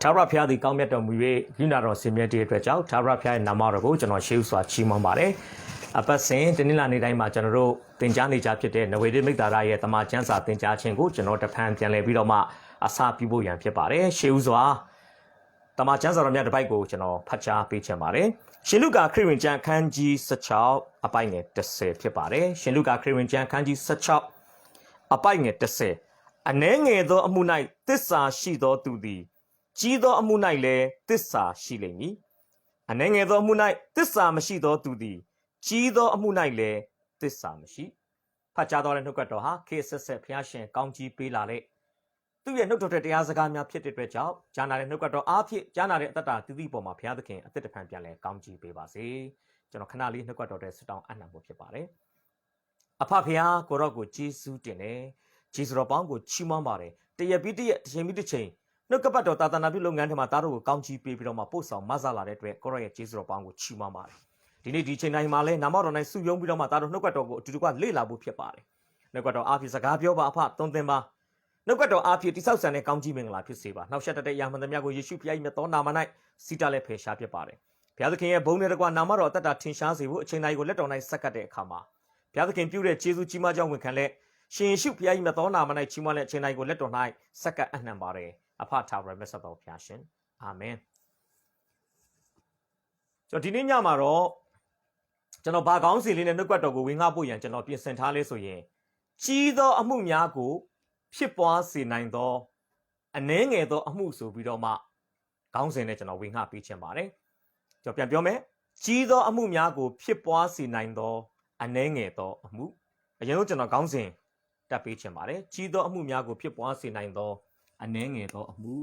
ထာဝရဘုရားသည်ကောင်းမြတ်တော်မူ၍ယူနာတော်ဆင်မြတ်တဲ့အတွက်ကြောင့်ထာဝရဘုရားရဲ့နာမတော်ကိုကျွန်တော်ရှေးဥစွာချီးမွမ်းပါတယ်။အပတ်စဉ်တနင်္လာနေ့တိုင်းမှာကျွန်တော်တို့သင်ကြားနေကြဖြစ်တဲ့နဝေဒိမိတ်္တာရရဲ့တမန်ကျမ်းစာသင်ကြားခြင်းကိုကျွန်တော်တဖန်ပြန်လည်ပြီးတော့မှအစာပြုဖို့ရန်ဖြစ်ပါတယ်။ရှေးဥစွာတမန်ကျမ်းစာတော်များတစ်ပိုက်ကိုကျွန်တော်ဖတ်ကြားပေးချင်ပါတယ်။ရှင်လုကာခရစ်ဝင်ကျမ်းအခန်းကြီး16အပိုက်ငယ်10ဖြစ်ပါတယ်။ရှင်လုကာခရစ်ဝင်ကျမ်းအခန်းကြီး16အပိုက်ငယ်10အနှဲငယ်သောအမှု၌သစ္စာရှိသောသူသည်ကြီးသောအမှု၌လည်းသစ္စာရှိလိမ့်မည်အနှဲငယ်သောအမှု၌သစ္စာမရှိသောသူသည်ကြီးသောအမှု၌လည်းသစ္စာမရှိဖတ်ကြားတော်တဲ့နှုတ်ကပတ်တော်ဟာခေတ်ဆက်ဆက်ဘုရားရှင်ကောင်းကြီးပေးလာတဲ့သူ့ရဲ့နှုတ်တော်တဲ့တရားစကားများဖြစ်တဲ့အတွက်ကြောင့်ကြားနာတဲ့နှုတ်ကပတ်တော်အားဖြင့်ကြားနာတဲ့အတ္တတည်တည်ပေါ်မှာဘုရားသခင်အသက်တဖန်ပြန်လဲကောင်းကြီးပေးပါစေကျွန်တော်ခဏလေးနှုတ်ကပတ်တော်တဲ့ဆုတောင်းအပ်နှံဖို့ဖြစ်ပါတယ်အဖဖုရားကိုရော့ကိုကျေးဇူးတင်တယ်ကျေးဇူးတော်ပေါင်းကိုချီးမွမ်းပါတယ်တရက်ပြီးတရက်တစ်ချိန်ပြီးတစ်ချိန်နှုတ်ကပတ်တော်သာသနာပြုလုပ်ငန်းတွေမှာသားတို့ကိုကောင်းချီးပေးပြီးတော့မှပို့ဆောင်မဆလာတဲ့အတွက်ကိုရော့ရဲ့ကျေးဇူးတော်ပေါင်းကိုချီးမွမ်းပါတယ်ဒီနေ့ဒီချိန်တိုင်းမှာလဲနာမတော်၌စုယုံပြီးတော့မှသားတို့နှုတ်ကပတ်တော်ကိုအတူတူကလေ့လာဖို့ဖြစ်ပါတယ်နှုတ်ကပတ်တော်အားဖြင့်စကားပြောပါအဖသွန်သင်ပါနှုတ်ကပတ်တော်အားဖြင့်တိဆောက်ဆန်တဲ့ကောင်းကြီးမင်္ဂလာဖြစ်စေပါနောက်ဆက်တဲ့ရာမန်သမျှကိုယေရှုဖခင်၏မြတ်သောနာမ၌စီတာလဲဖယ်ရှားဖြစ်ပါတယ်ဘုရားသခင်ရဲ့ဘုန်းနဲ့တကွာနာမတော်အသက်တာထင်ရှားစေဖို့အချိန်တိုင်းကိုလက်တော်၌ဆက်ကပ်တဲ့အခါမှာဘုရားသခင်ပြုတဲ့ကျေးဇူးကြီးမားကြောင်းဝန်ခံလက်ရှင်ယေရှုဖခင်၏မြတ်သောနာမ၌ချီးမွမ်းတဲ့အချိန်တိုင်းကိုလက်တော်၌ဆက်ကပ်အနှံပါတယ်အဖထာဝရမြတ်စွာဘုရားရှင်အာမင်ကျွန်တော်ဒီနေ့ညမှာတော့ကျွန်တော်ဘာကောင်းစီလေးနဲ့နှုတ်ကပတ်တော်ကိုဝင်ငှဖို့ရန်ကျွန်တော်ပြင်ဆင်ထားလဲဆိုရင်ကြီးသောအမှုများကိုဖြစ်ပွားစေနိုင်သောအနှဲငယ်သောအမှုဆိုပြီးတော့မှခေါင်းစဉ်နဲ့ကျွန်တော်ဝင်ငှပေးချင်ပါတယ်ကျွန်တော်ပြန်ပြောမယ်ကြီးသောအမှုများကိုဖြစ်ပွားစေနိုင်သောအနှဲငယ်သောအမှုအရင်ဆုံးကျွန်တော်ခေါင်းစဉ်တက်ပေးချင်ပါတယ်ကြီးသောအမှုများကိုဖြစ်ပွားစေနိုင်သောအနှဲငယ်သောအမှု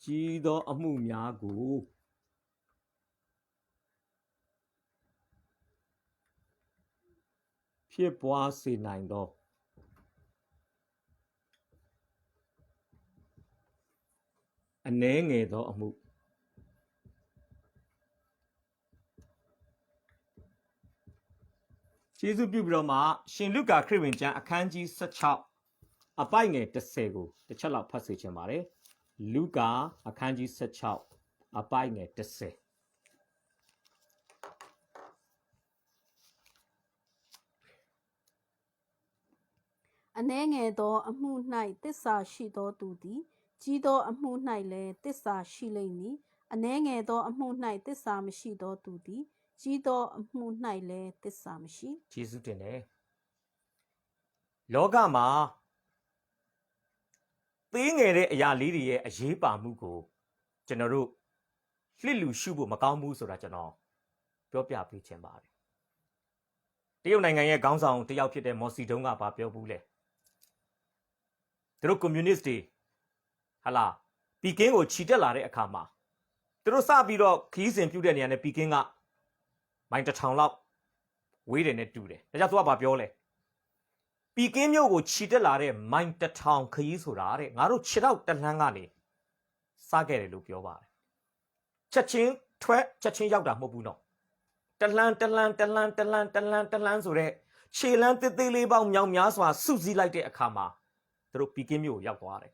ကြီးသောအမှုများကိုဖြစ်ပွားစေနိုင်သောအနှဲငယ်သောအမှုကျေးဇူးပြုပြီးတော့မှရှင်လုကာခရစ်ဝင်ကျမ်းအခန်းကြီး16အပိုက်ငယ်10ကိုတစ်ချက်လောက်ဖတ်စေချင်ပါတယ်လုကာအခန်းကြီး16အပိုက်ငယ်10အနှဲငယ်သောအမှု၌သစ္စာရှိသောသူသည်ကြီးသောအမှု၌လည်းသစ္စာရှိလိမ့်မည်အနှဲငယ်သောအမှု၌သစ္စာမရှိသောသူသည်ကြီးသောအမှု၌လည်းသစ္စာမရှိယေရှုတင်တယ်လောကမှာသေးငယ်တဲ့အရာလေးတွေရဲ့အရေးပါမှုကိုကျွန်တော်တို့လှစ်လူရှုဖို့မကောင်းဘူးဆိုတာကျွန်တော်ပြောပြပေးချင်ပါတယ်တရုတ်နိုင်ငံရဲ့ခေါင်းဆောင်တယောက်ဖြစ်တဲ့မော်စီတုံးကပြောဘူးလေသူတို့ကွန်မြူနစ်တွေဟာလာပီကင်းကိုခြိတက်လာတဲ့အခါမှာသူတို့စပြီးတော့ခီးစဉ်ပြုတဲ့နေရာနဲ့ပီကင်းကမိုင်1000လောက်ဝေးတယ်နဲ့တူတယ်ဒါကြောင့်သူကပြောလဲပီကင်းမြို့ကိုခြိတက်လာတဲ့မိုင်1000ခရီးဆိုတာတဲ့ငါတို့ခြေတော့တလန်းကနေစားခဲ့တယ်လို့ပြောပါတယ်ချက်ချင်းထွက်ချက်ချင်းရောက်တာမဟုတ်ဘူးနော်တလန်းဆိုတဲ့ခြေလန်းတစ်သေးလေးပေါင်းမြောင်များစွာစုစည်းလိုက်တဲ့အခါမှာသူတို့ပီကင်းမြို့ကိုရောက်သွားတယ်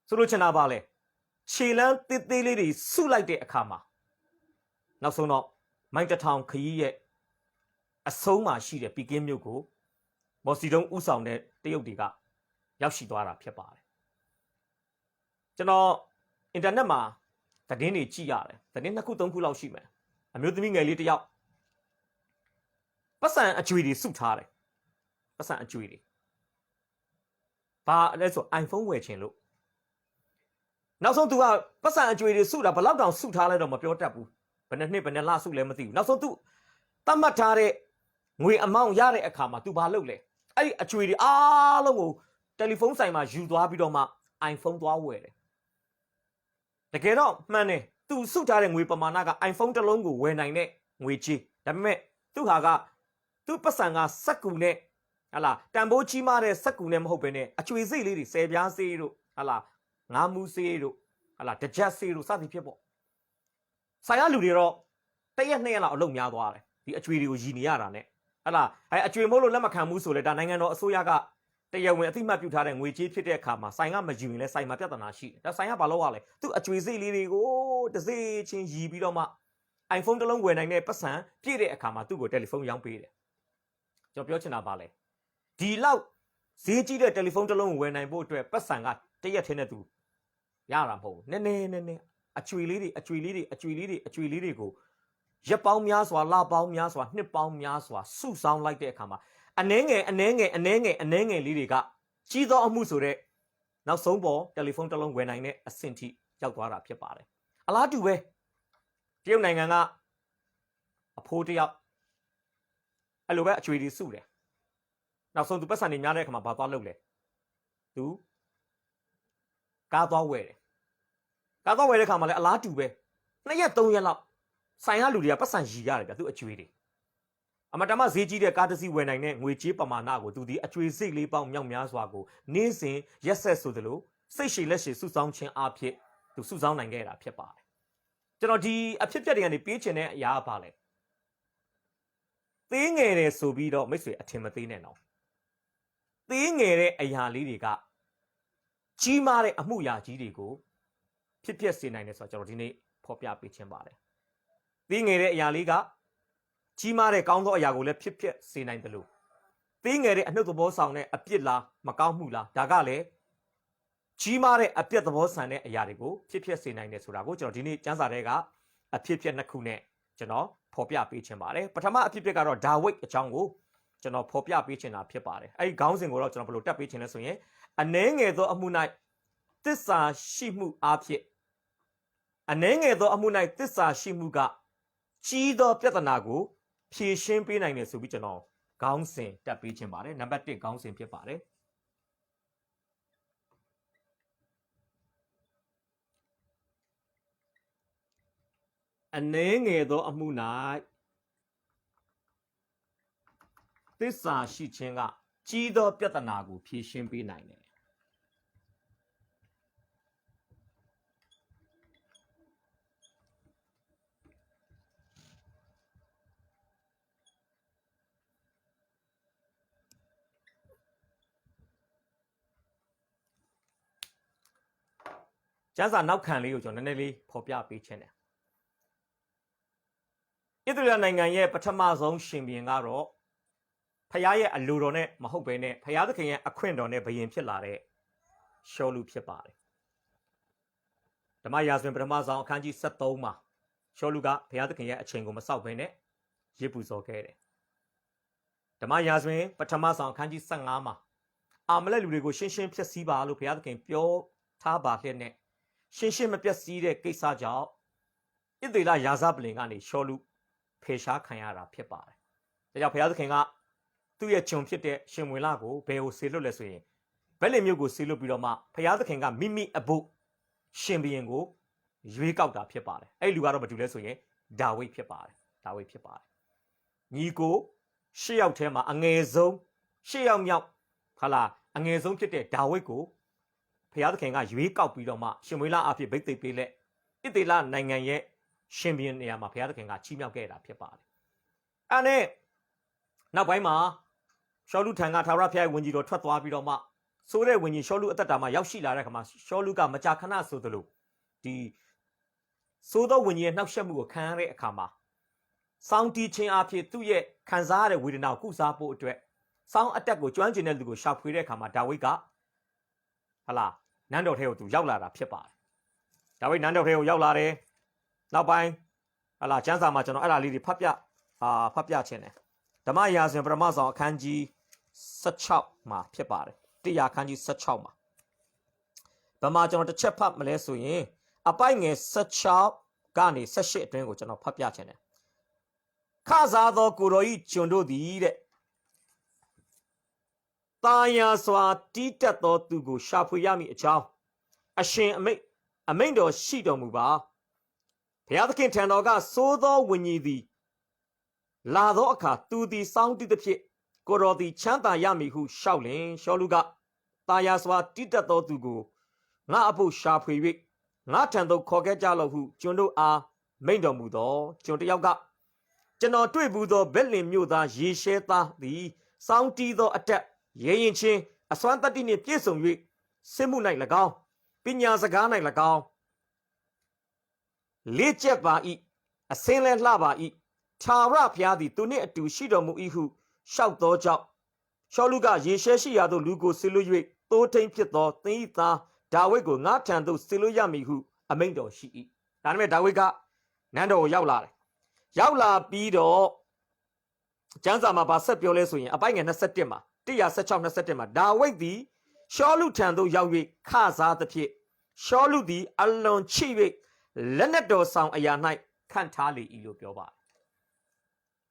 ဆိုလို့ချင်တာပါလေခြေလန်းတစ်သေးလေးတွေစုလိုက်တဲ့အခါမှာနောက်ဆုံးတော့မိုင်1000ခရီးရဲ့အဆုံးမှာရှိတဲ့ပီကင်းမြို့ကိုမော်စီတုံးဥဆောင်တဲ့တရုတ်တွေကရောက်ရှိသွားတာဖြစ်ပါတယ်ကျွန်တော်အင်တာနက်မှာသတင်းတွေကြည့်ရတယ်သတင်း2ခု3ခုလောက်ရှိမယ်အမျိုးသမီးငယ်လေးတယောက်ပတ်စံအကြွေတွေစုထားတယ်ပတ်စံအကြွေတွေဘာလဲဆို iPhone ဝယ်ချင်လို့နောက်ဆုံး तू ကပတ်စံအကြွေတွေစုတာဘလောက်တောင်စုထားလဲတော့မပြောတတ်ဘူးဘယ်နှစ်နှစ်ဘယ်နှစ်လစုလဲမသိဘူးနောက်ဆုံး तू တတ်မှတ်ထားတဲ့ငွေအမောင့်ရတဲ့အခါမှာ तू ဘာလုပ်လဲအဲ့ဒီအကြွေတွေအားလုံးကိုတယ်လီဖုန်းဆိုင်မှာယူသွားပြီးတော့မှ iPhone သွားဝယ်တယ်တကယ်တော့မှန်တယ် तू စုထားတဲ့ငွေပမာဏက iPhone တစ်လုံးကိုဝယ်နိုင်တဲ့ငွေကြီးဒါပေမဲ့သူ့ဟာကသူ့ပတ်စံကစက်ကူနဲ့ဟာလာတန်ဖိုးကြီးမားတဲ့စက်ကူနဲ့မဟုတ်ဘဲနဲ့အကြွေစိတ်လေးတွေဆယ်ပြားစေးတို့ဟာလာငါးမူးစေးတို့ဟာလာတကြက်စေးတို့စသည်ဖြစ်ပေါ့ဆိုင်ရလူတွေတော့တရက်2ရက်လောက်အလုပ်များသွားတယ်ဒီအကြွေတွေကိုရည်နေရတာနဲ့啦，係最冇路咧，咪看冇數咧，但係我所有個တရားဝင်အသိမှတ်ပြုထားတဲ့ငွေကြေးဖြစ်တဲ့အခါမှာဆိုင်ကမယူရင်လည်းဆိုင်မှာပြဿနာရှိတယ်။ဒါဆိုင်ကဘာလို့ရလဲ။သူအကျွေစိတ်လေးတွေကိုတစ်စိချင်းရီပြီးတော့မှ iPhone တစ်လုံးဝယ်နိုင်တဲ့ပတ်စံပြည့်တဲ့အခါမှာသူ့ကိုတယ်လီဖုန်းရောင်းပေးတယ်။ကျွန်တော်ပြောချင်တာပါလေ။ဒီလောက်ဈေးကြီးတဲ့တယ်လီဖုန်းတစ်လုံးဝယ်နိုင်ဖို့အတွက်ပတ်စံကတရက်ထင်းတဲ့သူရတာမဟုတ်ဘူး။နည်းနည်းအကျွေလေးတွေကိုရက်ပေါင်းများစွာလပေါင်းများစွာနှစ်ပေါင်းများစွာစုဆောင်းလိုက်တဲ့အခါမှာအနှဲငယ်လေးတွေကကြီးသောအမှုဆိုတဲ့နောက်ဆုံးပေါ်တယ်လီဖုန်းတစ်လုံးဝယ်နိုင်တဲ့အဆင့်ထိရောက်သွားတာဖြစ်ပါတယ်။အလားတူပဲတရုတ်နိုင်ငံကအဖိုးတယောက်အဲ့လိုပဲအကျွေးတွေစုတယ်။နောက်ဆုံးသူပတ်စံတွေများတဲ့အခါမှာဘာသွားလုပ်လဲ။သူကားသွားဝယ်တယ်။ကားသွားဝယ်တဲ့အခါမှာလည်းအလားတူပဲ2ရက်3ရက်လောက်ဆိုင်ကလူတွေကပတ်စံရီရတယ်ဗျသူအကျွေးတွေအမတမဈေးကြီးတဲ့ကားတစ်စီးဝယ်နိုင်တဲ့ငွေကြေးပမာဏကိုသူဒီအကျွေးစိတ်လေးပေါင်းမြောက်များစွာကိုနေ့စဉ်ရက်ဆက်ဆိုသလိုစိတ်ရှည်လက်ရှည်စုဆောင်းခြင်းအဖြစ်သူစုဆောင်းနိုင်ခဲ့တာဖြစ်ပါတယ်ကျွန်တော်ဒီအဖြစ်ပြက်တွေကနေပေးချင်တဲ့အရာပါလေသေးငယ်တယ်ဆိုပြီးတော့မိတ်ဆွေအထင်မသေးနဲ့နော်သေးငယ်တဲ့အရာလေးတွေကကြီးမားတဲ့အမှုရာကြီးတွေကိုဖြစ်ပျက်စေနိုင်တယ်ဆိုတော့ကျွန်တော်ဒီနေ့ဖော်ပြပေးခြင်းပါတယ်သေးငယ်တဲ့အရာလေးကကြီးမားတဲ့ကောင်းသောအရာကိုလည်းဖြစ်ပျက်စေနိုင်တယ်လို့သေးငယ်တဲ့အနှုတ်သဘောဆောင်တဲ့အပြစ်လားမကောင်းမှုလားဒါကလည်းကြီးမားတဲ့အပြစ်သဘောဆန်တဲ့အရာတွေကိုဖြစ်ပျက်စေနိုင်တယ်ဆိုတာကိုကျွန်တော်ဒီနေ့ကျမ်းစာထဲကအဖြစ်ပြက်နှစ်ခုနဲ့ကျွန်တော်ဖော်ပြပေးခြင်းပါတယ်ပထမအဖြစ်ပြက်ကတော့ဒါဝိဒ်အကြောင်းကိုကျွန်တော်ဖော်ပြပေးခြင်းတာဖြစ်ပါတယ်အဲဒီခေါင်းစဉ်ကိုတော့ကျွန်တော်ဘယ်လိုတက်ပေးခြင်းလဲဆိုရင်အနှဲငယ်သောအမှု၌သစ္စာရှိမှုအဖြစ်အနှဲငယ်သောအမှု၌သစ္စာရှိမှုကကြီးသောပြဿနာကိုဖြေရှင်းပေးနိုင်တယ်ဆိုပြီးကျွန်တော်ခေါင်းစဉ်တက်ပေးခြင်းပါတယ်နံပါတ်1ခေါင်းစဉ်ဖြစ်ပါတယ်အနှဲငယ်သောအမှု၌သစ္စာရှိခြင်းကကြီးသောပြဿနာကိုဖြေရှင်းပေးနိုင်တယ်ကျမ်းစာနောက်ခံလေးကိုကျွန်တော်နည်းနည်းလေးဖော်ပြပေးခြင်းတယ်ဣသရေလနိုင်ငံရဲ့ပထမဆုံးရှင်ဘုရင်ကတော့ဖခင်ရဲ့အလိုတော်နဲ့မဟုတ်ဘဲနဲ့ဖခင်သခင်ရဲ့အခွင့်တော်နဲ့ဘုရင်ဖြစ်လာတဲ့ရှောလုဖြစ်ပါတယ်ဓမ္မရာဇဝင်ပထမဆုံးအခန်းကြီး73မှာရှောလုကဖခင်သခင်ရဲ့အချိန်ကိုမစောက်ဘဲနဲ့ရစ်ပူဇော်ခဲ့တယ်ဓမ္မရာဇဝင်ပထမဆုံးအခန်းကြီး15မှာအာမလက်လူတွေကိုရှင်းရှင်းဖျက်ဆီးပါလို့ဖခင်သခင်ပြောထားပါလျက်နဲ့ရှင်းရှင်းမပြတ်စည်းတဲ့ကိစ္စကြောင့်ဣသေလရာဇပလင်ကနေရှောလုဖေရှားခံရတာဖြစ်ပါတယ်။ဒါကြောင့်ဘုရားသခင်ကသူ့ရဲ့ဂျုံဖြစ်တဲ့ရှင်ဝင်လကိုဘယ်ကိုဆေလွတ်လဲဆိုရင်ဗက်လင်မြို့ကိုဆေလွတ်ပြီးတော့မှဘုရားသခင်ကမိမိအဖို့ရှင်ဘုရင်ကိုရွေးကောက်တာဖြစ်ပါတယ်။အဲ့ဒီလူကတော့ဘာတူလဲဆိုရင်ဒါဝိဒ်ဖြစ်ပါတယ်။ဒါဝိဒ်ဖြစ်ပါတယ်။ညီကို၈ယောက်ထဲမှာအငယ်ဆုံး၈ယောက်မြောက်ဟာလာအငယ်ဆုံးဖြစ်တဲ့ဒါဝိဒ်ကိုဘုရားသခင်ကရွေးကောက်ပြီးတော့မှရှင်ဝေလအဖြစ်ဗိသိက်ပေးလက်ဣသေလနိုင်ငံရဲ့ရှင်ဘုရင်နေရာမှာဘုရားသခင်ကချီးမြှောက်ခဲ့တာဖြစ်ပါတယ်။အဲ့နဲ့နောက်ပိုင်းမှာရှောလုထံကထာဝရဘုရားရဲ့ဝင်ကြီးတော်ထွက်သွားပြီးတော့မှဆိုးတဲ့ဝင်ကြီးရှောလုအသက်တာမှာရောက်ရှိလာတဲ့အခါမှာရှောလုကမကြာခဏဆိုသလိုဒီဆိုးသောဝင်ကြီးရဲ့နှောက်ယှက်မှုကိုခံရတဲ့အခါမှာစောင်းတီးခြင်းအဖြစ်သူ့ရဲ့ခံစားရတဲ့ဝေဒနာကိုကုစားဖို့အတွက်စောင်းအတက်ကိုကျွမ်းကျင်တဲ့လူကိုရှာဖွေတဲ့အခါမှာဒါဝိဒ်ကဟလာနန်းတော်ထဲကိုသူရောက်လာတာဖြစ်ပါတယ်။ဒါဝိဒ်နန်းတော်ထဲကိုရောက်လာတယ်။နောက်ပိုင်းဟလာကျမ်းစာမှာကျွန်တော်အဲ့ဒါလေးတွေဖတ်ပြခြင်းတယ်။ဓမ္မရာဇဝင်ပထမဆုံးအခန်းကြီး16မှာဖြစ်ပါတယ်။တရားအခန်းကြီး16မှာဗမာကျွန်တော်တစ်ချက်ဖတ်မလဲဆိုရင်အပိုက်ငယ်16ကနေ18အတွင်းကိုကျွန်တော်ဖတ်ပြခြင်းတယ်။ခစားသောကိုတော်ဤကျွန်တို့သည်တဲ့တာယာစွာတီးတက်သောသူကိုရှာဖွေရမည်အကြောင်းအရှင်အမိန့်တော်ရှိတော်မူပါဘုရားသခင်ထံတော်ကစိုးသောဝိညာဉ်သည်လာသောအခါသူသည်စောင်းတည်သဖြင့်ကိုတော်သည်ချမ်းသာရမည်ဟုလျှောက်လင်ရှောလုကတာယာစွာတီးတက်သောသူကိုငါအဖို့ရှာဖွေ၍ငါထံသို့ခေါ်ခဲ့ကြလော့ဟုကျွန်တို့အားမိန့်တော်မူသောကျွန်တယောက်က ကျွန်တော်တွေ့ဘူးသောဘက်လင်မြို့သားရေရှဲသားသည်စောင်းတီးသောအတက်ရဲရင်ချင်းအစွမ်းတတ္တိနှင့်ပြည့်စုံ၍စစ်မှု၌၎င်းပညာစကား၌၎င်းလေ့ကျက်ပါ၏အစင်းလဲလှပါ၏ထာဝရဘုရားသည်သူနှင့်အတူရှိတော်မူ၏ဟုရှောက်သောကြောင့်ရှောလုကရေရှဲရှိရာသို့လူကိုဆေလွတ်၍တိုးထိန်ဖြစ်သောသင်၏သားဒါဝိဒ်ကိုငါထံသို့ဆေလွတ်ရမည်ဟုအမိန့်တော်ရှိ၏ဒါပေမဲ့ဒါဝိဒ်ကနန်းတော်ကိုရောက်လာတယ်ရောက်လာပြီးတော့ကျမ်းစာမှာဗာဆက်ပြောလဲဆိုရင်အပိုင်ငယ်21မှာ116 21မှာဒါဝိဒ်သည်ရှောလုထံသို့ရောက်၍ခစားသဖြင့်ရှောလုသည်အလွန်ချိ၍လက်နက်တော်ဆောင်အရာ၌ခန့်ထားလေ၏လို့ပြောပါတယ်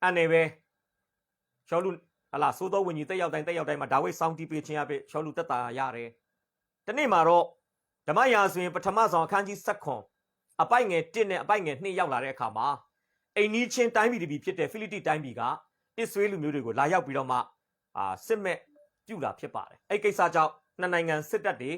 အနေပဲရှောလုဟလာသို့သောဝိညာဉ်တက်ရောက်တိုင်းမှာဒါဝိဒ်စောင်းတီးပေးခြင်းအပြင်ရှောလုတက်တာရတယ်ဒီနေ့မှာတော့ဓမ္မရာဆိုရင်ပထမဆောင်အခန်းကြီး7အပိုင်ငယ်1နဲ့အပိုင်ငယ်2ရောက်လာတဲ့အခါမှာအိမ်နီးချင်းတိုင်းပြည်တစ်ပြည်ဖြစ်တဲ့ဖိလိတိတိုင်းပြည်ကအစ္စရေးလူမျိုးတွေကိုလာရောက်ပြီးတော့မှစစ်မဲ့ပြုတာဖြစ်ပါတယ်အဲ့ကိစ္စကြောင့်နှစ်နိုင်ငံစစ်တပ်တွေ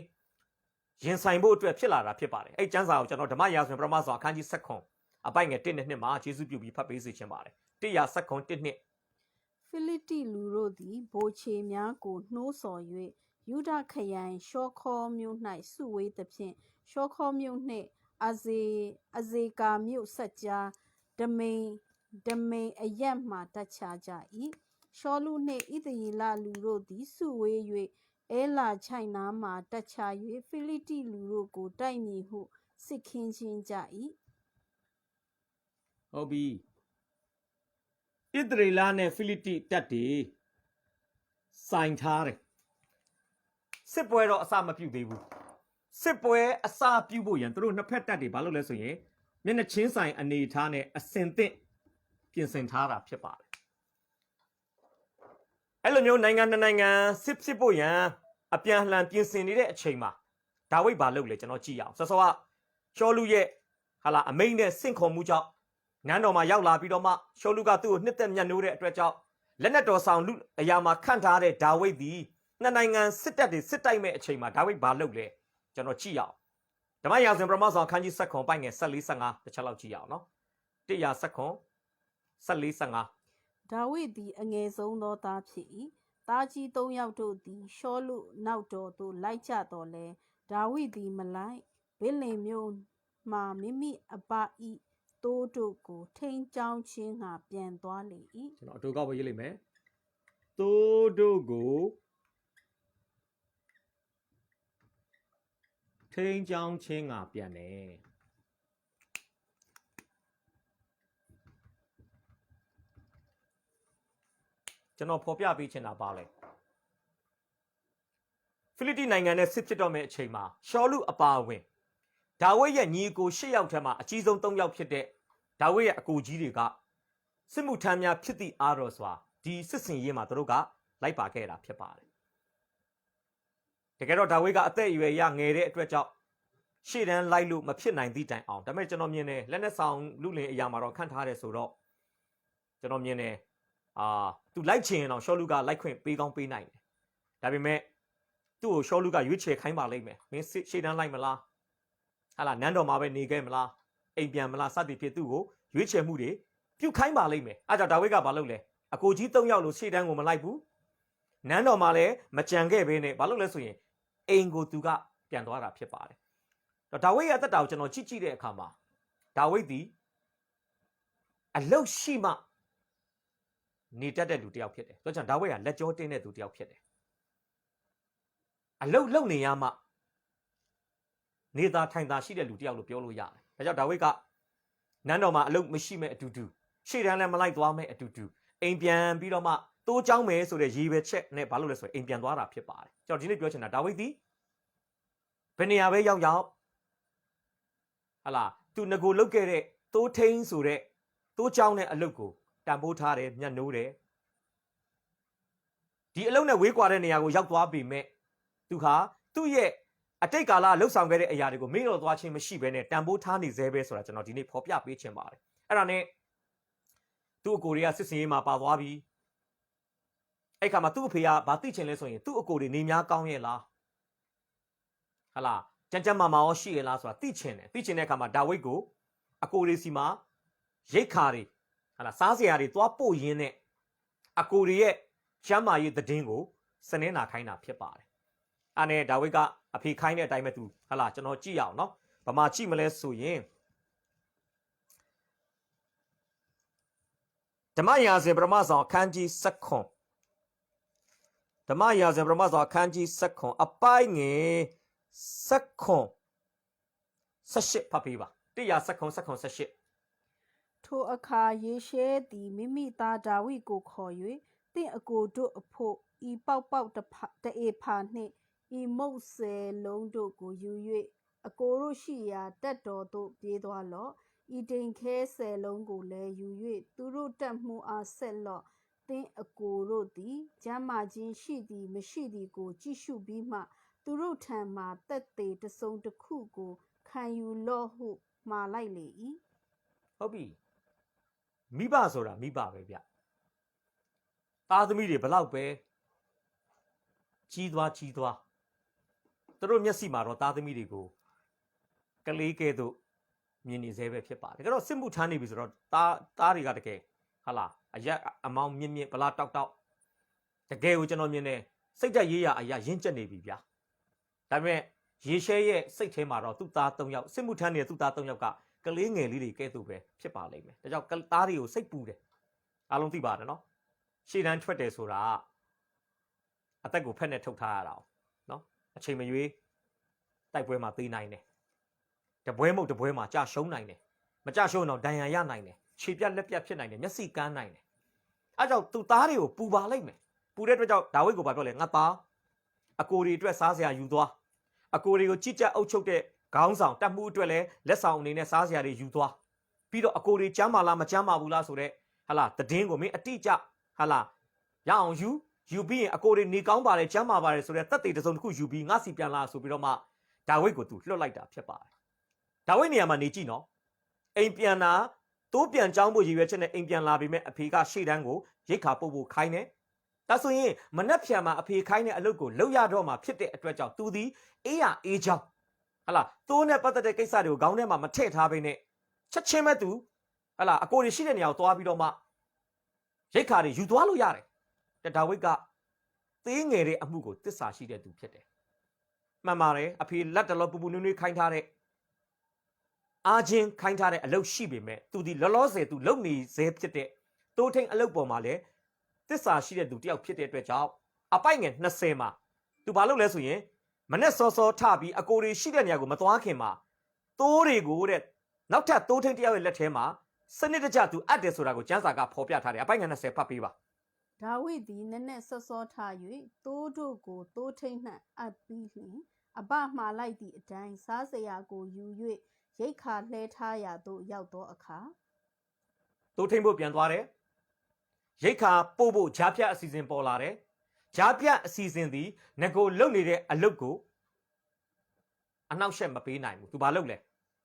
ရင်ဆိုင်ဖို့အတွက်ဖြစ်လာတာဖြစ်ပါတယ်အဲ့ကျမ်းစာကိုကျွန်တော်ဓမ္မရာဆိုရင်ပထမဆောင်အခန်းကြီး7အပိုင်ငယ်1နဲ့2မှာယေရှုပြုပြီးဖတ်ပေးစေချင်ပါတယ်107 1ဖိလိတိလူတို့သည်ဗိုလ်ခြေများကိုနှိုးဆော်၍ယူဒခရိုင်ရှောခေါမြို့၌စုဝေးသဖြင့်ရှောခေါမြို့နှင့်အဇေကာမြို့ဆက်ကြားဒမိန်အရက်မှတက်ချကြ၏ရှောလုနှင့်ဣသရေလလူတို့သည်စုဝေး၍အဲလာချိုင်နားမှတက်ချ၍ဖိလိတိလူတို့ကိုတိုက်မည်ဟုစစ်ခင်းချင်းကြ၏ဟုတ်ပြီဣသရေလနဲ့ဖိလိတိတပ်တွေစိုင်ထားတယ်စစ်ပွဲတော့အစမပြုတ်သေးဘူးစစ်ပွဲအစပြုတ်ဖို့ရန်သူတို့နှစ်ဖက်တပ်တွေဘာလုပ်လဲဆိုရင်မျက်နှာချင်းဆိုင်အနေထားနဲ့အစင်သင့်ပြင်ဆင်ထားတာဖြစ်ပါတယ်အဲ့လိုမျိုးနိုင်ငံစစ်ဖြစ်ဖို့ရန်အပြန်အလှန်ပြင်ဆင်နေတဲ့အချိန်မှာဒါဝိဒ်ဘာလုပ်လဲကျွန်တော်ကြည့်ရအောင်စောစောကရှောလုရဲ့ဟာလာအမိန့်နဲ့စင့်ခေါ်မှုကြောင့်နန်းတော်မှာရောက်လာပြီးတော့မှရှောလုကသူ့ကိုနှစ်သက်မြတ်နိုးတဲ့အတွက်ကြောင့်လက်နက်တော်ဆောင်လူအရာမှာခန့်ထားတဲ့ဒါဝိဒ်သည်နှစ်နိုင်ငံစစ်တပ်တွေစစ်တိုက်မဲ့အချိန်မှာဒါဝိဒ်ဘာလုပ်လဲကျွန်တော်ကြည့်ရအောင်ဓမ္မရာဇဝင်ပထမဆောင်အခန်းကြီး7ပိုင်ငယ်14 15တစ်ချက်လောက်ကြည့်ရအောင်နော်119 14 15ဒါဝိဒ်သည်အငယ်ဆုံးသောသားဖြစ်၏သားကြီး3ယောက်တို့သည်ရှောလုနောက်တော်သို့လိုက်ကြတော်လဲဒါဝိဒ်သည်မလိုက်ဗေလင်မြို့မှမိမိအဘ၏သိုးတို့ကိုထိန်းချောင်းခြင်းငှာပြန်သွားလေ၏ကျွန်တော်အတူကောက်ပဲရေးလိုက်မယ်သိုးတို့ကိုထိန်းချောင်းခြင်းငှာပြန်တယ်ကျွန်တော်ဖော်ပြပေးချင်တာပါလေဖိလိတိနိုင်ငံနဲ့စစ်ဖြစ်တော့မယ့်အချိန်မှာရှောလုအပါအဝင်ဒါဝိဒ်ရဲ့ညီကို8ယောက်ထဲမှာအကြီးဆုံး3ယောက်ဖြစ်တဲ့ဒါဝိဒ်ရဲ့အကိုကြီးတွေကစစ်မှုထမ်းများဖြစ်သည့်အားတော်စွာဒီစစ်စင်ရေးမှာသူတို့ကလိုက်ပါခဲ့တာဖြစ်ပါတယ်တကယ်တော့ဒါဝိဒ်ကအသက်အရွယ်ရငယ်တဲ့အတွက်ကြောင့်ရှေ့တန်းလိုက်လို့မဖြစ်နိုင်သည့်တိုင်အောင်ဒါပေမဲ့ကျွန်တော်မြင်တယ်လက်နက်ဆောင်လူလင်အရာမှာတော့ခန့်ထားတယ်ဆိုတော့ကျွန်တော်မြင်တယ်သူလိုက်ချင်အောင်ရှောလုကလိုက်ခွင့်ပေးကောင်းပေးနိုင်တယ်ဒါပေမဲ့သူ့ကိုရှောလုကရွေးချယ်ခိုင်းပါလိမ့်မယ်မင်းရှေ့တန်းလိုက်မလားဟာလာနန်းတော်မှာပဲနေခဲ့မလားအိမ်ပြန်မလားစသည်ဖြင့်သူ့ကိုရွေးချယ်မှုတွေပြုခိုင်းပါလိမ့်မယ်အဲကြောင့်ဒါဝိဒ်ကဘာလုပ်လဲအကိုကြီး3ယောက်လို့ရှေ့တန်းကိုမလိုက်ဘူးနန်းတော်မှာလည်းမကြံခဲ့ဘဲနဲ့ဘာလုပ်လဲဆိုရင်အိမ်ကိုသူကပြန်သွားတာဖြစ်ပါတယ်ဒါဝိဒ်ရဲ့အသက်တာကိုကျွန်တော်ကြည့်တဲ့အခါမှာဒါဝိဒ်သည်အလုတ်ရှိမှနေတတ်တဲ့လူတစ်ယောက်ဖြစ်တယ်။ဒါကြောင့်ဒါဝိဒ်ကလက်ကြောတင်းတဲ့သူတစ်ယောက်ဖြစ်တယ်။အလုတ်လုံနေရမှနေသားထိုင်သားရှိတဲ့လူတစ်ယောက်လို့ပြောလို့ရတယ်။ဒါကြောင့်ဒါဝိဒ်ကနန်းတော်မှာအလုတ်မရှိမဲ့အတူတူရှေ့တန်းလည်းမလိုက်သွားမဲ့အတူတူအိမ်ပြန်ပြီးတော့မှတိုးချောင်းမယ်ဆိုတဲ့ရေပဲချက်နဲ့ဘာလို့လဲဆိုရင်အိမ်ပြန်သွားတာဖြစ်ပါတယ်။ကျွန်တော်ဒီနေ့ပြောချင်တာဒါဝိဒ်သည်ဘယ်နေရာပဲရောက်ဟလာသူငကိုလုတ်ခဲ့တဲ့တိုးထိန်ဆိုတဲ့တိုးချောင်းတဲ့အလုတ်ကိုတန်ဖိုးထားတယ်မြတ်နိုးတယ်ဒီအလုံးနဲ့ဝေးကွာတဲ့နေရာကိုရောက်သွားပြီမဲ့သူဟာသူ့ရဲ့အတိတ်ကာလလှုပ်ဆောင်ခဲ့တဲ့အရာတွေကိုမေ့တော့သွားခြင်းမရှိဘဲနဲ့တန်ဖိုးထားနေသေးပဲဆိုတာကျွန်တော်ဒီနေ့ဖော်ပြပေးချင်ပါတယ်အဲ့ဒါနဲ့သူ့အကိုတွေကစစ်စင်ရေးမှာပါသွားပြီအဲ့ခါမှာသူ့အဖေကဘာသိချင်လဲဆိုရင်သူ့အကိုတွေနေများကောင်းရဲ့လားဟလာကြမ်းမာရောရှိရဲ့လားဆိုတာသိချင်တဲ့အခါမှာဒါဝိဒ်ကိုအကိုတွေစီမှာရိတ်ခါတွေ ဟာလားစားစရာတွေသွားပို့ရင်းနဲ့အကိုတွေရဲ့ကျမ်းမာရေးသတင်းကိုစနင်းနာခိုင်းတာဖြစ်ပါတယ်အဲ့နဲ့ဒါဝိဒ်ကအဖေခိုင်းတဲ့အတိုင်းပဲသူဟာလားကျွန်တော်ကြည့်ရအောင်နော်ဗမာကြည့်မလဲဆိုရင်ဓမ္မရာဇဝင်ပထမဆောင်အခန်းကြီး7ဓမ္မရာဇဝင်ပထမဆောင်အခန်းကြီး7အပိုင်းငယ်7 18ဖတ်ပေးပါ100 ထိုအခါယေရှဲသည်မိမိသားဒါဝိဒ်ကိုခေါ်၍တင့်အကိုတို့အဖို့ဤပေါက်ပေါက်တအေဖာနှင့်ဤမုတ်ဆယ်လုံးတို့ကိုယူ၍အကိုတို့ရှိရာတက်တော်သို့ပြေးသွားလော့ဤတိန်ခဲဆယ်လုံးကိုလည်းယူ၍သူတို့တက်မှုအားဆက်လော့တင့်အကိုတို့သည်ကျမ်းမာခြင်းရှိသည်မရှိသည်ကိုကြည့်ရှုပြီးမှသူတို့ထံမှတက်သေးတစုံတစ်ခုကိုခံယူလော့ဟုမှာလိုက်လေ၏ဟုတ်ပြီမိဘဆိုတာမိဘပဲဗျသားသမီးတွေဘလောက်ပဲကြီးသွားသူတို့မျက်စိမှာတော့သားသမီးတွေကိုကလေးကဲသို့မြင်နေသေးပဲဖြစ်ပါတယ်ဒါတော့စစ်မှုထမ်းနေပြီဆိုတော့သားတွေကတကယ်ဟာလားအရက်အမောင်းမြင့်ဗလားတောက်တကယ်ကိုကျွန်တော်မြင်တယ်စိတ်တက်ရေးရအရာရင့်ကျက်နေပြီဗျာဒါပေမဲ့ရေရှဲရဲ့စိတ်ထဲမှာတော့သူ့သား3ယောက်စစ်မှုထမ်းနေတဲ့သူ့သား3ယောက်ကကလေးငယ်လေးတွေကဲသို့ပဲဖြစ်ပါလိမ့်မယ်ဒါကြောင့်သားတွေကိုစိတ်ပူတယ်အားလုံးသိပါတယ်နော်ရှေ့တန်းထွက်တယ်ဆိုတာအသက်ကိုဖက်နဲ့ထုတ်ထားရတာနော်အချိန်မရွေးတိုက်ပွဲမှာသေးနိုင်တယ်တပွဲမဟုတ်တပွဲမှာကြာရှုံးနိုင်တယ်မကြာရှုံးတော့ဒဏ်ရာရနိုင်တယ်ခြေပြတ်လက်ပြတ်ဖြစ်နိုင်တယ်မျက်စိကန်းနိုင်တယ်အဲကြောင့်သူသားတွေကိုပူပါလိမ့်မယ်ပူတဲ့အတွက်ကြောင့်ဒါဝိဒ်ကိုပြောလဲငါသားအကိုတွေအတွက်စားစရာယူသွားအကိုတွေကိုကြစ်ကြက်အုပ်ချုပ်တဲ့ခေါင်းဆောင်တက်မှုအတွက်လည်းလက်ဆောင်အနေနဲ့စားစရာတွေယူသွားပြီးတော့အကိုတွေကျမ်းမာလားမကျမ်းမာဘူးလားဆိုတော့ဟာလာတည်င်းကိုမင်းအတိအကျဟာလာရအောင်ယူပြီးရင်အကိုတွေနေကောင်းပါတယ်ကျမ်းမာပါတယ်ဆိုတော့တက်တေတစုံတစ်ခုယူပြီးငါစီပြန်လာဆိုပြီးတော့မှဒါဝိဒ်ကိုသူလွှတ်လိုက်တာဖြစ်ပါတယ်ဒါဝိဒ်နေရာမှာနေကြည့်နော်အိမ်ပြန်လာတိုးပြန်ကြောင်းဖို့ရည်ရွယ်ချက်နဲ့အိမ်ပြန်လာပြီးမဲ့အဖေကရှေ့တန်းကိုရိတ်ခါပုတ်ဖို့ခိုင်းတယ်ဒါဆိုရင်မနှက်ဖြံမှာအဖေခိုင်းတဲ့အလုပ်ကိုလုပ်ရတော့မှဖြစ်တဲ့အတွက်ကြောင့်သူသည်အေးရအေးချောင်းဟလာတိုးနဲ့ပတ်သက်တဲ့ကိစ္စတွေကိုခေါင်းထဲမှာမထည့်ထားဘဲနဲ့ချက်ချင်းပဲသူဟလာအကိုတွေရှိတဲ့နေရာကိုသွားပြီးတော့မှရိတ်ခါတွေယူသွားလို့ရတယ်ဒါဝိဒ်ကသေးငယ်တဲ့အမှုကိုတစ္ဆာရှိတဲ့သူဖြစ်တယ်မှန်ပါတယ်အဖေလက်တလောပူပူနွေးနွေးခိုင်းထားတဲ့အားချင်းခိုင်းထားတဲ့အလုပ်ရှိပေမဲ့သူဒီလောလောဆယ်သူလုပ်နေစေဖြစ်တဲ့တိုးထိန်အလုပ်ပေါ်မှာလည်းတစ္ဆာရှိတဲ့သူတယောက်ဖြစ်တဲ့အတွက်ကြောင့်အပိုက်ငယ်20မှာသူဘာလုပ်လဲဆိုရင်မနဲ့စောစောထပြီးအကိုတွေရှိတဲ့နေရာကိုမသွားခင်မှာတိုးတွေကိုတဲ့နောက်ထပ်တိုးထိန်တယောက်ရဲ့လက်ထဲမှာစနစ်တကျသူအပ်တယ်ဆိုတာကိုကျမ်းစာကဖော်ပြထားတယ်အပိုက်ငယ်20ဖတ်ပေးပါဒါဝိဒ်သည်နက်နက်စောစောထ၍သိုးတို့ကိုသိုးထိန်နှံအပ်ပြီးလျှင်အဘမှားလိုက်သည့်အတိုင်းစားစရာကိုယူ၍ရိတ်ခါလှဲထားရာသို့ရောက်သောအခါတိုးထိန်ဖို့ပြန်သွားတယ်ရိတ်ခါပို့ဖို့ဂျားဖြတ်အစီအစဉ်ပေါ်လာတယ်ဂျားဖြတ်အစီအစဉ်သည်ငကိုလုံနေတဲ့အလုပ်ကိုအနောက်ရှက်မပေးနိုင်ဘူးသူဘာလုပ်လဲ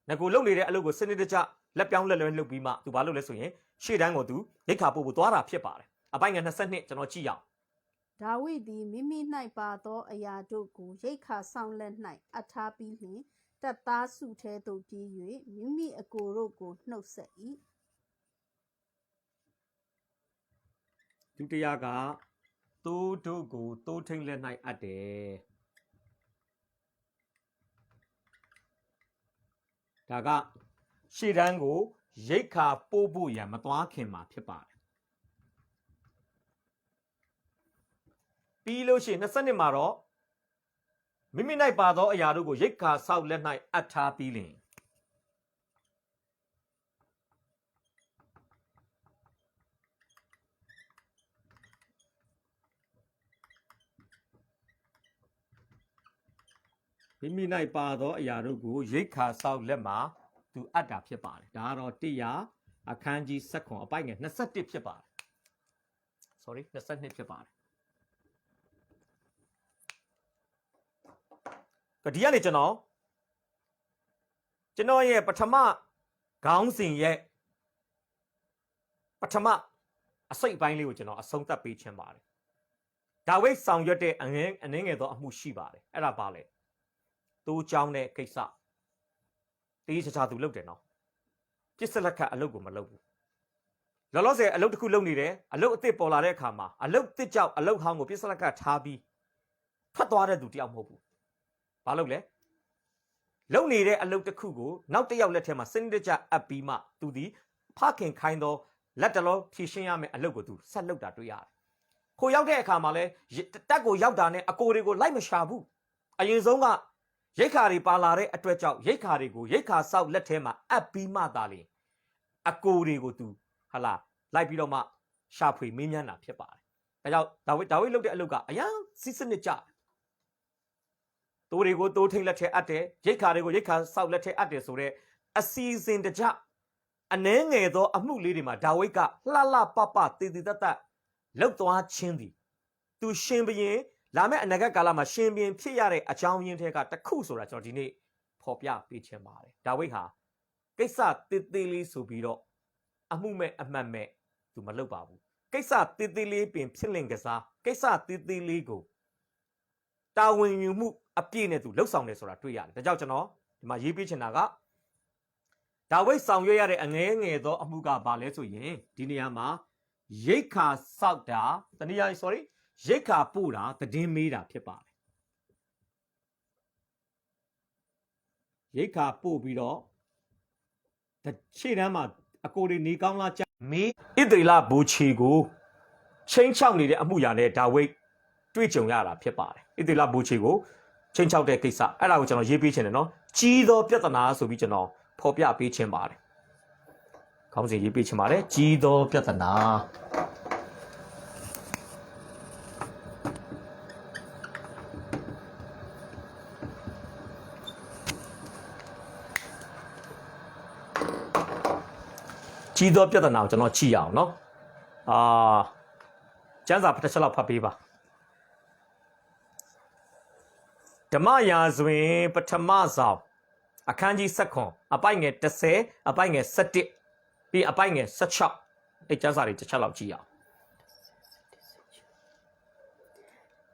ငကိုလုံနေတဲ့အလုပ်ကိုစနစ်တကျလက်ပြောင်းလက်လွဲလုပ်ပြီးမှသူဘာလုပ်လဲဆိုရင်ရှေ့တန်းကိုသူရိတ်ခါပို့ဖို့သွားတာဖြစ်ပါတယ်အပိုင်းငယ်22ကျွန်တော်ကြည့်ရအောင်ဒါဝိဒ်သည်မိမိ၌ပါသောအရာတို့ကိုရိတ်ခါဆောင်လက်၌အပ်ထားပြီးလျှင်တပ်သားစုထဲသို့ပြေး၍မိမိအကိုတို့ကိုနှုတ်ဆက်၏ဒုတိယကသိုးတို့ကိုသိုးထိန်လက်၌အပ်တယ်ဒါကရှေ့တန်းကိုရိတ်ခါပို့ဖို့ရမသွားခင်မှာဖြစ်ပါတယ်ပြီးလို့ရှိရင်22မှာတော့မိမိ၌ပါသောအရာတို့ကိုရိတ်ခါဆောက်လက်၌အပ်ထားပြီးလျှင်မိမိ၌ပါသောအရာတို့ကိုရိတ်ခါဆောက်လက်မှာသူအပ်တာဖြစ်ပါတယ်ဒါကတော့100အခန်းကြီး7အပိုက်ငယ်21ဖြစ်ပါတယ် sorry 22ဖြစ်ပါတယ်ဒီကနေကျွန်တော်ရဲ့ပထမခေါင်းစဉ်ရဲ့ပထမအစိတ်ပိုင်းလေးကိုကျွန်တော်အဆုံးသတ်ပေးခြင်းပါတယ်ဒါဝိဒ်ဆောင်ရွက်တဲ့အငင်းငယ်သောအမှုရှိပါတယ်အဲ့ဒါပါလေတိုးချောင်းတဲ့ကိစ္စတေးချာချာသူလုပ်တယ်နော်ပြစ်စလက်ခတ်အလုပ်ကိုမလုပ်ဘူး လောလောဆယ်အလုပ်တစ်ခုလုပ်နေတယ်အလုပ်အသစ်ပေါ်လာတဲ့အခါမှာအလုပ်တစ်ကြောက်အလုပ်ဟောင်းကိုပြစ်စလက်ကထားပြီးထွက်သွားတဲ့သူတယောက်မဟုတ်ဘူးဘာလုပ်လဲလုပ်နေတဲ့အလုပ်တစ်ခုကိုနောက်တစ်ယောက်လက်ထဲမှာစနစ်တကျအပ်ပြီးမှသူဒီဖခင်ခိုင်းသောလက်တလုံးဖြည့်ရှင်းရမယ့်အလုပ်ကိုသူဆက်လုပ်တာတွေ့ရတယ်ခိုရောက်တဲ့အခါမှာလဲတက်ကိုရောက်တာနဲ့အကိုတွေကိုလိုက်မရှာဘူးအရင်ဆုံးကရိတ်ခါတွေပါလာတဲ့အတွက်ကြောင့်ရိတ်ခါတွေကိုရိတ်ခါဆောက်လက်ထဲမှာအပ်ပြီးမှသာလေအကိုတွေကိုသူဟာလာလိုက်ပြီးတော့မှရှာဖွေမင်းမြန်းတာဖြစ်ပါတယ်ဒါကြောင့်ဒါဝိလုပ်တဲ့အလုပ်ကအရန်စစ်စနစ်ကြတိုးတွေကိုတိုးထိန်လက်ထဲအပ်တယ်ရိတ်ခါတွေကိုရိတ်ခါဆောက်လက်ထဲအပ်တယ်ဆိုတော့အစီအစဉ်တကြအနှဲငယ်သောအမှုလေးတွေမှာဒါဝိကလှလှပပတည်တည်တတ်လောက်သွားချင်းသည်သူရှင်ဘရင်လာမယ့်အနာဂတ်ကာလမှာရှင်ဘရင်ဖြစ်ရတဲ့အကြောင်းရင်းတွေကတခုဆိုတာကျွန်တော်ဒီနေ့ဖော်ပြပေးချင်ပါတယ်ဒါဝိဟာကိစ္စတည်တည်လေးဆိုပြီးတော့အမှုမဲ့အမှတ်မဲ့သူမလုပ်ပါဘူးကိစ္စတည်တည်လေးပင်ဖြစ်လင်ကစားကိစ္စတည်တည်လေးကိုတာဝန်ယူမှုအပြည့်နဲ့သူလှုပ်ဆောင်တယ်ဆိုတာတွေ့ရတယ်ဒါကြောင့်ကျွန်တော်ဒီမှာရေးပေးချင်တာကဒါဝိဆောင်ရွက်ရတဲ့အငဲငယ်သောအမှုကဘာလဲဆိုရင်ဒီနေရာမှာရိတ်ခါစောက်တာတနည်းအားဖြင့် sorry ရိတ်ခါပို့တာတည်င်းမေးတာဖြစ်ပါတယ်ရိတ်ခါပို့ပြီးတော့ရှေ့တန်းမှာအကိုတွေနေကောင်းလားကြမေးဣသရေလဘူချီကိုချင်းချောက်နေတဲ့အမှုရာနဲ့ဒါဝိတွေ့ကြုံရတာဖြစ်ပါတယ်ဣသရေလဘူချီကိုချင်းချောက်တဲ့ကိစ္စအဲ့ဒါကိုကျွန်တော်ရေးပေးချင်တယ်နော်ကြီးသောပြဿနာဆိုပြီးကျွန်တော်ဖော်ပြပေးချင်ပါတယ်ခေါင်းစဉ်ရေးပေးချင်ပါတယ်ကြီးသောပြဿနာကြီးသောပြဿနာကိုကျွန်တော်ကြည့်ရအောင်နော်ကျမ်းစာတစ်ချက်လောက်ဖတ်ပေးပါဓမ္မရာဇဝင်ပထမဆောင်အခန်းကြီး7အပိုက်ငယ်10အပိုက်ငယ်17ပြီးအပိုက်ငယ်16အဲ့ကျမ်းစာတွေတစ်ချက်လောက်ကြည့်ရအောင်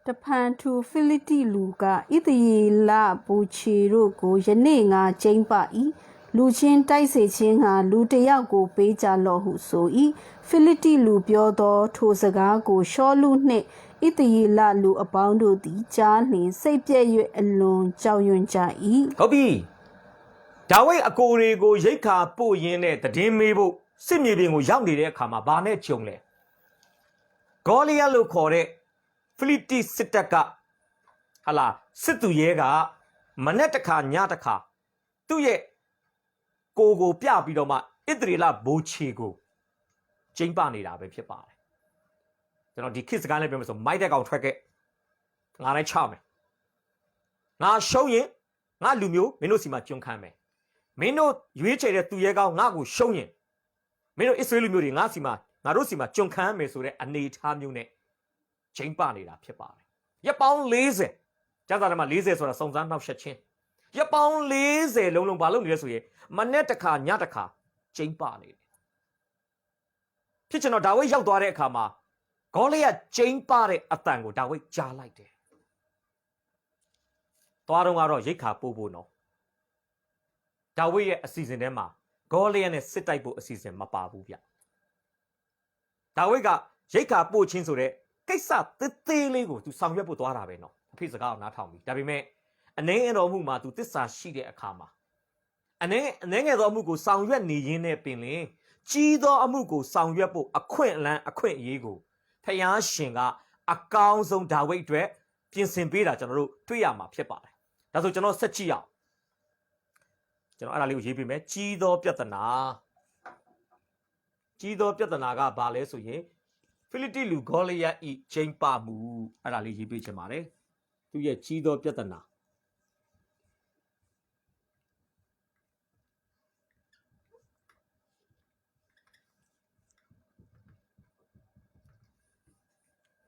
တဖန်သူဖိလိတိလူကဣသရေလဘူချီတို့ကိုယနေ့ငါကျိမ့်ပ၏လူချင်းတိုက်စေခြင်းဟာလူတစ်ယောက်ကိုပေးကြလော့ဟုဆို၏ဖိလိတိလူပြောသောထိုစကားကိုရှောလူနှင့်ဣသရေလလူအပေါင်းတို့သည်ကြားလျင်စိတ်ပြည့်၍အလွန်ကြောက်ရွံ့ကြ၏ဟုတ်ပြီဒါဝိအကိုတွေကိုရိတ်ခါပို့ရင်းနဲ့တည်င်းမေးဖို့စစ်မြေပြင်ကိုရောက်နေတဲ့အခါမှာဘာနဲ့ကြုံလဲဂေါလိယလို့ခေါ်တဲ့ဖိလိတိစစ်တပ်ကဟာလာစစ်သူရဲကမနေ့တစ်ခါညတစ်ခါသူ့ရဲ့ကိုပြပြီးတော့မှဣသရေလဘိုးချေကိုကျင်းပနေတာပဲဖြစ်ပါတယ်ကျွန်တော်ဒီခေတ်စကားနဲ့ပြောမယ်ဆိုမိုက်တဲ့ကောင်ထွက်ခဲ့ငါလည်းချမယ်ငါရှုံးရင်ငါလူမျိုးမင်းတို့စီမှာကျွန်းခမ်းမယ်မင်းတို့ရွေးချယ်တဲ့သူရဲကောင်းငါ့ကိုရှုံးရင်မင်းတို့အစ္စရေးလူမျိုးတွေငါတို့စီမှာကျွန်းခမ်းမယ်ဆိုတဲ့အနေအထားမျိုးနဲ့ကျင်းပနေတာဖြစ်ပါတယ်ရက်ပေါင်း40ကျမ်းစာထဲမှာ40ဆိုတာစုံစမ်းနှောက်ယှက်ခြင်းရက်ပေါင်း40လုံးဘာလုပ်နေလဲဆိုရင်မနေ့တစ်ခါညတစ်ခါကျင်းပနေတယ်ဖြစ်ကျွန်တော်ဒါဝိရောက်သွားတဲ့အခါမှာဂေါလိယကျင်းပတဲ့အတန်ကိုဒါဝိကြားလိုက်တယ်သွားတော့ကတော့ရိတ်ခါပို့ဖို့နော်ဒါဝိရဲ့အစီအစဉ်ထဲမှာဂေါလိယနဲ့စစ်တိုက်ဖို့အစီအစဉ်မပါဘူးဗျဒါဝိကရိတ်ခါပို့ခြင်းဆိုတဲ့ကိစ္စသေးလေးကိုသူဆောင်ရွက်ဖို့သွားတာပဲနော်အဖေစကားကိုနားထောင်ပြီဒါပေမဲ့အနှဲငယ်တော်မှုမှာသူတစ္ဆာရှိတဲ့အခါမှာအနှဲငယ်သောအမှုကိုဆောင်ရွက်နေရင်းနဲ့ပင်လင်ကြီးသောအမှုကိုဆောင်ရွက်ဖို့အခွင့်အရေးကိုဖျားရှင်ကအကောင်းဆုံးဒါဝိဒ်အတွက်ပြင်ဆင်ပေးတာကျွန်တော်တို့တွေ့ရမှာဖြစ်ပါတယ်ဒါဆိုကျွန်တော်ဆက်ကြည့်အောင်ကျွန်တော်အဲ့ဒါလေးကိုရေးပေးမယ်ကြီးသောပြဿနာကဘာလဲဆိုရင်ဖိလိတိလူဂေါလိယဤချိန်ပမှုအဲ့ဒါလေးရေးပေးချင်ပါတယ်သူရဲ့ကြီးသောပြဿနာ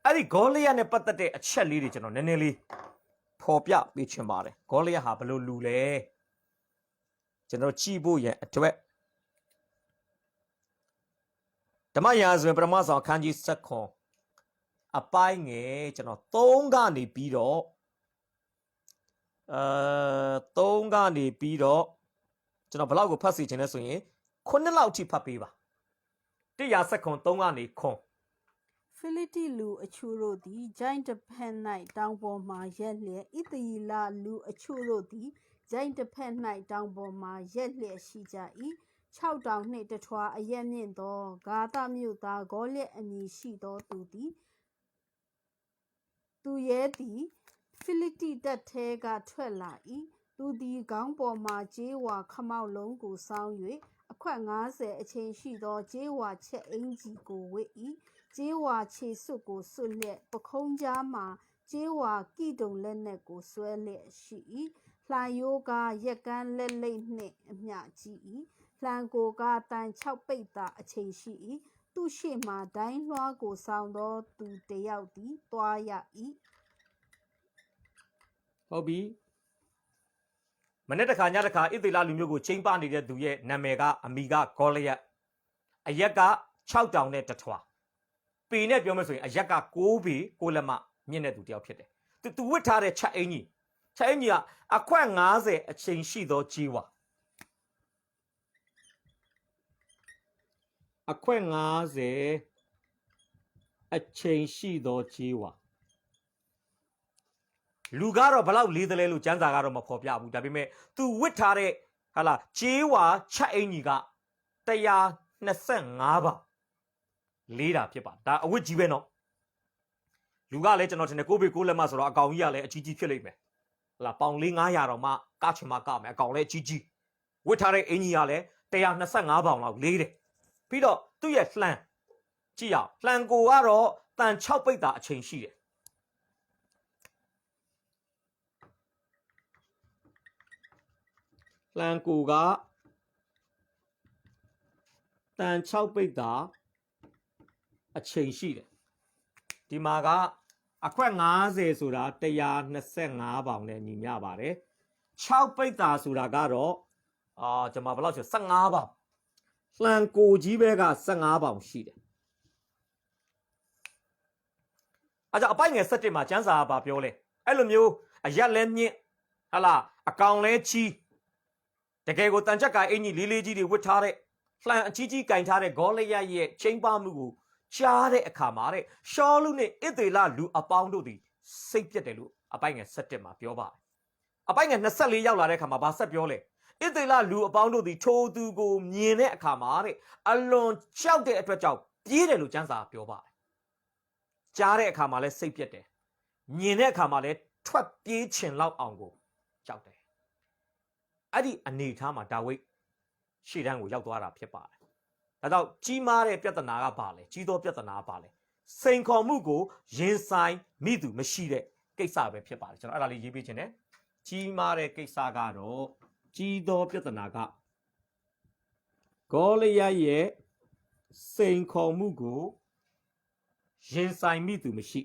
အဲ့ဒီဂေါလိယနဲ့ပတ်သက်တဲ့အချက်လေးတွေကျွန်တော်နည်းနည်းလေးဖော်ပြပေးချင်ပါတယ်ဂေါလိယဟာဘယ်လိုလူလဲကျွန်တော်ကြည့်ဖို့ရန်အတွက်ဓမ္မရာဇဝင်ပထမဆောင်အခန်းကြီး7အပိုင်းငယ်ကျွန်တော်3ကနေပြီးတော့3ကနေပြီးတော့ကျွန်တော်ဘယ်လောက်ကိုဖတ်စီခြင်းလဲဆိုရင်9လောက်ထိဖတ်ပေးပါ1 100ခွန်3ကနေခွန် ဖိလိတိလူအချို့တို့သည်ဂျိုင်းတစ်ဖက်၌တောင်ပေါ်မှရက်လျက်ဣသရေလလူအချို့တို့သည်ဂျိုင်းတစ်ဖက်၌တောင်ပေါ်မှရက်လျက်ရှိကြ၏6တောင်နှင့်တထွာအရက်မြင့်သောဂါသမြို့သားဂေါလက်အမည်ရှိသောသူရဲသည်ဖိလိတိတပ်ထဲကထွက်လာ၏သူသည်ခေါင်းပေါ်မှကြေးဝါခမောက်လုံးကိုဆောင်း၍အခွက်50အချိန်ရှိသောကြေးဝါချက်အင်ကြီးကိုဝတ်၏ကြေးဝါခြေစွပ်ကိုစွတ်လျက်ပခုံးကြားမှကြေးဝါကိတုံလက်နက်ကိုဆွဲလျက်ရှိ၏လှန်ရိုးကားရက်ကန်းလက်လိပ်နှင့်အမျှကြီး၏လှန်ကိုကားတန်6ပိတ်သာအချိန်ရှိ၏သူရှိမှဒိုင်းလွှားကိုဆောင်သောသူတယောက်သည်တွားရ၏ဟုတ်ပြီမနေ့တခါညတခါဣသေလလူမျိုးကိုချိန်ပနေတဲ့သူရဲ့နာမည်ကအမီကဂေါလိယတ်အရက်က6တောင်နဲ့တထွာပေနဲ့ပြောမယ်ဆိုရင်အရက်က6ပေ6လက်မမြင့်တဲ့သူတယောက်ဖြစ်တယ်သူဝတ်ထားတဲ့ချက်အင်ကြီးကအခွက်50အချိန်ရှိသောကြီးဝါအခွက်50အချိန်ရှိသောကြီးဝါလူကတော့ဘလောက်လေးသလဲလို့ကျမ်းစာကတော့မဖော်ပြဘူးဒါပေမဲ့သူဝတ်ထားတဲ့ဟာလာကြေးဝါချက်အင်ကြီးက125ပါလေးတာဖြစ်ပါဒါအဝတ်ကြီးပဲနော်လူကလည်းကျွန်တော်ထင်တယ်6ပေ6လက်မဆိုတော့အကောင်ကြီးကလည်းအကြီးကြီးဖြစ်လိမ့်မယ်ဟာလာပေါင်400တော့မှကချင်မှကမယ်အကောင်လည်းအကြီးကြီးဝတ်ထားတဲ့အင်ကြီးကလည်း125ပေါင်လောက်လေးတယ်ပြီးတော့သူ့ရဲ့လှန်ကြည့်အောင်လှန်ကိုကတော့တန်6ပိတ်တာအချိန်ရှိတယ်လှန်ကိုကတန်6ပိတ်တာအချိန်ရှိတယ်ဒီမှာကအခွက်50ဆိုတာ125ပေါင်နဲ့ညီမျှပါတယ်6ပိတ်တာဆိုတာကတော့ကျွန်မဘယ်လောက်ဆို15ပေါင်လှန်ကိုကြီးပဲက15ပေါင်ရှိတယ်အဲ့ကြောင့်အပိုက်ငယ်7မှာကျမ်းစာကပြောလဲအဲ့လိုမျိုးအရက်လဲမြင့်ဟာလာအကောင်လဲချီးတကယ်ကိုတန်ချက်ကအင်ကြီးလေးကြီးတွေဝတ်ထားတဲ့လှန်အကြီးကြီးကင်ထားတဲ့ဂေါလိယတ်ရဲ့ချိန်ပါမှုကိုကြားတဲ့အခါမှာတဲ့ရှောလုနဲ့ဣသေလလူအပေါင်းတို့သည်စိတ်ပြက်တယ်လို့အပိုက်ငယ်7မှာပြောပါတယ်အပိုက်ငယ်24ရောက်လာတဲ့အခါမှာဗာဆက်ပြောလဲဣသေလလူအပေါင်းတို့သည်ထိုသူကိုမြင်တဲ့အခါမှာတဲ့အလွန်ကြောက်တဲ့အတွက်ကြောင့်ပြေးတယ်လို့ကျမ်းစာပြောပါတယ်ကြားတဲ့အခါမှာလဲစိတ်ပြက်တယ်မြင်တဲ့အခါမှာလဲထွက်ပြေးချင်လောက်အောင်ကိုကြောက်တယ်အဲ့ဒီအနေထားမှာဒါဝိဒ်ရှေ့တန်းကိုရောက်သွားတာဖြစ်ပါတယ်ဒါကြောင့်ကြီးမားတဲ့ပြဿနာကဘာလဲကြီးသောပြဿနာကဘာလဲစိန်ခေါ်မှုကိုရင်ဆိုင်မိသူမရှိတဲ့ကိစ္စပဲဖြစ်ပါတယ်ကျွန်တော်အဲ့ဒါလေးရေးပေးခြင်းတယ်ကြီးမားတဲ့ကိစ္စကတော့ကြီးသောပြဿနာကဂေါလိယတ်ရဲ့စိန်ခေါ်မှုကိုရင်ဆိုင်မိသူမရှိ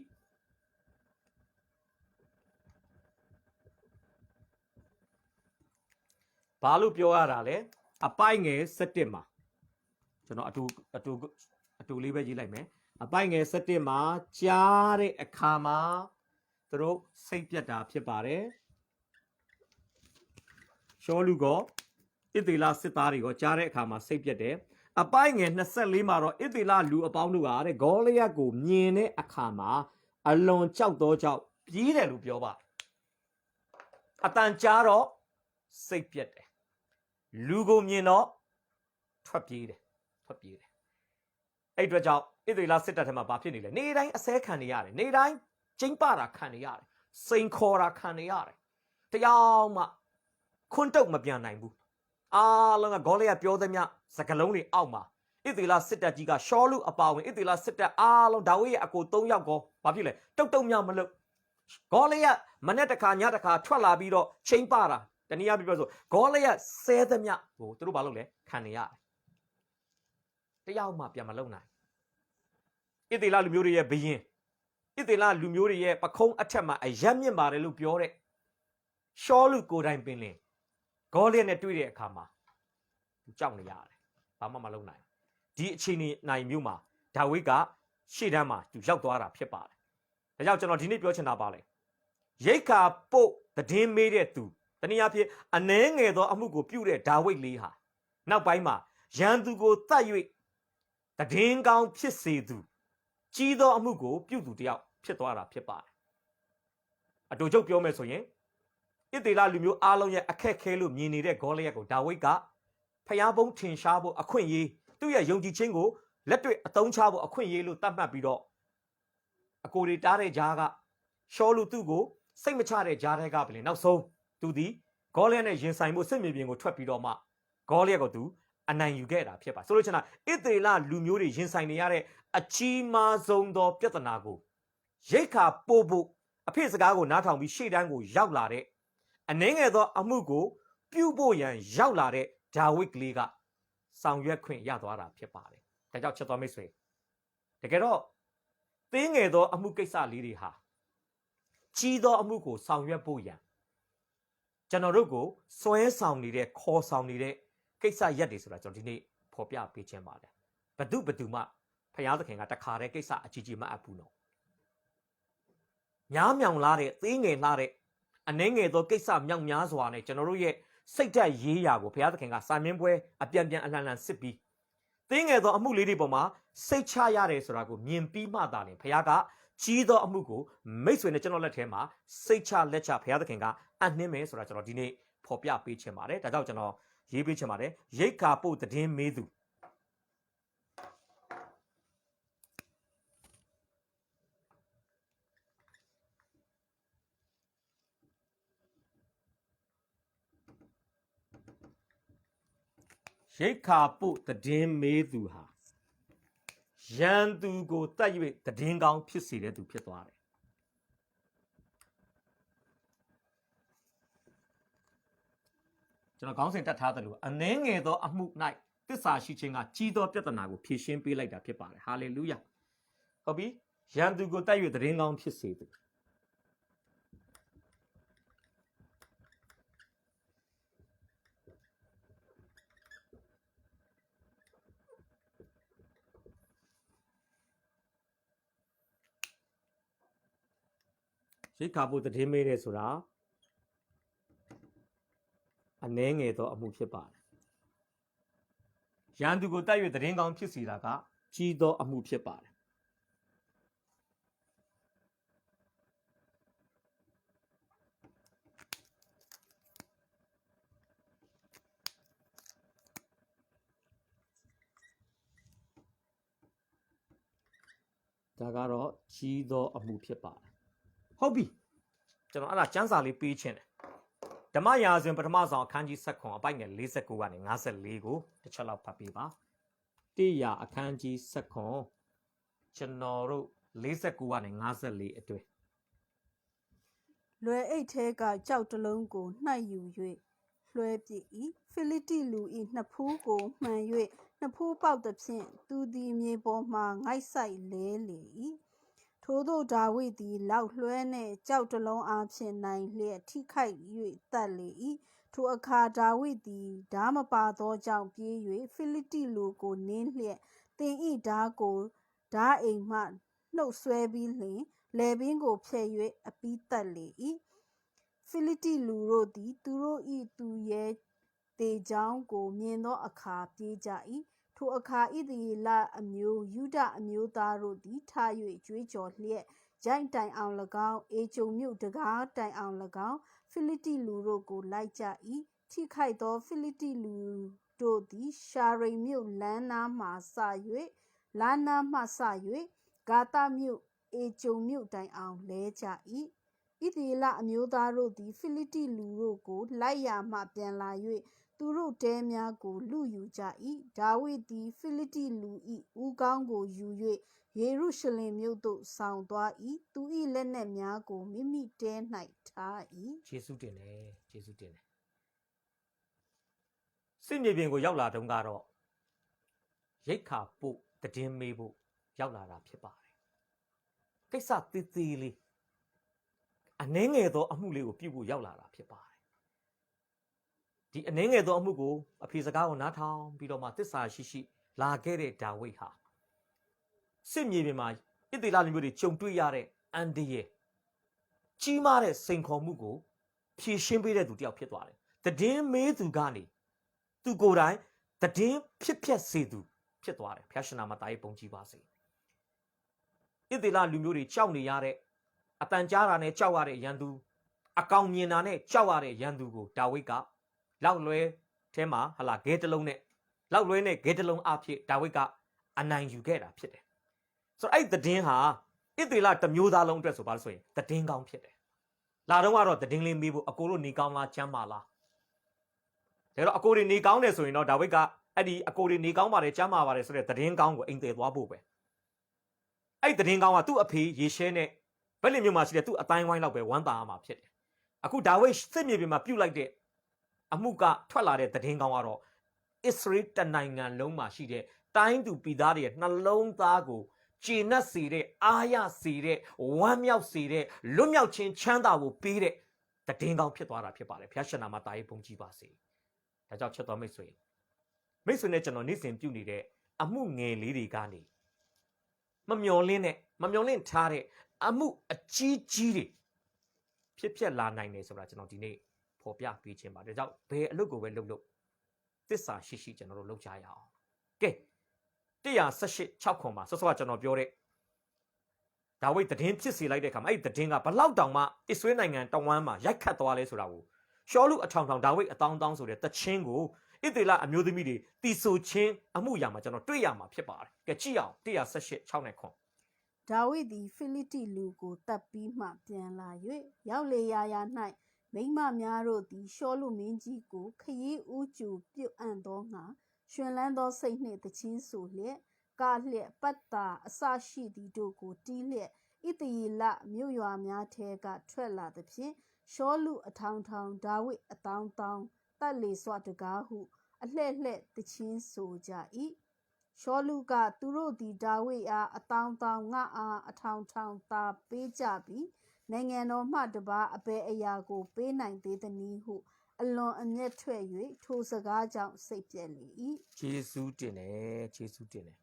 ဘာလို့ပြောရတာလဲအပိုက်ငယ်7မှာကျွန်တော်အတူလေးပဲရေးလိုက်မယ်အပိုက်ငယ်7မှာကြားတဲ့အခါမှာသူတို့စိတ်ပြတ်တာဖြစ်ပါတယ်ရှောလူကဣသေလစစ်သားတွေကကြားတဲ့အခါမှာစိတ်ပြတ်တယ်အပိုက်ငယ်24မှာတော့ဣသေလလူအပေါင်းတို့ကတဲ့ဂေါလိယတ်ကိုမြင်တဲ့အခါမှာအလွန်ကြောက်သောကြောင့်ပြေးတယ်လို့ပြောပါတယ်အတန်ကြားတော့စိတ်ပြတ်တယ်လူကိုမြင်တော့ထွက်ပြေးတယ်အဲ့အတွက်ကြောင့်ဣသေလစစ်တပ်ထဲမှာဘာဖြစ်နေလဲနေတိုင်းအစဲခံနေရတယ်နေတိုင်းကျင်းပတာခံနေရတယ်စိန်ခေါ်တာခံနေရတယ်တရားမှခွန်းတုတ်မပြန်နိုင်ဘူးအားလုံးကဂေါလိယတ်ပြောသမျှစကားလုံးတွေအောက်မှာဣသေလစစ်တပ်ကြီးကရှောလုအပါဝင်ဣသေလစစ်တပ်အားလုံးဒါဝိဒ်ရဲ့အကို3ယောက်ကောဘာဖြစ်လဲတုတ်မြောက်မလို့ဂေါလိယတ်မနေ့တခါညတခါထွက်လာပြီးတော့ချိန်ပတာတနည်းအားဖြင့်ပြောဆိုဂေါလိယတ်ဆဲသမျှဟိုသူတို့ဘာလုပ်လဲခံနေရတယ်တရားမှပြန်မလုပ်နိုင်ဣသေလလူမျိုးတွေရဲ့ဘယင်ဣသေလလူမျိုးတွေရဲ့ပခုံးအထက်မှာအယက်မြင့်ပါတယ်လို့ပြောတဲ့ရှောလုကိုယ်တိုင်ပင်လင်ဂေါလိယတ်နဲ့တွေ့တဲ့အခါမှာသူကြောက်နေရတယ်ဘာမှမလုပ်နိုင်ဒီအချိန်နိုင်မျိုးမှာဒါဝိဒ်ကရှေ့တန်းမှာသူရောက်သွားတာဖြစ်ပါတယ်ဒါကြောင့်ကျွန်တော်ဒီနေ့ပြောချင်တာပါလေရိတ်ခါပုတ်သတင်းမေးတဲ့သူတနည်းအားဖြင့်အနှဲငယ်သောအမှုကိုပြုတဲ့ဒါဝိဒ်လေးဟာနောက်ပိုင်းမှာရန်သူကိုတတ်၍ တည်င်းကောင်းဖြစ်စေသူကြီးသောအမှုကိုပြုသူတယောက်ဖြစ်သွားတာဖြစ်ပါတယ်အတူချုပ်ပြောမယ်ဆိုရင်ဣသေလလူမျိုးအားလုံးရဲ့အခက်ခဲလို့မြင်နေတဲ့ဂေါလိယက်ကိုဒါဝိဒ်ကဖျားပုံးထင်ရှားဖို့အခွင့်အရေးသူ့ရဲ့ယုံကြည်ခြင်းကိုလက်တွေ့အသုံးချဖို့အခွင့်အရေးလို့သတ်မှတ်ပြီးတော့အကိုတွေတားတဲ့ဂျားကရှောလူသူ့ကိုစိတ်မချတဲ့ဂျားတွေကပဲလေနောက်ဆုံးသူဒီဂေါလိယက်နဲ့ရင်ဆိုင်မှုစစ်မြေပြင်ကိုထွက်ပြီးတော့မှဂေါလိယက်ကိုသူအနိုင်ယူခဲ့တာဖြစ်ပါဆိုလို့ချင်တာဣသေလလူမျိုးတွေရင်ဆိုင်နေရတဲ့အကြီးမားဆုံးသောပြဿနာကိုရိတ်ခါပို့ဖို့အဖေစကားကိုနားထောင်ပြီးရှေ့တန်းကိုရောက်လာတဲ့အနှင်းငယ်သောအမှုကိုပြုဖို့ရန်ရောက်လာတဲ့ဒါဝိဒ်ကလေးကဆောင်ရွက်ခွင့်ရသွားတာဖြစ်ပါတယ်ဒါကြောင့်ချက်တော်မိတ်ဆွေတကယ်တော့သေးငယ်သောအမှုကိစ္စလေးတွေဟာကြီးသောအမှုကိုဆောင်ရွက်ဖို့ရန်ကျွန်တော်တို့ကိုစွဲဆောင်နေတဲ့ခေါ်ဆောင်နေတဲ့ကိစ္စရက်တွေဆိုတာကျွန်တော်ဒီနေ့ဖော်ပြပေးခြင်းပါတယ်ဘဒုမှဖယားသခင်ကတခါတည်းကိစ္စအကြီးကြီးမအပ်ဘူးနော်များမြောင်လာတဲ့သေးငယ်လာတဲ့အနှဲငယ်သောကိစ္စမြောက်များစွာနဲ့ကျွန်တော်တို့ရဲ့စိတ်ဓာတ်ရေးရာကိုဘုရားသခင်ကစာမင်းပွဲအပြန်အလှန်စစ်ပြီးသေးငယ်သောအမှုလေးတွေပေါ်မှာစိတ်ချရတယ်ဆိုတာကိုမြင်ပြီးမှသာလေဘုရားကကြီးသောအမှုကိုမိတ်ဆွေနဲ့ကျွန်တော်လက်ထဲမှာစိတ်ချလက်ချဘုရားသခင်ကအနှင်းမယ်ဆိုတာကျွန်တော်ဒီနေ့ဖော်ပြပေးချင်ပါတယ်ဒါကြောင့်ကျွန်တော်ရေးပေးချင်ပါတယ်ရိတ်ခါပို့သတင်းမေးသူရိတ်ခါပို့သတင်းမေးသူဟာရန်သူကိုတတ်၍သတင်းကောင်းဖြစ်စေတဲ့သူဖြစ်သွားတယ်ကျွန်တော်ခေါင်းစဉ်တက်ထားတယ်လို့အနှဲငယ်သောအမှု၌သစ္စာရှိခြင်းကကြီးသောပြဿနာကိုဖြေရှင်းပေးလိုက်တာဖြစ်ပါတယ်ဟာလေလုယာဟုတ်ပြီရန်သူကိုတတ်၍သတင်းကောင်းဖြစ်စေသူရိတ်ခါပို့သတင်းမေးတယ်ဆိုတာအနှဲငယ်သောအမှုဖြစ်ပါတယ်ရန်သူကိုတိုက်၍သတင်းကောင်းဖြစ်စေတာကကြီးသောအမှုဖြစ်ပါတယ်ဒါကတော့ကြီးသောအမှုဖြစ်ပါတယ်ဟုတ်ပြီကျွန်တော်အဲ့ဒါကျမ်းစာလေးပေးခြင်းတယ်ဓမ္မရာဇဝင်ပထမဆောင်အခန်းကြီး7အပိုက်ငယ်49ကနေ54ကိုတစ်ချက်လောက်ဖတ်ပေးပါတိရအခန်းကြီး7ကျွန်တော်တို့49ကနေ54အတွဲလွယ်အိတ်ထဲကကြောက်တလုံးကိုနှိုက်ယူ၍လွှဲပစ်၏ဖိလိတိလူ၏နှစ်ဖူးကိုမှန်၍နှစ်ဖူးပေါက်သည်ဖြင့်သူသည်မြေပေါ်မှငိုက်ဆိုင်လဲလေ၏ထို့သောဒါဝိဒ်သည်လောက်လွှဲနှင့်ကြောက်တလုံးအားဖြင့်နိုင်လျက်ထိခိုက်၍တတ်လေ၏ထိုအခါဒါဝိဒ်သည်ဓာမပါသောကြောင့်ပြေး၍ဖိလိတိလူကိုနင်းလျက်သင်၏ဓာကိုဓာအိမ်မှနှုတ်ဆွဲပြီးလျှင်လယ်ပင်ကိုဖျက်၍အပြီးတတ်လေ၏ဖိလိတိလူတို့သည်သူတို့၏သူရဲတေကြောင်းကိုမြင်သောအခါပြေးကြ၏ထိုအခါဣသရေလအမျိုးယုဒအမျိုးသားတို့သည်ထ၍ကြွေးကြော်လျက်ရိုက်တိုင်အောင်၎င်းအေဂျုံမြို့တကားတိုင်အောင်၎င်းဖိလိတိလူတို့ကိုလိုက်ကြ၏ထိခိုက်သောဖိလိတိလူတို့သည်ရှာရိမ်မြို့လမ်းနားမှစ၍လာနာမှစ၍ဂါသမြို့အေဂျုံမြို့တိုင်အောင်လဲကြ၏ဣသရေလအမျိုးသားတို့သည်ဖိလိတိလူတို့ကိုလိုက်ရာမှပြန်လာ၍သူတို့တဲများကိုလုယူကြ၏ဒါဝိဒ်သည်ဖိလိတိလူ၏ဦးခေါင်းကိုယူ၍ယေရုရှလင်မြို့သို့ဆောင်သွား၏သူ၏လက်နက်များကိုမိမိတဲ၌ထား၏ယေရှုတင်တယ်ယေရှုတင်တယ်စစ်မြေပြင်ကိုရောက်လာတုန်းကတော့ရိတ်ခါပို့သတင်းမေးဖို့ရောက်လာတာဖြစ်ပါတယ်ကိစ္စသေးသေးလေးအနှဲငယ်သောအမှုလေးကိုပြုဖို့ရောက်လာတာဖြစ်ပါတယ်ဒီအနှဲငယ်သောအမှုကိုအဖေစကားကိုနားထောင်ပြီးတော့မှသစ္စာရှိလာခဲ့တဲ့ဒါဝိဒ်ဟာစစ်မြေပြင်မှာဣသရေလလူမျိုးတွေကြုံတွေ့ရတဲ့အန္တရာယ်ကြီးမားတဲ့စိန်ခေါ်မှုကိုဖြေရှင်းပေးတဲ့သူတစ်ယောက်ဖြစ်သွားတယ်သတင်းမေးသူကနေသူကိုယ်တိုင်သတင်းဖြစ်စေသူ ဖြစ်သွားတယ်ဖျားရှင်နာမှာတာရေးပုံကြည့်ပါစေဣသေလလူမျိုးတွေကြောက်နေရတဲ့အတန်ကြားတာနဲ့ကြောက်ရတဲ့ရန်သူအကောင်မြင်တာနဲ့ကြောက်ရတဲ့ရန်သူကိုဒါဝိဒ်ကလောက်လွဲထဲမှာဟလာဂဲတလုံးနဲ့လောက်လွဲနဲ့ဂဲတလုံးအဖြစ်ဒါဝိဒ်ကအနိုင်ယူခဲ့တာဖြစ်တယ်ဆိုတော့အဲ့သတင်းဟာဣသေလတစ်မျိုးသားလုံးအတွက်ဆိုပါလို့ဆိုရင်သတင်းကောင်းဖြစ်တယ်လာတော့ကတော့သတင်းလေးမေးဖို့အကိုတို့နေကောင်းလားချမ်းပါလားဒါတော့အကိုတွေနေကောင်းတယ်ဆိုရင်တော့ဒါဝိဒ်ကအဲ့ဒီအကိုတွေနေကောင်းပါတယ်ချမ်းပါပါတယ်ဆိုတဲ့သတင်းကောင်းကိုအိမ်တည်သွားဖို့ပဲအဲ့သတင်းကောင်းကသူ့အဖေယေရှဲနဲ့ဗက်လင်မြို့မှာရှိတဲ့သူ့အတိုင်းဝိုင်းလောက်ပဲဝမ်းသာရမှာဖြစ်တယ်အခုဒါဝိဒ်စစ်မြေပြင်မှာပြုတ်လိုက်တဲ့အမှုကထွက်လာတဲ့သတင်းကောင်းကတော့အစ္စရေးတနိုင်ငံလုံးမှာရှိတဲ့တိုင်းသူပြည်သားတွေရဲ့နှလုံးသားကိုကျေနပ်စေတဲ့အားရစေတဲ့ဝမ်းမြောက်စေတဲ့လွတ်မြောက်ခြင်းချမ်းသာကိုပေးတဲ့သတင်းကောင်းဖြစ်သွားတာဖြစ်ပါတယ်ဘုရားရှင်နာမတာရေးပုံကြည့်ပါစေဒါကြောင့်ချက်တော်မိတ်ဆွေနဲ့ကျွန်တော်နေ့စဉ်ပြုနေတဲ့အမှုငယ်လေးတွေကနေမမျော်လင့်ထားတဲ့အမှုအကြီးကြီးတွေဖြစ်လာနိုင်တယ်ဆိုတာကျွန်တော်ဒီနေ့ဖော်ပြပေးခြင်းပါဒါကြောင့်ဘယ်အလုပ်ကိုပဲလုပ်သစ္စာရှိကျွန်တော်တို့လုပ်ကြရအောင်ကဲ118 ခွန်မှာစောစောကကျွန်တော်ပြောတဲ့ဒါဝိဒ်သတင်းဖြစ်စေလိုက်တဲ့အခါမှာအဲ့ဒီသတင်းကဘလောက်တောင်မှအစ္စရေးနိုင်ငံတဝမ်းမှာရိုက်ခတ်သွားလဲဆိုတာကိုရှောလူအထောင်ဒါဝိဒ်အတောင်းဆိုတဲ့တခြင်းကိုဣသေလအမျိုးသမီးတွေတီဆိုခြင်းအမှုရာမှာကျွန်တော်တွေ့ရမှာဖြစ်ပါတယ်ကဲကြည့်အောင်118 6 ဒါဝိဒ်သည်ဖိလိတိလူကိုတတ်ပြီးမှပြန်လာ၍ရောက်လေရာ၌မိန်းမများတို့သည်ရှောလုမင်းကြီးကိုခရီးဦးကျူပြုတ်အံ့သောငါရှင်လန်းသောစိတ်နှင့်တခြင်းဆိုလျက်ကလျက်ပတ်တာအစရှိသည်တို့ကိုတီးလျက်ဣသရေလမြို့ရွာများထဲကထွက်လာသဖြင့်ရှောလုအထောင်ဒါဝိဒ်အတောင်းတတ်လေစွာတကားဟုအလှဲ့တခြင်းဆိုကြ၏ရှောလုကသူတို့သည်ဒါဝိဒ်အားအတောင်းငါအားအထောင်သာပေးကြပြီးနိုင်ငံတော်မှတပါအဘယ်အရာကိုပေးနိုင်သေးသနည်းဟုအလွန်အမျက်ထွက်၍ထိုစကားကြောင့်စိတ်ပြက်လေ၏ယေရှုတင်တယ်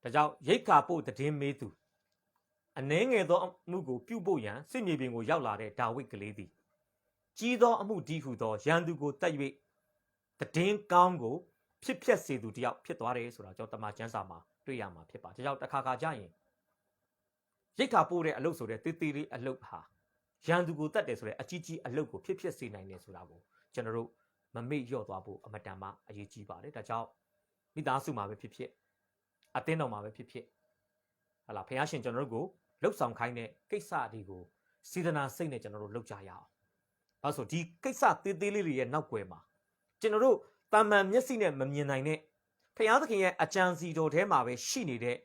ဒါကြောင့်ရိတ်ခါပို့သတင်းမေးသူအနှဲငယ်သောအမှုကိုပြုဖို့ရန်စစ်မြေပြင်ကိုရောက်လာတဲ့ဒါဝိဒ်ကလေးသည်ကြီးသောအမှုဒီဟုသောရန်သူကိုတတ်၍သတင်းကောင်းကိုဖြစ်စေသူတယောက်ဖြစ်သွားတယ်ဆိုတာကျွန်တော်တမန်ကျမ်းစာမှာတွေ့ရမှာဖြစ်ပါဒါကြောင့်တစ်ခါကြရင်ရိတ်ခါပို့တဲ့အလုပ်ဆိုတဲ့တေးလေးအလုပ်ဟာရန်သူကိုတတ်တယ်ဆိုတဲ့အကြီးအလုပ်ကိုဖြစ်စေနိုင်တယ်ဆိုတာကိုကျွန်တော်တို့မမေ့လျော့သွားဖို့အမတန်မှအရေးကြီးပါတယ်ဒါကြောင့်မိသားစုမှာပဲဖြစ်အသင်းတော်မှာပဲဖြစ်ဟာလားဘုရားရှင်ကျွန်တော်တို့ကိုလှုပ်ဆောင်ခိုင်းတဲ့ကိစ္စတွေကိုစေတနာစိတ်နဲ့ကျွန်တော်တို့လုပ်ကြရအောင်ဘာလို့ဆိုဒီကိစ္စသေးလေးတွေရဲ့နောက်ွယ်မှာကျွန်တော်တို့တာမန်မျက်စိနဲ့မမြင်နိုင်တဲ့ဘုရားသခင်ရဲ့အကြံစီတော်ထဲမှာပဲရှိနေတဲ့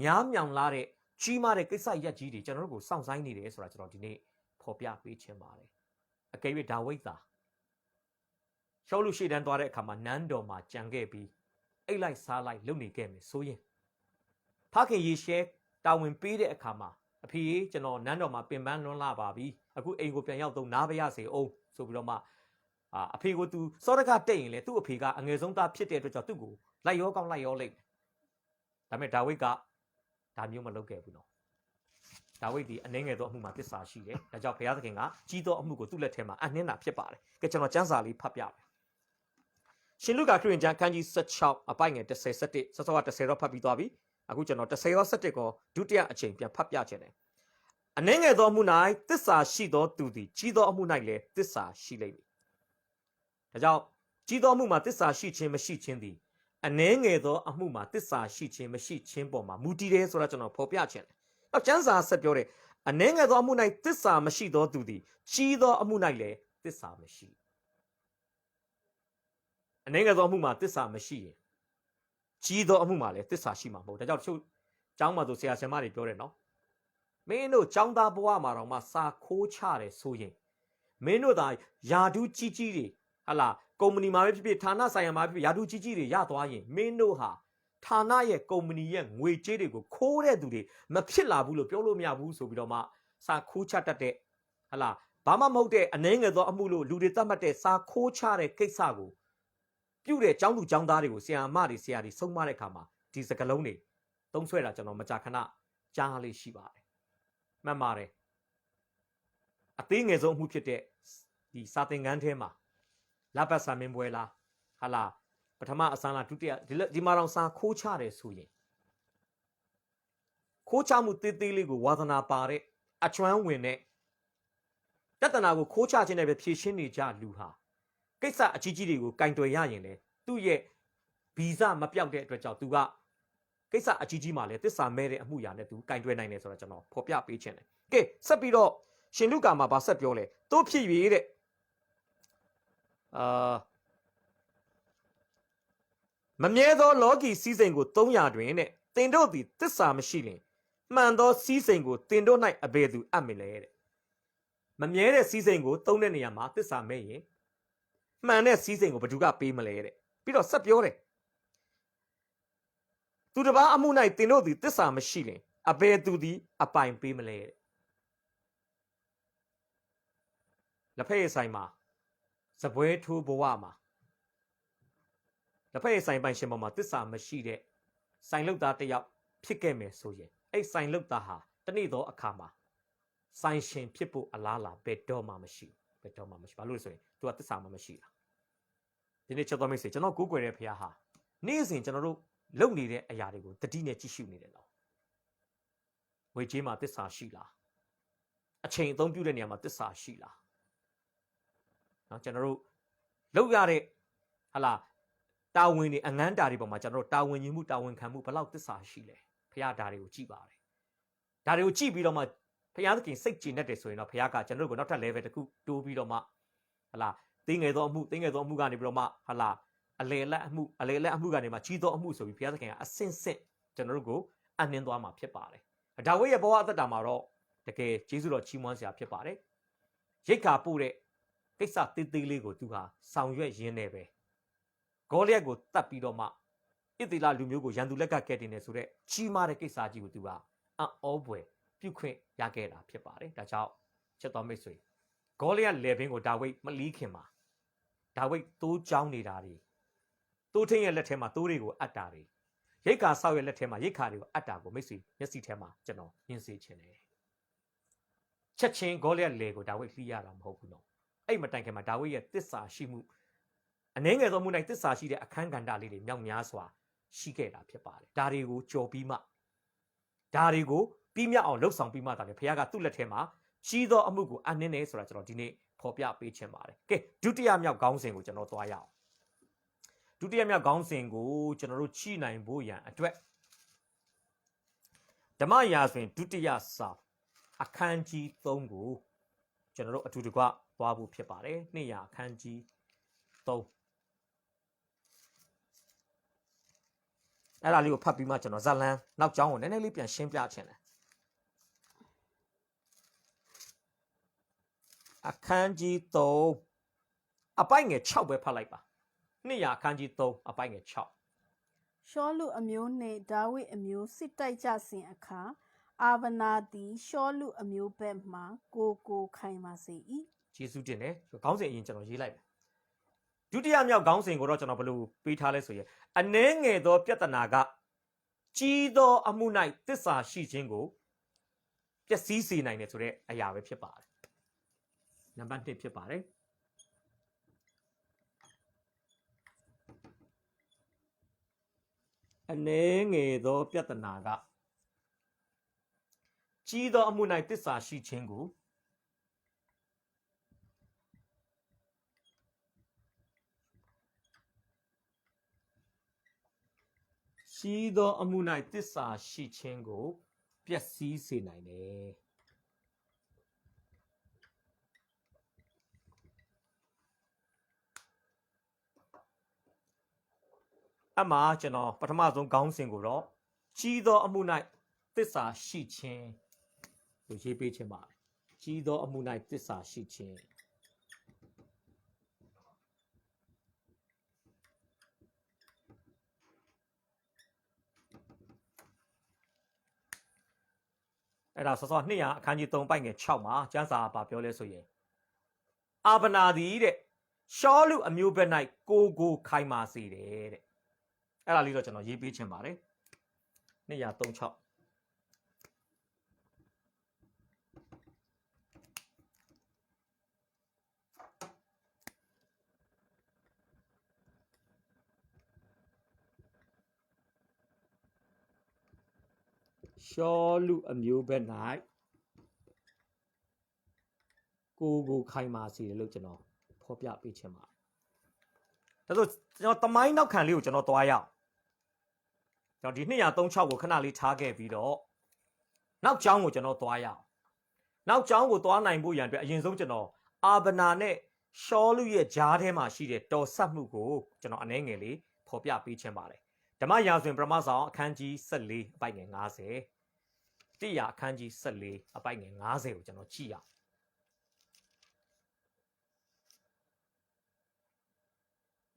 များမြောင်လာတဲ့ကြီးမားတဲ့ကိစ္စရက်ကြီးတွေကျွန်တော်တို့ကိုစောင့်ဆိုင်းနေတယ်ဆိုတာကျွန်တော်ဒီနေ့ဖော်ပြပေးခြင်းပါတယ်အကယ်၍ဒါဝိဒ်သာရှောလူရှေ့တန်းသွားတဲ့အခါမှာနန်းတော်မှာကြံခဲ့ပြီးအိတ်လိုက်စားလိုက်လုပ်နေခဲ့မယ်ဆိုရင်ဖခင်ယေရှဲတာဝန်ပေးတဲ့အခါမှာအဖေကျွန်တော်နန်းတော်မှာပင်ပန်းလွန်းလာပါပြီအခုအိမ်ကိုပြန်ရောက်တော့နားပါရစေအောင်ဆိုပြီးတော့မှအဖေကိုသူစောရကတက်ရင်လေသူ့အဖေကအငယ်ဆုံးသားဖြစ်တဲ့အတွက်ကြောင့်သူ့ကိုလိုက်ရောကောင်းလိုက်ရောလိမ့်ဒါပေမဲ့ဒါဝိဒ်ကဒါမျိုးမလုပ်ခဲ့ဘူးနော်ဒါဝိဒ်ဒီအနှဲငယ်သောအမှုမှာသစ္စာရှိတယ်ဒါကြောင့်ဘုရားသခင်ကကြီးသောအမှုကိုသူ့လက်ထဲမှာအနှင်းတာဖြစ်ပါတယ်ကဲကျွန်တော်ကျမ်းစာလေးဖတ်ပြမယ်ရှင်လုကာခရစ်ယာန်ကျမ်းခန်းကြီး16အပိုင်ငယ်30 17စောစောက30တော့ဖတ်ပြီးသွားပြီအခုကျွန်တော်30ရော17ကိုဒုတိယအချိန်ပြန်ဖတ်ပြခြင်းတယ်အနှဲငယ်သောအမှု၌သစ္စာရှိသောသူသည်ကြီးသောအမှု၌လည်းသစ္စာရှိလိမ့်မည်ဒါကြောင့်ကြီးသောအမှုမှာသစ္စာရှိခြင်းမရှိခြင်းသည်အနှဲငယ်သောအမှုမှာသစ္စာရှိခြင်းမရှိခြင်းပေါ်မှာမူတည်တယ်ဆိုတာကျွန်တော်ဖော်ပြခြင်းတယ်ကျမ်းစာဆက်ပြောတယ်အနှဲငယ်သောအမှု၌သစ္စာမရှိသောသူသည်ကြီးသောအမှု၌လည်းသစ္စာမရှိအနှဲငယ်သောအမှုမှာသစ္စာမရှိရင်ကြီးသောအမှုမှာလည်းသစ္စာရှိမှာမဟုတ်ဒါကြောင့်တချို့ကျောင်းမှာဆိုဆရာဆရာမတွေပြောတယ်နော်မင်းတို့ကျောင်းသားဘဝမှာတော့မှစာခိုးချတယ်ဆိုရင်မင်းတို့သာယာဒူးကြီးကြီးတွေဟာလာကုမ္ပဏီမှာပဲဖြစ်ဖြစ်ဌာနဆိုင်ရာမှာဖြစ်ဖြစ်ယာဒူးကြီးကြီးတွေရသွားရင်မင်းတို့ဟာဌာနရဲ့ကုမ္ပဏီရဲ့ငွေကြေးတွေကိုခိုးတဲ့သူတွေမဖြစ်လာဘူးလို့ပြောလို့မရဘူးဆိုပြီးတော့မှစာခိုးချတတ်တဲ့ဟာလာဘာမှမဟုတ်တဲ့အနှဲငယ်သောအမှုလို့လူတွေသတ်မှတ်တဲ့စာခိုးချတဲ့ကိစ္စကိုပြုတဲ့ကျောင်းသူကျောင်းသားတွေကိုဆရာမတွေဆရာတွေဆုံးမတဲ့အခါမှာဒီစကားလုံးတွေသုံးဆွဲတာကျွန်တော်မကြာခဏကြားလေးရှိပါတယ်မှန်ပါတယ်အသေးငယ်ဆုံးအမှုဖြစ်တဲ့ဒီစာသင်ခန်းထဲမှာလပတ်စာမင်းပွဲလားဟာလာ ပထမအစမ်းလားဒုတိယဒီမှာတော့စာခိုးချတယ်ဆိုရင်ခိုးချမှုတေးသေးလေးကိုဝါသနာပါတဲ့အကျွမ်းဝင်တဲ့ပြဿနာကိုခိုးချခြင်းနဲ့ပဲဖြေရှင်းနေကြလူဟာကိစ္စအကြီးကြီးတွေကိုကင်တွယ်ရရင်လေသူ့ရဲ့ဗီဇမပြောက်တဲ့အတွက်ကြောင့်သူကကိစ္စအကြီးကြီးမှလည်းတစ္ဆာမဲတဲ့အမှုရာနဲ့သူကင်တွယ်နိုင်တယ်ဆိုတော့ကျွန်တော်ဖော်ပြပေးခြင်းတယ်ကဲဆက်ပြီးတော့ရှင်လုကာမှာဗာဆက်ပြောလဲတို့ဖြစ်၍တဲ့မမြဲသောလောကီစည်းစိမ်ကို300တွင်တဲ့တင်တို့သည်တစ္ဆာမရှိလင်မှန်သောစည်းစိမ်ကိုတင်တို့၌အဘယ်သူအပ်မလဲတဲ့မမြဲတဲ့စည်းစိမ်ကိုသုံးတဲ့နေရာမှာတစ္ဆာမဲ့ရင်မှန်တဲ့စည်းစိမ်ကိုဘယ်သူကပေးမလဲတဲ့ပြီးတော့ဆက်ပြောတယ်သူတစ်ပါးအမှု၌တင်တို့သည်တစ္ဆာမရှိလင်အဘယ်သူသည်အပိုင်ပေးမလဲတဲ့လက်ဖက်ရည်ဆိုင်မှာစပွဲထိုးဘဝမှာလက်ဖက်ရည်ဆိုင်ပိုင်ရှင်ပေါ်မှာတစ္ဆာမရှိတဲ့ဆိုင်လုပ်သားတစ်ယောက်ဖြစ်ခဲ့မယ်ဆိုရင်အဲ့ဆိုင်လုပ်သားဟာတနေ့သောအခါမှာဆိုင်ရှင်ဖြစ်ဖို့အလားအလာဘယ်တော့မှမရှိဘယ်တော့မှမရှိဘာလို့လဲဆိုရင် तू ကတစ္ဆာမှမရှိတာဒီနေ့ချက်တော်မိတ်ဆွေကျွန်တော်ကိုးကွယ်တဲ့ဘုရားဟာနေ့စဉ်ကျွန်တော်တို့လုပ်နေတဲ့အရာတွေကိုတတိနဲ့ကြည့်ရှုနေတယ်နော်ဝေကြီးမှာတစ္ဆာရှိလားအချိန်အသုံးပြုတဲ့နေရာမှာတစ္ဆာရှိလားနော်ကျွန်တော်တို့လုပ်ရတဲ့ဟာလားတာဝန်တွေအငန်းတာတွေပေါ်မှာကျွန်တော်တို့တာဝန်ယူမှုတာဝန်ခံမှုဘယ်လောက်သစ္စာရှိလဲဖခင်ဒါတွေကိုကြည့်ပါတယ်ဒါတွေကိုကြည့်ပြီးတော့မှဖခင်သခင်စိတ်ကြည်နေတယ်ဆိုရင်တော့ဖခင်ကကျွန်တော်တို့ကိုနောက်ထပ် level တစ်ခုတိုးပြီးတော့မှဟာလားတင်းငယ်သောအမှုကနေပြီးတော့မှဟာလားအလေလက်အမှုကနေမှကြီးသောအမှုဆိုပြီးဖခင်သခင်ကအဆင့်ဆင့်ကျွန်တော်တို့ကိုအနှင်းသွားမှာဖြစ်ပါတယ်ဒါဝိဒ်ရဲ့ဘဝအသက်တာမှာတော့တကယ်ကျေးဇူးတော်ချီးမွမ်းစရာဖြစ်ပါတယ်ရိတ်ခါပို့တဲ့ကိစ္စသေးသေးလေးကိုသူဟာဆောင်ရွက်ရင်းနေပဲဂေါလိယက်ကိုတတ်ပြီးတော့မှဣသီလလူမျိုးကိုရန်သူလက်ကကဲတင်နေဆိုတဲ့ကြီးမားတဲ့ကိစ္စကြီးကိုသူကအံ့ဩဖွယ်ပြုခွင့်ရခဲ့တာဖြစ်ပါတယ်ဒါကြောင့်ချက်တော်မိတ်ဆွေဂေါလိယက်လေဘင်းကိုဒါဝိဒ်မလီးခင်မှာဒါဝိဒ်တိုးကြောင်းနေတာတွေတိုးထင်းရဲ့လက်ထဲမှာတိုးတွေကိုအပ်တာတွေရိတ်ခါဆောက်ရဲ့လက်ထဲမှာရိတ်ခါတွေကိုအပ်တာကိုမိတ်ဆွေမျက်စိထဲမှာကျွန်တော်မြင်စေချင်တယ်ချက်ချင်းဂေါလိယက်လေကိုဒါဝိဒ်လှီးရတာမဟုတ်ဘူးနော်အဲ့မတိုင်ခင်မှာဒါဝိဒ်ရဲ့တစ္ဆာရှိမှုအနှဲငယ်သောမှု၌တစ္ဆာရှိတဲ့အခန်းကဏ္ဍလေးတွေမြောက်များစွာရှိခဲ့တာဖြစ်ပါတယ်ဒါတွေကိုကြော်ပြီးမှဒါတွေကိုပြီးမြောက်အောင်လှုပ်ဆောင်ပြီးမှဒါလည်းဘုရားကသူ့လက်ထဲမှာကြီးသောအမှုကိုအနှင်းနေဆိုတာကျွန်တော်ဒီနေ့ဖော်ပြပေးချင်ပါတယ်ကဲဒုတိယမြောက်ခေါင်းစဉ်ကိုကျွန်တော်သွားရအောင်ဒုတိယမြောက်ခေါင်းစဉ်ကိုကျွန်တော်တို့ချိနိုင်ဖို့ရန်အတွက်ဓမ္မရာဆိုရင်ဒုတိယစာအခန်းကြီး3ကိုကျွန်တော်တို့အတူတကွသွားဖို့ဖြစ်ပါတယ်200အခန်းကြီး3အဲ့ဒါလေးကိုဖတ်ပြီးမှကျွန်တော်ဇာလန်နောက်ကျောင်းကိုနည်းနည်းလေးပြန်ရှင်းပြချင်တယ်အခန်းကြီး3အပိုက်ငယ်6ပဲဖတ်လိုက်ပါ200အခန်းကြီး3အပိုက်ငယ်6ရှောလုအမျိုးနှင့်ဒါဝိဒ်အမျိုးစစ်တိုက်ကြစဉ်အခါအာဗနာသည်ရှောလုအမျိုးဘက်မှကိုခိုင်ပါစေ၏ယေရှုတင်တယ်ခေါင်းစဉ်အရင်ကျွန်တော်ရေးလိုက်မယ်ဒုတိယမြောက်ခေါင်းစဉ်ကိုတော့ကျွန်တော်ဘယ်လိုပေးထားလဲဆိုရင်အနှဲငယ်သောပြဿနာကကြီးသောအမှု၌တစ္ဆာရှိခြင်းကိုပျက်စီးစေနိုင်တယ်ဆိုတဲ့အရာပဲဖြစ်ပါတယ်နံပါတ်1ဖြစ်ပါတယ်အနှဲငယ်သောပြဿနာကကြီးသောအမှု၌တစ္ဆာရှိခြင်းကိုကြီးသောအမှု၌တစ္ဆာရှိခြင်းကိုပျက်စီးစေနိုင်တယ်အမှကျွန်တော်ပထမဆုံးခေါင်းစဉ်ကိုတော့ကြီးသောအမှု၌တစ္ဆာရှိခြင်းကိုရေးပေးခြင်းပါတယ်ကြီးသောအမှု၌တစ္ဆာရှိခြင်းအဲ့ဒါစောစော200အခန်းကြီး3ပိုက်ငယ်6မှာကျမ်းစာပါပြောလဲဆိုရင်အာဗနာသည်တဲ့ရှောလုအမျိုးဘက်၌ကိုခိုင်မာစေတယ်တဲ့အဲ့ဒါလေးတော့ကျွန်တော်ရေးပေးချင်ပါတယ်236 ရှောလူအမျိုးဘက်၌ကိုခိုင်မာစေတယ်လို့ကျွန်တော်ဖော်ပြပေးချင်ပါတယ်ဒါဆိုကျွန်တော်တမိုင်းနောက်ခံလေးကိုကျွန်တော်တွားရအောင်ကျွန်တော်ဒီ236ကိုခဏလေးထားခဲ့ပြီးတော့နောက်ကျောင်းကိုကျွန်တော်တွားရအောင်နောက်ကျောင်းကိုတွားနိုင်ဖို့ရန်အတွက်အရင်ဆုံးကျွန်တော်အာဗနာနဲ့ရှောလူရဲ့ဂျားထဲမှာရှိတဲ့တော်ဆက်မှုကိုကျွန်တော်အနေငယ်လေးဖော်ပြပေးချင်ပါတယ်ဓမ္မရာဇဝင်ပထမဆောင်အခန်းကြီး14အပိုက်ငယ်50တိရအခန်းကြီး14အပိုက်ငယ်50ကိုကျွန်တော်ကြည့်ရအောင်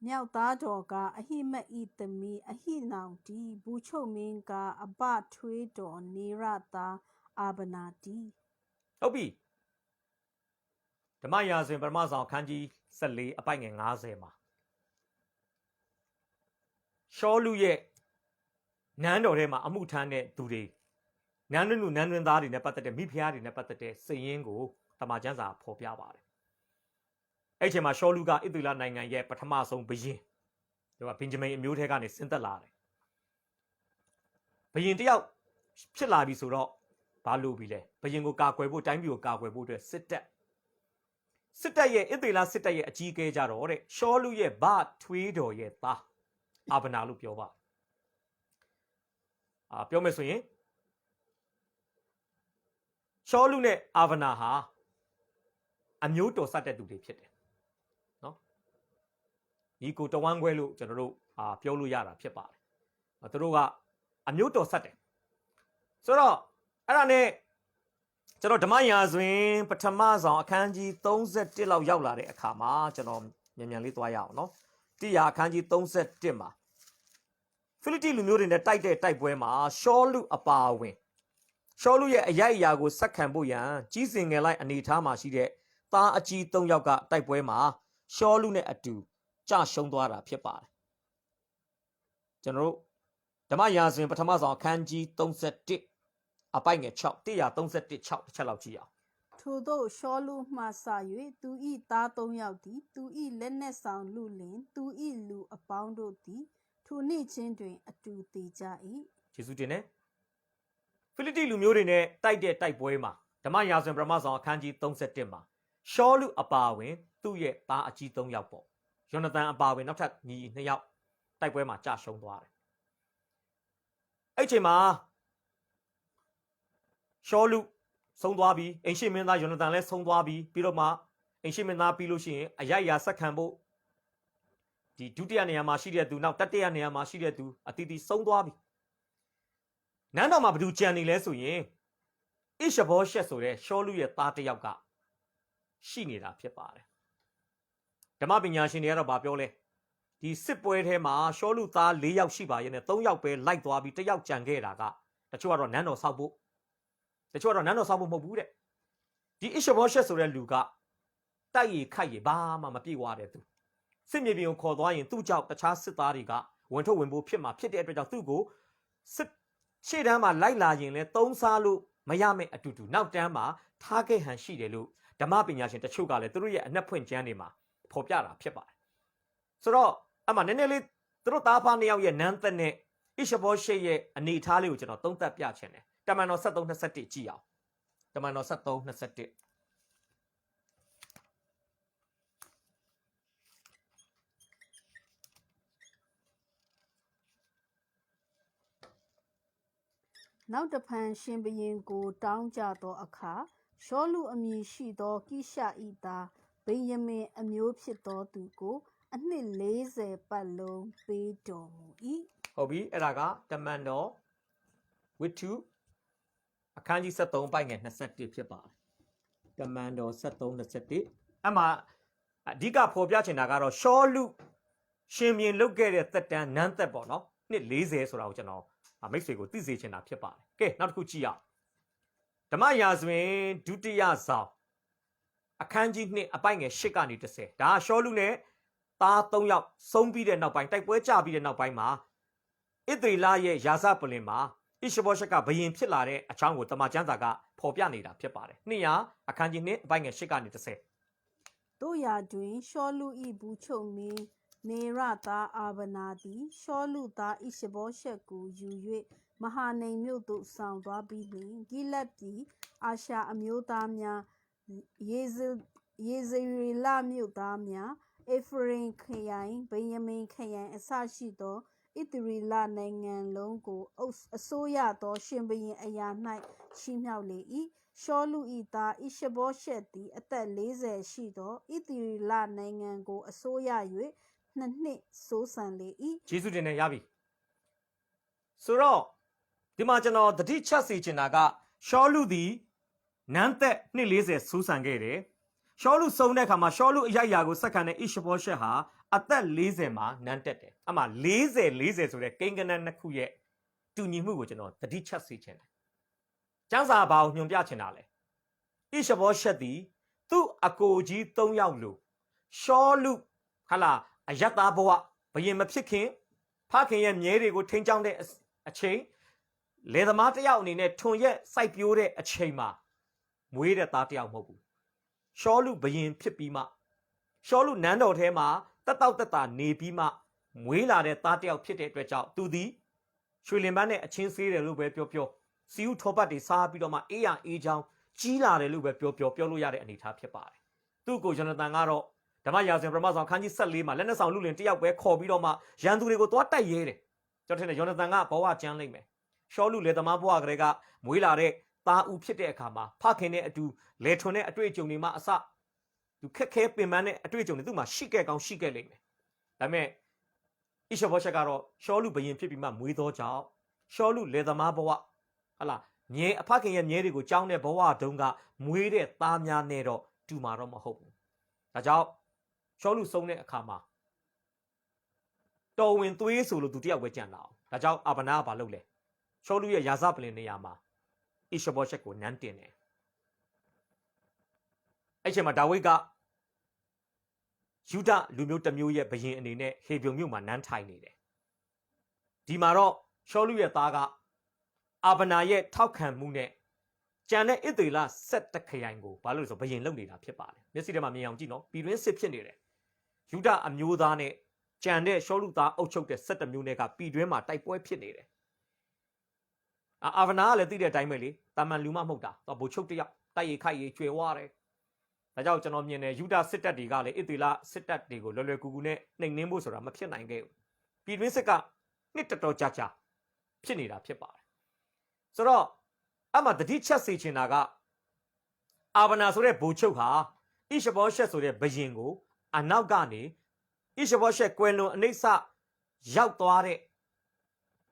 မြောက်သားတော်ကအဟိမတ်ဤသမီးအဟိနောင်တီဘူချုပ်မင်းကအဘထွေးတော်နေရတာအာဗနာတီဟုတ်ပြီဓမ္မရာဇဝင်ပထမဆောင်အခန်းကြီး14အပိုက်ငယ်50မှာရှောလူရဲ့နန်းတော်ထဲမှာအမှုထမ်းတဲ့သူတွေနန်းတွင်းသားတွေနဲ့ပတ်သက်တဲ့မိဖုရားတွေနဲ့ပတ်သက်တဲ့စည်ရင်းကိုတမန်ကျမ်းစာဖော်ပြပါတယ်အဲ့ချိန်မှာရှောလူကဣသရေလနိုင်ငံရဲ့ပထမဆုံးဘုရင်သူကဘင်ဂျမင်အမျိုးထဲကနေဆင်းသက်လာတယ်ဘုရင်တယောက်ဖြစ်လာပြီဆိုတော့ဘာလို့ပြီလဲဘုရင်ကိုကာကွယ်ဖို့တိုင်းပြည်ကိုကာကွယ်ဖို့အတွက်စစ်တပ်ရဲ့ဣသရေလစစ်တပ်ရဲ့အကြီးအကဲကြတော့တဲ့ရှောလူရဲ့ဗထွေးတော်ရဲ့သားအာဗနာလို့ပြောပါပြောမယ်ဆိုရင်ရှောလူနဲ့အာဗနာဟာအမျိုးတော်ဆက်တဲ့သူတွေဖြစ်တယ်နော်ညီကိုတဝမ်းခွဲလို့ကျွန်တော်တို့ပြောလို့ရတာဖြစ်ပါတယ်သူတို့ကအမျိုးတော်ဆက်တယ်ဆိုတော့အဲ့ဒါနဲ့ကျွန်တော်ဓမ္မရာဇဝင်ပထမဆောင်အခန်းကြီး31လောက်ရောက်လာတဲ့အခါမှာကျွန်တော်မြန်လေးသွားရအောင်နော်တိရအခန်းကြီး31မှာဖိလိတိလူမျိုးတွေနဲ့တိုက်တဲ့တိုက်ပွဲမှာရှောလူအပါအဝင်ရှောလူရဲ့အရိုက်အရာကိုစက္ခံဖို့ရန်ကြီးစင်ငယ်လိုက်အနေထားမှာရှိတဲ့သားအကြီး3ယောက်ကတိုက်ပွဲမှာရှောလူနဲ့အတူကြရှုံးသွားတာဖြစ်ပါတယ်ကျွန်တော်တို့ဓမ္မရာဇဝင်ပထမဆောင်အခန်းကြီး31အပိုက်ငယ်6 131 6တစ်ချက်လောက်ကြည့်အောင်ထို့သောရှောလူမှစ၍သူဤသား3ယောက်သည်သူဤလက်နက်ဆောင်လူလင်သူဤလူအပေါင်းတို့သည်ထိုနေ့ချင်းတွင်အတူတည်ကြ၏ယေရှုတင်နဲ့ဖိလိတိလူမျိုးတွေနဲ့တိုက်တဲ့တိုက်ပွဲမှာဓမ္မရာဇဝင်ပထမဆောင်အခန်းကြီး31မှာရှောလူအပါဝင်သူ့ရဲ့သားအကြီး3ယောက်ပေါ့ယောနသန်အပါဝင်နောက်ထပ်ညီ2ယောက်တိုက်ပွဲမှာကြာရှုံးသွားတယ်အဲ့ချိန်မှာရှောလူဆုံးသွားပြီးအိမ်ရှိမင်းသားယောနသန်လည်းဆုံးသွားပြီးပြီးတော့မှအိမ်ရှိမင်းသားပြီးလို့ရှိရင်အရိုက်ရာဆက်ခံဖို့ဒီဒုတိယနေရာမှာရှိတဲ့သူနောက်တတိယနေရာမှာရှိတဲ့သူအတီးတီဆုံးသွားပြီနန်းတော်မှာဘယ်သူကြံနေလဲဆိုရင်ဣရှဘောရှက်ဆိုတဲ့ရှောလူရဲ့သားတစ်ယောက်ကရှိနေတာဖြစ်ပါတယ်ဓမ္မပညာရှင်တွေကတော့ဗာပြောလဲဒီစစ်ပွဲထဲမှာရှောလူသား4ယောက်ရှိပါရဲ့နဲ့3ယောက်ပဲလိုက်သွားပြီး1ယောက်ကြံခဲ့တာကတချို့ကတော့နန်းတော်ဆောက်ဖို့တချို့ကတော့နန်းတော်ဆောက်ဖို့မဟုတ်ဘူးတဲ့ဒီဣရှဘောရှက်ဆိုတဲ့လူကတိုက်ရီခိုက်ရီဘာမှမပြေဝတဲ့သူစစ်မြေပြင်ကိုခေါ်သွားရင်သူ့ကြောင့်တခြားစစ်သားတွေကဝင်ထုတ်ဝင်ဖို့ဖြစ်မှာဖြစ်တဲ့အတွက်ကြောင့်သူ့ကိုစစ်ရှေ့တန်းမှာလိုက်လာရင်လဲသုံးစားလို့မရမယ့်အတူတူနောက်တန်းမှာထားခဲ့ဟန်ရှိတယ်လို့ဓမ္မပညာရှင်တချို့ကလည်းသူတို့ရဲ့အနက်ဖွင့်ကျမ်းတွေမှာဖော်ပြတာဖြစ်ပါတယ်ဆိုတော့အမှနည်းနည်းလေးသူတို့သားဖား2ယောက်ရဲ့နန်းသက်နဲ့ဣရှဘောရှေရဲ့အနေအထားလေးကိုကျွန်တော်သုံးသပ်ပြချင်တယ်တမန်တော်73-21ကြည့်အောင်တမန်တော်73-21နောက်တဖန်ရှင်ဘုရင်ကိုတောင်းကြသောအခါရှောလူအမည်ရှိသောကိရှဤသားဗိယမင်အမျိုးဖြစ်သောသူကိုအနှစ်40ပတ်လုံးပေးတော်မူ၏ဟုတ်ပြီအဲ့ဒါကတမန်တော်ဝိတုအခန်းကြီး73ပိုက်ငယ်21ဖြစ်ပါတယ်တမန်တော်73-21အမှအဓိကဖော်ပြချင်တာကတော့ရှောလူရှင်မြင်လုတ်ခဲ့တဲ့သက်တမ်းနန်းသက်ပေါ့နော်နှစ်40ဆိုတာကိုကျွန်တော်မိတ်ဆွေကိုသိစေချင်တာဖြစ်ပါတယ်ကဲနောက်တစ်ခုကြည့်ရအောင်ဓမ္မရာဇဝင်ဒုတိယဆောင်အခန်းကြီး2အပိုက်ငယ်8ကနေ10ဒါကရှောလူနဲ့သား3ယောက်ဆုံးပြီးတဲ့နောက်ပိုင်းတိုက်ပွဲကြပြီးတဲ့နောက်ပိုင်းမှာဣသရေလရဲ့ယာဇပလင်မှာဣရှဘောရှက်ကဘယင်ဖြစ်လာတဲ့အကြောင်းကိုတမန်ကျမ်းစာကဖော်ပြနေတာဖြစ်ပါတယ်200အခန်းကြီး2အပိုက်ငယ်8ကနေ10တို့ရာတွင်ရှောလူဤဘူးချုပ်မင်းနေရသားအာဗနာသည်ရှောလူသားဣရှဘောရှက်ကိုယူ၍ မဟာနိမ်မြို့သို့ဆောင်သွားပြီးလျှင်ဂိလတ်ပြည်အာရှာအမျိုးသားများယေဇရေလမြို့သားများအေဖရင်ခရိုင်ဗိယမင်ခရိုင်အစရှိသောဣသရေလနိုင်ငံလုံးကိုအစိုးရသောရှင်ဘုရင်အရာ၌ချီးမြှောက်လေ၏ရှောလု၏သားဣရှဘောရှက်သည်အသက်40ရှိသောဣသရေလနိုင်ငံကိုအစိုးရ၍နှစ်စိုးစံလေ၏ ယေရှုတင်နဲ့ရပြီဆိုတော့ဒီမှာကျွန်တော်တတိချက်စီချင်တာကရှောလုသည်နန်းသက်နှစ်40စူးစံခဲ့တယ်ရှောလုစုံတဲ့အခါမှာရှောလုအရိုက်ရာကိုစက္ကန့်နဲ့ဣရှဘောရှက်ဟာအသက်40မှာနန်းတက်တယ်အမှ40ဆိုတဲ့ကိန်းဂဏန်းနှစ်ခုရဲ့တူညီမှုကိုကျွန်တော်တတိချက်စီချင်တယ်ကျမ်းစာဘာကိုညွှန်ပြချင်တာလဲဣရှဘောရှက်သည်သူ့အကိုကြီး3ယောက်လို့ရှောလုဟာလာအယက်သားဘဝဘယင်မဖြစ်ခင်ဖခင်ရဲ့မြဲတွေကိုထိန်းချောင်းတဲ့အချိန်လေသမားတယောက်အနေနဲ့ထွန်ရက်စိုက်ပျိုးတဲ့အချိန်မှာမွေးတဲ့သားတယောက်မဟုတ်ဘူးရှောလုဘယင်ဖြစ်ပြီးမှရှောလုနန်းတော်ထဲမှာတက်တောက်တက်တာနေပြီးမှမွေးလာတဲ့သားတယောက်ဖြစ်တဲ့အတွက်ကြောင့်သူသည်ရွှေလင်ပန်းနဲ့အချင်းဆေးတယ်လို့ပဲပြောစီဦးထောပတ်တွေစားပြီးတော့မှအေးရအေးချောင်းကြီးလာတယ်လို့ပဲပြောလို့ရတဲ့အနေအထားဖြစ်ပါတယ်သူ့ကိုယောနသန်ကတော့ဓမ္မရာဇဝင်ပထမဆောင်ခန်းကြီး14မှာလက်နက်ဆောင်လူလင်တယောက်ပဲခေါ်ပြီးတော့မှရန်သူတွေကိုသွားတိုက်ရဲတယ်ကျွန်တော်ထင်တယ်ယောနသန်ကဘဝကျမ်းလိုက်မယ်ရှောလုလေသမားဘဝကလေးကမွေးလာတဲ့သားဦးဖြစ်တဲ့အခါမှာဖခင်နဲ့အတူလေထွန်တဲ့အတွေ့အကြုံတွေမှာအစသူခက်ခဲပင်ပန်းတဲ့အတွေ့အကြုံတွေသူ့မှာရှိခဲ့ကောင်းရှိခဲ့လိမ့်မယ်ဒါပေမဲ့ဣရှဘောရှက်ကတော့ရှောလုဘယင်ဖြစ်ပြီးမှမွေးသောကြောင့်ရှောလုလေသမားဘဝဟာလာမြဲအဖခင်ရဲ့မြဲတွေကိုကြောင်းတဲ့ဘဝတုန်းကမွေးတဲ့သားများနဲ့တော့တူမှာတော့မဟုတ်ဘူးဒါကြောင့်ရှောလုဆုံးတဲ့အခါမှာတော်ဝင်သွေးဆိုလို့သူတယောက်ပဲကြံလာအောင်ဒါကြောင့်အာဗနာကဘာလုပ်လဲရှောလုရဲ့ယာဇပလင်နေရာမှာဣရှဘောရှက်ကိုနန်းတင်တယ်အဲ့ချိန်မှာဒါဝိဒ်ကယူဒလူမျိုးတစ်မျိုးရဲ့ဘယင်အနေနဲ့ဟေဗြုန်မြို့မှာနန်းထိုင်နေတယ်ဒီမှာတော့ရှောလုရဲ့သားကအာဗနာရဲ့ထောက်ခံမှုနဲ့ကျန်တဲ့ဣသရေလ7ခရိုင်ကိုဘာလို့လဲဆိုဘယင်လုပ်နေတာဖြစ်ပါတယ်မျက်စိထဲမှာမြင်အောင်ကြည့်နော်ပြည်တွင်းစစ်ဖြစ်နေတယ်ယူဒအမျိုးသားနဲ့ကျန်တဲ့ရှောလုသားအုပ်ချုပ်တဲ့7မျိုးနဲ့ကပြည်တွင်းမှာတိုက်ပွဲဖြစ်နေတယ်အာဗနာကလည်းသိတဲ့အတိုင်းပဲလေတာမန်လူမမဟုတ်တာတော့ဗိုလ်ချုပ်တယောက်တိုက်ရိုက်ခိုက်ရိုက်ကျွဲဝါတယ်ဒါကြောင့်ကျွန်တော်မြင်တယ်ယူဒစစ်တပ်တွေကလည်းဣသရေလစစ်တပ်တွေကိုလွယ်လွယ်ကူကူနဲ့နှိမ်နင်းဖို့ဆိုတာမဖြစ်နိုင်ခဲ့ဘူးပြည်တွင်းစစ်ကနှစ်တော်ကြာဖြစ်နေတာဖြစ်ပါတယ်ဆိုတော့အမှတတိချက်စေချင်တာကအာဗနာဆိုတဲ့ဗိုလ်ချုပ်ဟာဣရှဘောရှက်ဆိုတဲ့ဘယင်ကိုအနောက်ကနေဣရှဘောရှက်ကွယ်လွန်အနိစ္စရောက်သွားတဲ့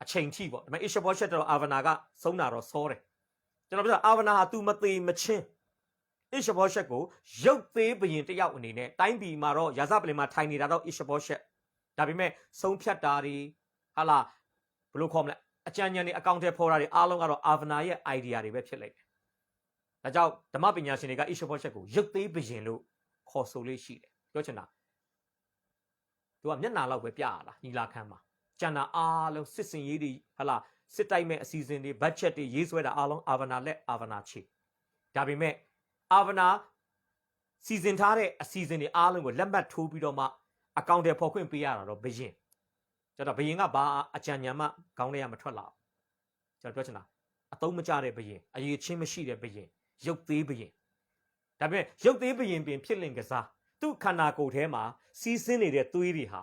အချိန်ထိပေါ့ဒါပေမဲ့ဣရှဘောရှက်တော့အာဗနာကဆုံးတာတော့စောတယ်ကျွန်တော်ပြောအာဗနာဟာသူမသေးမချင်းဣရှဘောရှက်ကိုရုပ်သေးဘယင်တယောက်အနေနဲ့တိုင်းပြည်မှာတော့ယာဇပလင်မှာထိုင်နေတာတော့ဣရှဘောရှက်ဒါပေမဲ့ဆုံးဖြတ်တာတွေဟာလာဘယ်လိုခေါ်မလဲအကြံဉာဏ်တွေအကောင့်ထဲဖော်တာတွေအားလုံးကတော့အာဗနာရဲ့ idea တွေပဲဖြစ်လိုက်တယ်ဒါကြောင့်ဓမ္မပညာရှင်တွေကဣရှဘောရှက်ကိုရုပ်သေးဘယင်လို့ခေါ်ဆိုလေးရှိတယ်ပြောချင်တာသူကမျက်နှာလောက်ပဲပြရလားညီလာခံမှာကျန်တာအားလုံးစစ်စင်ရေးတွေဟာလာစစ်တိုက်မဲ့အစီအစဉ်တွေဘတ်ဂျက်တွေရေးဆွဲတာအားလုံးအာဗနာလက်အာဗနာချေဒါပေမဲ့အာဗနာစီစဉ်ထားတဲ့အစီအစဉ်တွေအားလုံးကိုလက်မှတ်ထိုးပြီးတော့မှအကောင့်ထဲဖော်ခွင့်ပေးရတာတော့ဘယင်ကျွန်တော်ဘယင်ကဘာအကြံဉာဏ်မှခေါင်းထဲကမထွက်လာကျွန်တော်ပြောချင်တာအသုံးမကျတဲ့ဘယင်အရေးချင်းမရှိတဲ့ဘယင်ရုပ်သေးဘယင်ဒါပေမဲ့ရုပ်သေးဘယင်ပင်ဖြစ်လင်ကစားသူ့ခန္ဓာကိုယ်ထဲမှာစီးဆင်းနေတဲ့သွေးတွေဟာ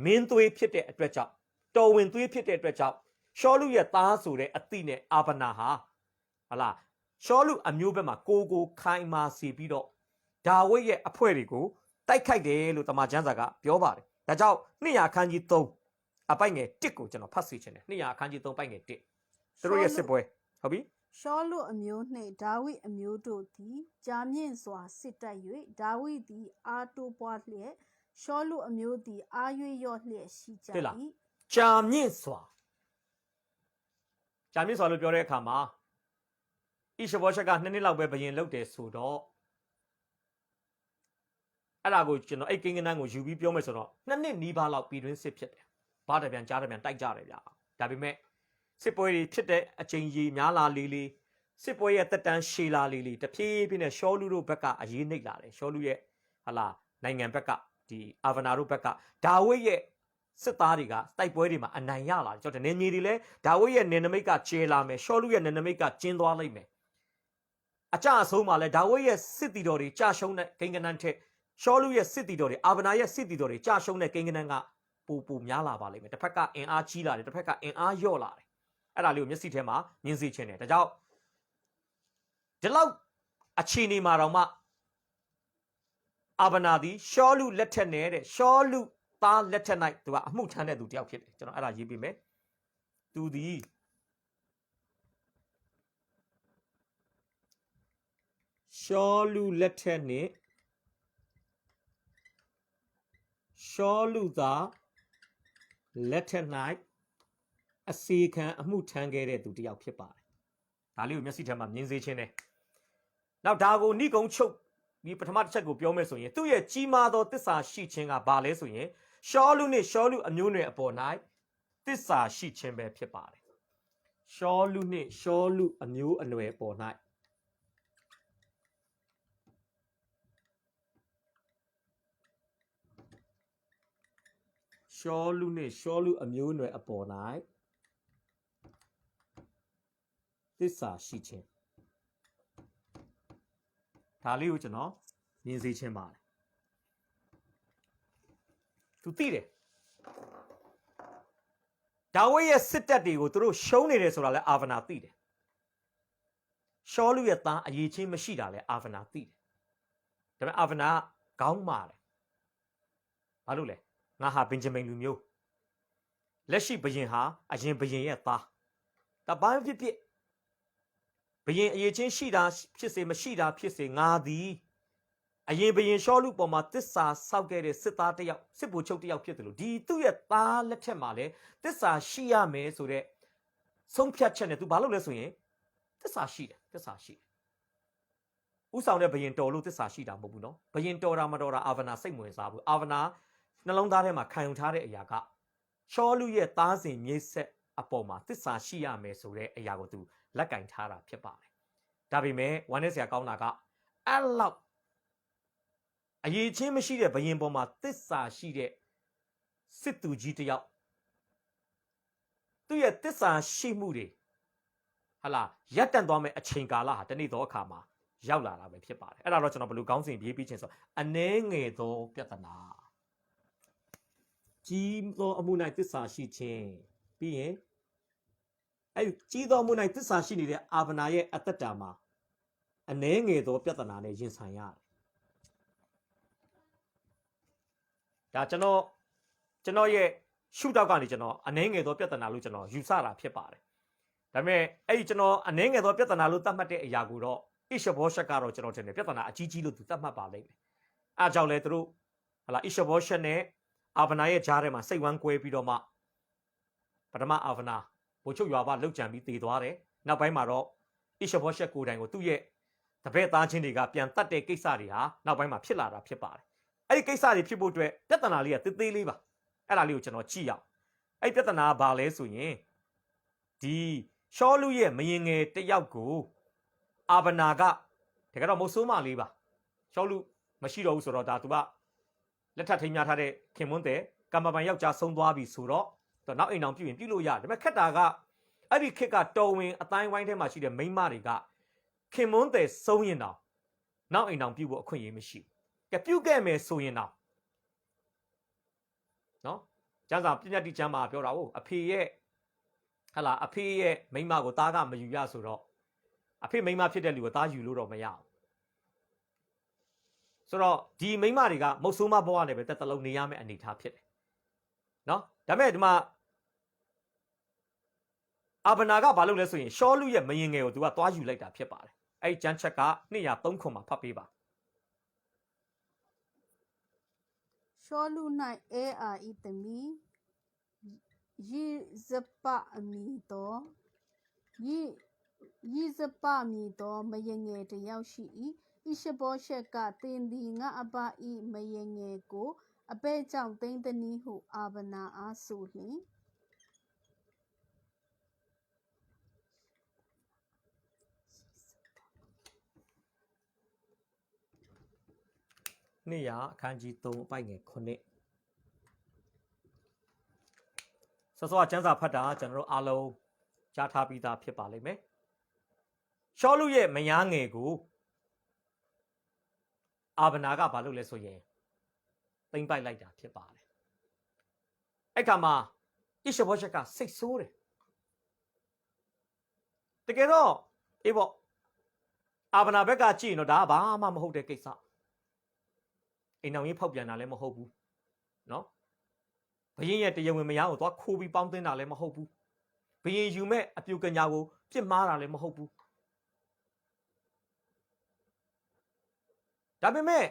မင်းသွေးဖြစ်တဲ့အတွက်ကြောင့်တော်ဝင်သွေးဖြစ်တဲ့အတွက်ကြောင့်ရှောလုရဲ့သားဆိုတဲ့အသည့်နဲ့အာဗနာဟာဟလာရှောလုအမျိုးဘက်မှာကိုခိုင်မာစီပြီးတော့ဒါဝိဒ်ရဲ့အဖွဲ့တွေကိုတိုက်ခိုက်တယ်လို့တမန်ကျမ်းစာကပြောပါတယ်ဒါကြောင့်200ခန်းကြီး3အပိုက်ငယ်1ကိုကျွန်တော်ဖတ်စီချင်တယ်200ခန်းကြီး3ပိုက်ငယ်1သူတို့ရဲ့စစ်ပွဲဟုတ်ပြီရှောလုအမျိုးနှင့်ဒါဝိဒ်အမျိုးတို့သည်ကြာမြင့်စွာစစ်တိုက်၍ဒါဝိဒ်သည်အားတိုးပွားလျက်ရှောလုအမျိုးသည်အားရွေ့လျော့လျက်ရှိကြ၏ကြာမြင့်စွာလို့ပြောတဲ့အခါမှာဣရှဘောရှက်က2နှစ်လောက်ပဲဘယင်လုပ်တယ်ဆိုတော့အဲ့ဒါကိုကျွန်တော်အဲ့ကိန်းကနန်းကိုယူပြီးပြောမယ်ဆိုတော့2နှစ်နီးပါးလောက်ပြည်တွင်းစစ်ဖြစ်တယ်ဘာတပြန်ကြားတပြန်တိုက်ကြတယ်ဗျာဒါပေမဲ့စစ်ပွဲတွေဖြစ်တဲ့အချိန်ကြီးများလာလေစစ်ပွဲရဲ့တက်တန်းရှည်လာလေတဖြည်းဖြည်းနဲ့ရှောလုတို့ဘက်ကအရေးနှိပ်လာတယ်ရှောလုရဲ့ဟာလာနိုင်ငံဘက်ကဒီအာဗနာတို့ဘက်ကဒါဝိဒ်ရဲ့ စစ်သားတွေကတိုက်ပွဲတွေမှာအနိုင်ရလာတယ်ကျွန်တော်နေမြေတွေလဲဒါဝိဒ်ရဲ့နယ်နိမိတ်ကကျဲလာမယ်ရှောလုရဲ့နယ်နိမိတ်ကကျင်းသွားလိမ့်မယ်အကြအဆုံးမှာလဲဒါဝိဒ်ရဲ့စစ်တီတော်တွေကြာရှုံးတဲ့ကိန်းကနန်းထက်ရှောလုရဲ့စစ်တီတော်တွေအာဗနာရဲ့စစ်တီတော်တွေကြာရှုံးတဲ့ကိန်းကနန်းကပူများလာပါလိမ့်မယ်တစ်ဖက်ကအင်အားကြီးလာတယ်တစ်ဖက်ကအင်အားလျော့လာတယ်အဲ့ဒါလေးကိုမျက်စိထဲမှာမြင်စေချင်တယ်ဒါကြောင့်ဒီလောက်အခြေအနေမှာတော့မှအာဗနာသည်ရှောလုလက်ထက်နဲ့တဲ့ရှောလုသားလက်ထက်၌သူကအမှုထမ်းတဲ့သူတယောက်ဖြစ်တယ်ကျွန်တော်အဲ့ဒါရေးပေးမယ်သူသည်ရှောလုလက်ထက်နဲ့ရှောလုသားလက်ထက်၌အစီခံအမှုထမ်းခဲ့တဲ့သူတယောက်ဖြစ်ပါတယ်ဒါလေးကိုမျက်စိထဲမှာမြင်စေခြင်းတယ်နောက်ဒါကိုဏိကုံချုပ်ဒီပထမတစ်ချက်ကိုပြောမယ်ဆိုရင်သူ့ရဲ့ကြီးမားသောတစ္ဆာရှိခြင်းကဘာလဲဆိုရင်ရှောလုနှင့်ရှောလုအမျိုးနွယ်အပေါ်၌တစ္ဆာရှိခြင်းပဲဖြစ်ပါတယ်ရှောလုနှင့်ရှောလုအမျိုးအနွယ်ပေါ်၌ရှောလုနှင့်ရှောလုအမျိုးအနွယ်အပေါ်၌တစ္ဆာရှိခြင်းဒါလေးကိုကျွန်တော်မြင်စေခြင်းပါတယ်သူသိတယ်ဒါဝိဒ်ရဲ့စစ်တပ်တွေကိုသူတို့ရှုံးနေတယ်ဆိုတာလဲအာဗနာသိတယ်ရှောလုရဲ့သားအရေးချင်းမရှိတာလဲအာဗနာသိတယ်ဒါပေမဲ့အာဗနာခေါင်းမာတယ်ဘာလို့လဲငါဟာဘင်ဂျမင်လူမျိုးလက်ရှိဘုရင်ဟာအရင်ဘုရင်ရဲ့သားဒါဘာဖြစ်ဖြစ်ဘုရင်အရေးချင်းရှိတာဖြစ်စေမရှိတာဖြစ်စေငါသည်အရင်ဘုရင်ရှောလုပေါ်မှာတစ္ဆာဆောက်ခဲ့တဲ့စစ်သားတယောက်စစ်ဗိုလ်ချုပ်တယောက်ဖြစ်တယ်လို့ဒီသူ့ရဲ့သားလက်ထက်မှာလည်းတစ္ဆာရှိရမယ်ဆိုတဲ့ဆုံးဖြတ်ချက်နဲ့သူဘာလုပ်လဲဆိုရင်တစ္ဆာရှိတယ်တစ္ဆာရှိတယ်ဥဆောင်တဲ့ဘုရင်တော်လို့တစ္ဆာရှိတာမဟုတ်ဘူးနော်ဘုရင်တော်တာမတော်တာအာဗနာစိတ်ဝင်စားဘူးအာဗနာနှလုံးသားထဲမှာခံယူထားတဲ့အရာကရှောလုရဲ့သားစဉ်မြေးဆက်အပေါ်မှာတစ္ဆာရှိရမယ်ဆိုတဲ့အရာကိုသူလက်ကင်ထားတာဖြစ်ပါတယ်ဒါပေမဲ့ဝမ်းနည်းစရာကောင်းတာကအဲ့လောက်အရေးချင်းမရှိတဲ့ဘယင်ပေါ်မှာတစ္ဆာရှိတဲ့စစ်သူကြီးတယောက်သူ့ရဲ့တစ္ဆာရှိမှုတွေဟလာရပ်တန့်သွားမဲ့အချိန်ကာလဟာတနေ့သောအခါမှာရောက်လာတာပဲဖြစ်ပါတယ်အဲ့ဒါတော့ကျွန်တော်ဘယ်လိုကောင်းစဉ်ရေးပြီးချင်းဆိုအနှဲငယ်သောပြဿနာကြီးသောအမှု၌တစ္ဆာရှိခြင်းပြီးရင်အဲ့ကြီးသောအမှု၌တစ္ဆာရှိနေတဲ့အာဗနာရဲ့အသက်တာမှာအနှဲငယ်သောပြဿနာနဲ့ရင်ဆိုင်ရတယ်ဒါကျွန်တော်ရဲ့ရှုထောက်ကနေကျွန်တော်အနှဲငယ်သောပြဿနာလို့ကျွန်တော်ယူဆတာဖြစ်ပါတယ်ဒါပေမဲ့အဲ့ဒီကျွန်တော်အနှဲငယ်သောပြဿနာလို့သတ်မှတ်တဲ့အရာကိုတော့ဣရှဘောရှက်ကတော့ကျွန်တော်ထင်တယ်ပြဿနာအကြီးကြီးလို့သူသတ်မှတ်ပါလိမ့်မယ်အားကြောင့်လဲသူတို့ဟလာဣရှဘောရှက်နဲ့အာဗနာရဲ့ဂျားထဲမှာစိတ်ဝမ်းကွဲပြီးတော့မှပထမအာဗနာဘိုလ်ချုပ်ရွာဘလှုပ်ကြံပြီးတည်သွားတယ်နောက်ပိုင်းမှာတော့ဣရှဘောရှက်ကိုယ်တိုင်ကိုသူ့ရဲ့တပည့်သားချင်းတွေကပြန်တတ်တဲ့ကိစ္စတွေဟာနောက်ပိုင်းမှာဖြစ်လာတာဖြစ်ပါတယ်အဲ့ဒီကိစ္စတွေဖြစ်ဖို့အတွက်ပြဿနာလေးကသေးသေးလေးပါအဲ့ဒါလေးကိုကျွန်တော်ကြည့်ရအောင်အဲ့ပြဿနာကဘာလဲဆိုရင်ဒီရှောလုရဲ့မယင်ငယ်တယောက်ကိုအာဗနာကတကယ်တော့မုတ်ဆိုးမလေးပါရှောလုမရှိတော့ဘူးဆိုတော့ဒါသူကလက်ထပ်ထိမ်းများထားတဲ့ခင်မွန်းတဲ့ကမ္ဘာပိုင်ယောက်ျားဆုံးသွားပြီဆိုတော့နောက်အိမ်အောင်ပြုရင်ပြုလို့ရတယ်ဒါပေမဲ့ခက်တာကအဲ့ဒီခက်ကတော်ဝင်အတိုင်းဝိုင်းထဲမှာရှိတဲ့မိန်းမတွေကခင်မွန်းတဲ့ဆုံးရင်တော့နောက်အိမ်အောင်ပြုဖို့အခွင့်အရေးမရှိဘူးကပြုတ်ခဲ့မယ်ဆိုရင်တော့နော်ကျမ်းစာပညာတိကျမ်းမှာပြောတာဟုတ်အဖေရဲ့ဟလာအဖေရဲ့မိန်းမကိုသားကမယူရဆိုတော့အဖေမိန်းမဖြစ်တဲ့လူကိုသားယူလို့တော့မရဘူးဆိုတော့ဒီမိန်းမတွေကမုတ်ဆိုးမဘဝနဲ့ပဲတက်တလုံးနေရမယ့်အနေအထားဖြစ်တယ်နော်ဒါပေမဲ့ဒီမှာအာဗနာကဘာလုပ်လဲဆိုရင်ရှောလုရဲ့မယင်ငယ်ကိုသူကသွားယူလိုက်တာဖြစ်ပါတယ်အဲ့ဒီကျမ်းချက်က203ခုမှာဖတ်ပေးပါရှောလု၌အဲအာဤသမီးယေဇပအမည်တော်ယေဇပမည်တော်မယင်ငယ်တယောက်ရှိ၏ဣရှဘောရှက်ကသင်သည်ငါအဘဤမယင်ငယ်ကိုအဘဲကြောင့်သိမ့်သည်နည်းဟုအာဗနာအားဆိုလျှင်အခန်းကြီး3အပိုက်ငယ်9 စောစောကျမ်းစာဖတ်တာကျွန်တော်တို့အားလုံးကြားထားပြီးသားဖြစ်ပါလိမ့်မယ်ရှောလုရဲ့မယားငယ်ကိုအာဗနာကဘာလုပ်လဲဆိုရင်သိမ့်ပိုက်လိုက်တာဖြစ်ပါတယ်အဲ့ခါမှာဣရှဘောရှက်ကစိတ်ဆိုးတယ်တကယ်တော့အေးပေါ့အာဗနာဘက်ကကြည့်ရင်တော့ဒါကဘာမှမဟုတ်တဲ့ကိစ္စအိမ်အောင်ကြီးဖောက်ပြန်တာလည်းမဟုတ်ဘူးနော်ဘရင်ရဲ့တရားဝင်မယားကိုသွားခိုးပြီးပေါင်းသိမ်းတာလည်းမဟုတ်ဘူးဘရင်ယူမဲ့အပြူကညာကိုပြစ်မှားတာလည်းမဟုတ်ဘူးဒါပေမဲ့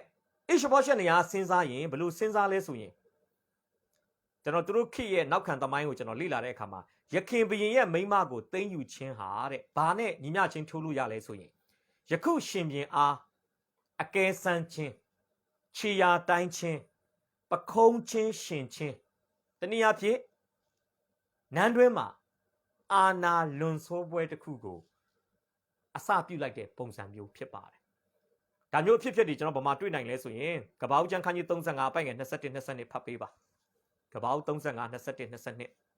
ဣရှဘောရှက်နေရာစဉ်းစားရင်ဘလို့စဉ်းစားလဲဆိုရင်ကျွန်တော်တို့ခေတ်ရဲ့နောက်ခံသမိုင်းကိုကျွန်တော်လေ့လာတဲ့အခါမှာယခင်ဘရင်ရဲ့မိန်းမကိုသိမ်းယူခြင်းဟာတဲ့ဘာနဲ့ညီမျှချင်းထိုးလို့ရလဲဆိုရင်ယခုရှင်ပြန်အားအကဲဆန်းခြင်းခြေရာတိုင်းခြင်းပခုံးချင်းရှင်ချင်းတနည်းအားဖြင့်နန်းတွင်းမှာအာနာလွန်ဆိုးပွဲတစ်ခုကိုအစပြုလိုက်တဲ့ပုံစံမျိုးဖြစ်ပါတယ်။ဒါမျိုးအဖြစ်တွေကျွန်တော်ဗမာတွေ့နိုင်လဲဆိုရင်ကပ္ပဦးကျမ်းခန်းကြီး35အပိုင်ငယ်21 22ဖတ်ပေးပါ။ကပ္ပဦး35 21 22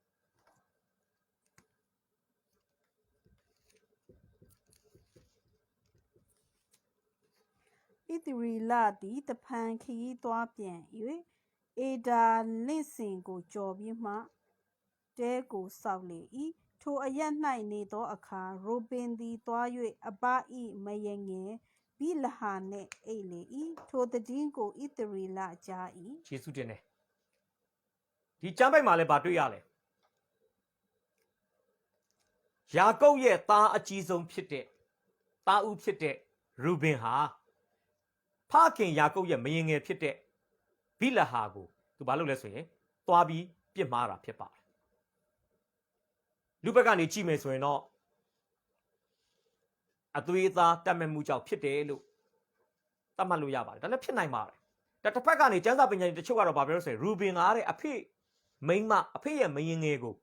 ဣသရီလသည်တဖန်ခရီးသွားပြန်၍အေဒါလင့်စင်ကိုကြော်ပြီးမှတဲကိုဆောက်လေ၏ထိုအရပ်၌နေသောအခါရိုပင်သည်သွား၍အဘ၏မယငယ်ဘိလဟာနှင့်အိပ်လေ၏ထိုသိတင်းကိုဣသရီလကြား၏ယေရှုတင်တယ်ဒီကျမ်းပိုက်မှာလည်းဗာတွေ့ရလဲယာကုပ်ရဲ့သားအကြီးဆုံးဖြစ်တဲ့သားဦးဖြစ်တဲ့ရူဘင်ဟာဖခင်ယာကုပ်ရဲ့မယင်ငယ်ဖြစ်တဲ့ဘိလဟာကိုသူဘာလုပ်လဲဆိုရင်သွားပြီးပြစ်မှားတာဖြစ်ပါတယ်လူဘက်ကနေကြည့်မယ်ဆိုရင်တော့အသွေးအသားတတ်မဲ့မှုကြောင့်ဖြစ်တယ်လို့သတ်မှတ်လို့ရပါတယ်ဒါလည်းဖြစ်နိုင်ပါတယ်ဒါတစ်ဖက်ကနေကျမ်းစာပညာရှင်တချို့ကတော့ဗာပြောလို့ဆိုရင်ရူဘင်ကတဲ့အဖေမိန်းမအဖေရဲ့မယင်ငယ်ကို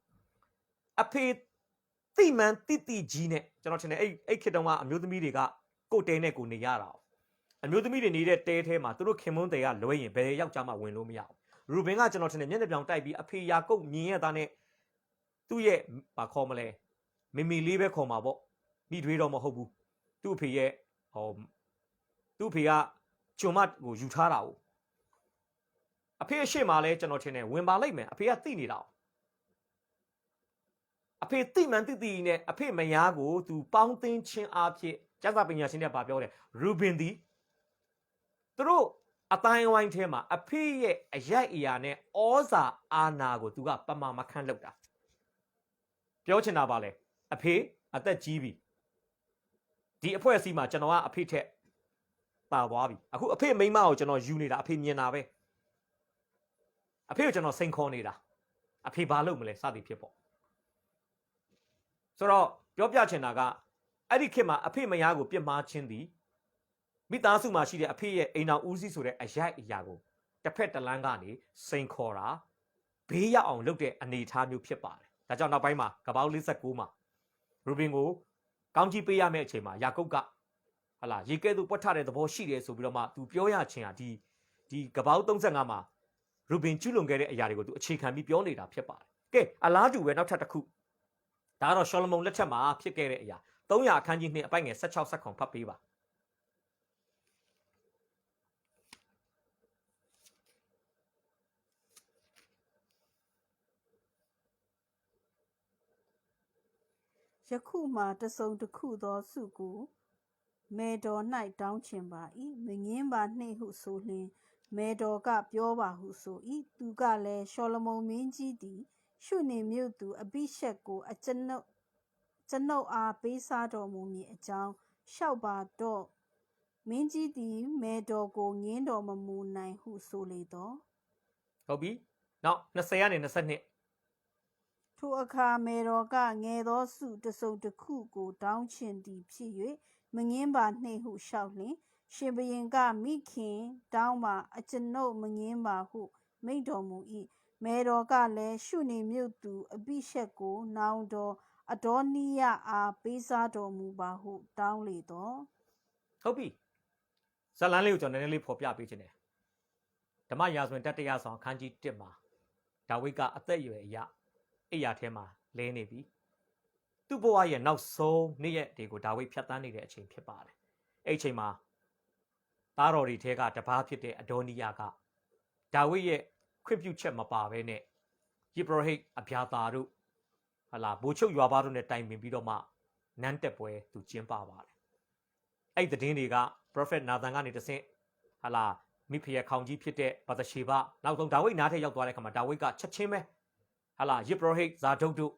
အဖေတိမှန်တိတိကြီးနဲ့ကျွန်တော်ထင်တယ်အဲ့ခေတ်တုန်းကအမျိုးသမီးတွေကကိုတဲနဲ့ကိုနေရတာအမျိုးသမီးတွေနေတဲ့တဲထဲမှာသူတို့ခင်မွန်းတွေကလွဲရင်ဘယ်ယောက်ျားမှဝင်လို့မရဘူးရူဘင်ကကျွန်တော်ထင်တယ်မျက်နှာပြောင်တိုက်ပြီးအဖေယာကုပ်မြင်ရတာနဲ့သူ့ရဲ့ဘာခေါ်မလဲမိမိလေးပဲခေါ်မှာပေါ့မိတွေးတော့မဟုတ်ဘူးသူ့အဖေရဲ့သူ့အဖေကကျွန်မကိုယူထားတာကိုအဖေအရှိမလဲကျွန်တော်ထင်တယ်ဝင်ပါလိုက်မယ်အဖေကသိနေတာအဖေသိမှန်သိနဲ့အဖေမယားကိုသူပေါင်းသိမ်းခြင်းအဖြစ်ကျမ်းစာပညာရှင်တွေကပြောတယ်ရူဘင်သည်သူတို့အတိုင်းဝိုင်းထဲမှာအဖေရဲ့အရိုက်အရာနဲ့ဩဇာအာဏာကိုသူကပမာမခန့်လုပ်တာပြောချင်တာပါလေအဖေအသက်ကြီးပြီဒီအဖွဲ့အစည်းမှာကျွန်တော်ကအဖေထက်ပါသွားပြီအခုအဖေမိန်းမကိုကျွန်တော်ယူနေတာအဖေမြင်တာပဲအဖေကိုကျွန်တော်စိန်ခေါ်နေတာအဖေဘာလုပ်မလဲစသည်ဖြစ်ပေါ့ဆိုတော့ပြောပြချင်တာကအဲ့ဒီခေတ်မှာအဖေမယားကိုပြစ်မှားခြင်းသည်မိသားစုမှာရှိတဲ့အဖေရဲ့အိမ်တော်ဦးစီးဆိုတဲ့အရိုက်အရာကိုတစ်ဖက်တစ်လမ်းကနေစိန်ခေါ်တာဘေးရောက်အောင်လုပ်တဲ့အနေအထားမျိုးဖြစ်ပါတယ်ဒါကြောင့်နောက်ပိုင်းမှာကပ္ပဦး49မှာရူဘင်ကိုကောင်းကြီးပေးရမယ့်အချိန်မှာယာကုပ်ကဟလာရေကဲသူပွက်ထတဲ့သဘောရှိတယ်ဆိုပြီးတော့မှသူပြောရခြင်းဟာဒီကပ္ပဦး35မှာရူဘင်ကျူးလွန်ခဲ့တဲ့အရာတွေကိုသူအခြေခံပြီးပြောနေတာဖြစ်ပါတယ်ကဲအလားတူပဲနောက်ထပ်တစ်ခုဒါကတော့ရှောလမုန်လက်ထက်မှာဖြစ်ခဲ့တဲ့အရာ300အခန်းကြီး2အပိုင်ငယ်16ဆက်ခွန်ဖတ်ပေးပါယခုမှတစုံတစ်ခုသောစုကိုမေတော်၌တောင်းချင်ပါ၏မငင်းပါနှင့်ဟုဆိုလျှင်မေတော်ကပြောပါဟုဆို၏သူကလည်းရှောလမုန်မင်းကြီးသည်ရှုနေမြို့သူအဘိရှက်ကိုကျွန်ုပ်အားပေးစားတော်မူမည်အကြောင်းလျှောက်ပါတော့မင်းကြီးသည်မေတော်ကိုငင်းတော်မမူနိုင်ဟုဆိုလေတော့ဟုတ်ပြီနောက်20ကနေ22ထိုအခါမေတော်ကငယ်သောစုတစုံတစ်ခုကိုတောင်းချင်သည်ဖြစ်၍မငင်းပါနှင့်ဟုလျှောက်လျင်ရှင်ဘုရင်ကမိခင်တောင်းပါကျွန်ုပ်မငင်းပါဟုမိန့်တော်မူ၏မေတော်ကလည်းရှုနေမြို့သူအဘိရှက်ကိုနောင်တော်အဒေါနိယအားပေးစားတော်မူပါဟုတောင်းလေတော့ဟုတ်ပြီဇလန်းလေးကိုကျွန်တော်နည်းနည်းလေးဖော်ပြပေးခြင်းတယ်ဓမ္မရာဇဝင်တတိယဆောင်အခန်းကြီး1မှာဒါဝိဒ်ကအသက်အရွယ်အရ အိယာထဲမှာလဲနေပြီသူ့ဘဝရဲ့နောက်ဆုံးနေ့ရက်တွေကိုဒါဝိဒ်ဖြတ်သန်းနေတဲ့အချိန်ဖြစ်ပါတယ်အဲ့အချိန်မှာသားတော်တွေထဲကတပားဖြစ်တဲ့အဒိုနီယာကဒါဝိဒ်ရဲ့ခွင့်ပြုချက်မပါဘဲနဲ့ယေဘရဟိတ်အဗျာသာတို့ဟလာဘိုးချုပ်ရွာသားတို့နဲ့တိုင်ပင်ပြီးတော့မှနန်းတက်ပွဲသူကျင်းပပါတယ်အဲ့သတင်းတွေက prophet နာသန်ကနေတဆင့်ဟလာမိဖုရားခေါင်ကြီးဖြစ်တဲ့ဘာသရှေဘနောက်ဆုံးဒါဝိဒ်နားထဲရောက်သွားတဲ့အခါမှာဒါဝိဒ်ကချက်ချင်းပဲဟလာယေဘရဟိတ်ဇာဒုတ်တို့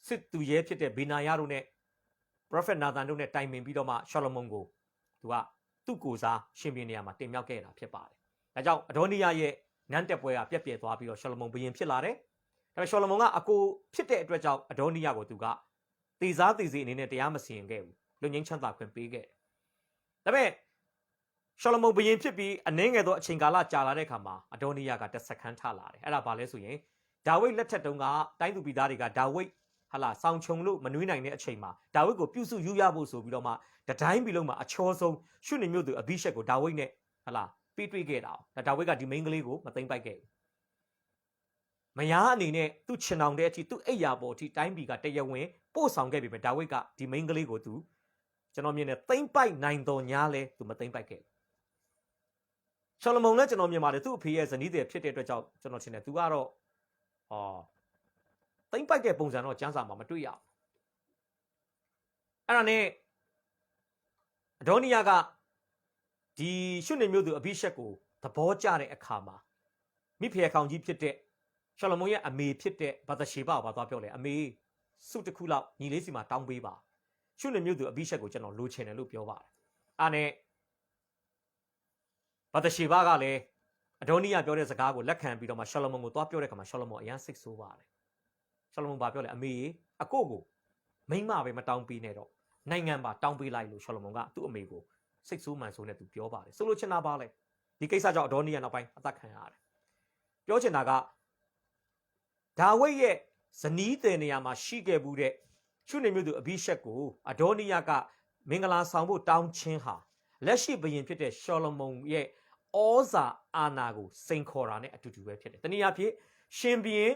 စစ်သူရဲဖြစ်တဲ့ဘေနာယတို့နဲ့ prophet နာသန်တို့နဲ့တိုင်ပင်ပြီးတော့မှရှောလမုန်ကိုသူကသူ့ကိုယ်စားရှင်ဘုရင်နေရာမှာတင်မြှောက်ခဲ့တာဖြစ်ပါတယ်ဒါကြောင့်အဒိုနီယာရဲ့နန်းတက်ပွဲကပြက်ပြက်သွားပြီးတော့ရှောလမုန်ဘုရင်ဖြစ်လာတယ်ဒါပေမဲ့ရှောလမုန်ကအကိုဖြစ်တဲ့အတွက်ကြောင့်အဒိုနီယာကိုသူကတေစားတေစီအနေနဲ့တရားမစီရင်ခဲ့ဘူးလူငင်းချမ်းသာခွင့်ပေးခဲ့တယ်ဒါပေမဲ့ရှောလမုန်ဘုရင်ဖြစ်ပြီးအနှင်းငယ်သောအချိန်ကာလကြာလာတဲ့အခါမှာအဒိုနီယာကတက်စခန်းထလာတယ်အဲ့ဒါဘာလဲဆိုရင်ဒါဝိဒ်လက်ထက်တုန်းကတိုင်းသူပြည်သားတွေကဒါဝိဒ်ဟာလာဆောင်ချုံလို့မနှွေးနိုင်တဲ့အချိန်မှာဒါဝိဒ်ကိုပြုစုယူရဖို့ဆိုပြီးတော့မှတတိုင်းပြည်လုံးမှာအချောဆုံးရှုနေမြို့သူအဘိရှက်ကိုဒါဝိဒ်နဲ့ဟာလာပြီးတွေ့ခဲ့တာ။ဒါဝိဒ်ကဒီမိန်းကလေးကိုမသိမ့်ပိုက်ခဲ့ဘူး။မယားအနေနဲ့သူ့ချင်အောင်တဲ့အထိသူ့အိယာပေါ်အထိတိုင်းပြည်ကတရဝင်းပို့ဆောင်ခဲ့ပြီပဲဒါဝိဒ်ကဒီမိန်းကလေးကိုသူကျွန်တော်မြင်တယ်သိမ့်ပိုက်နိုင်တော်ညာလဲသူမသိမ့်ပိုက်ခဲ့ဘူး။ရှောလမုန်လည်းကျွန်တော်မြင်ပါတယ်သူ့အဖေရဲ့ဇနီးသည်ဖြစ်တဲ့အတွက်ကြောင့်ကျွန်တော်ထင်တယ်သူကတော့သိမ့်ပိုက်တဲ့ပုံစံတော့ကျမ်းစာမှာမတွေ့ရဘူး။အဲ့ဒါနဲ့အဒိုနီယာကဒီရှုနေမျိုးသူအဘိရှက်ကိုသဘောကျတဲ့အခါမှာမိဖုရားခေါင်ကြီးဖြစ်တဲ့ရှောလမုန်ရဲ့အမေဖြစ်တဲ့ဘာသရှေဘကိုသွားပြောလေအမေစုတစ်ခုလောက်ညီလေးစီမှာတောင်းပေးပါရှုနေမျိုးသူအဘိရှက်ကိုကျွန်တော်လိုချင်တယ်လို့ပြောပါတယ်အားနဲ့ဘာသရှေဘကလည်းအဒိုနီယာပြောတဲ့စကားကိုလက်ခံပြီးတော့မှရှောလမုန်ကိုသွားပြောတဲ့အခါမှာရှောလမုန်အရန်စိတ်ဆိုးပါတယ်ရှောလမုန်ဘာပြောလဲအမေအကိုကိုမိမပဲမတောင်းပေးနဲ့တော့နိုင်ငံပါတောင်းပေးလိုက်လို့ရှောလမုန်ကသူ့အမေကိုစိတ်ဆိုးမှန်ဆိုးနဲ့သူပြောပါတယ်ဆိုလိုချင်တာပါလေဒီကိစ္စကြောင့်အဒိုနီယာနောက်ပိုင်းအသက်ခံရတယ်ပြောချင်တာကဒါဝိဒ်ရဲ့ဇနီးတဲ့နေရာမှာရှိခဲ့ဘူးတဲ့ရှုနေမျိုးသူအဘိရှက်ကိုအဒိုနီယာကမင်္ဂလာဆောင်ဖို့တောင်းချင်းဟာလက်ရှိဘုရင်ဖြစ်တဲ့ရှောလမုန်ရဲ့ဩဇာအာဏာကိုစိန်ခေါ်တာနဲ့အတူတူပဲဖြစ်တယ်တနည်းအားဖြင့်ရှင်ဘုရင်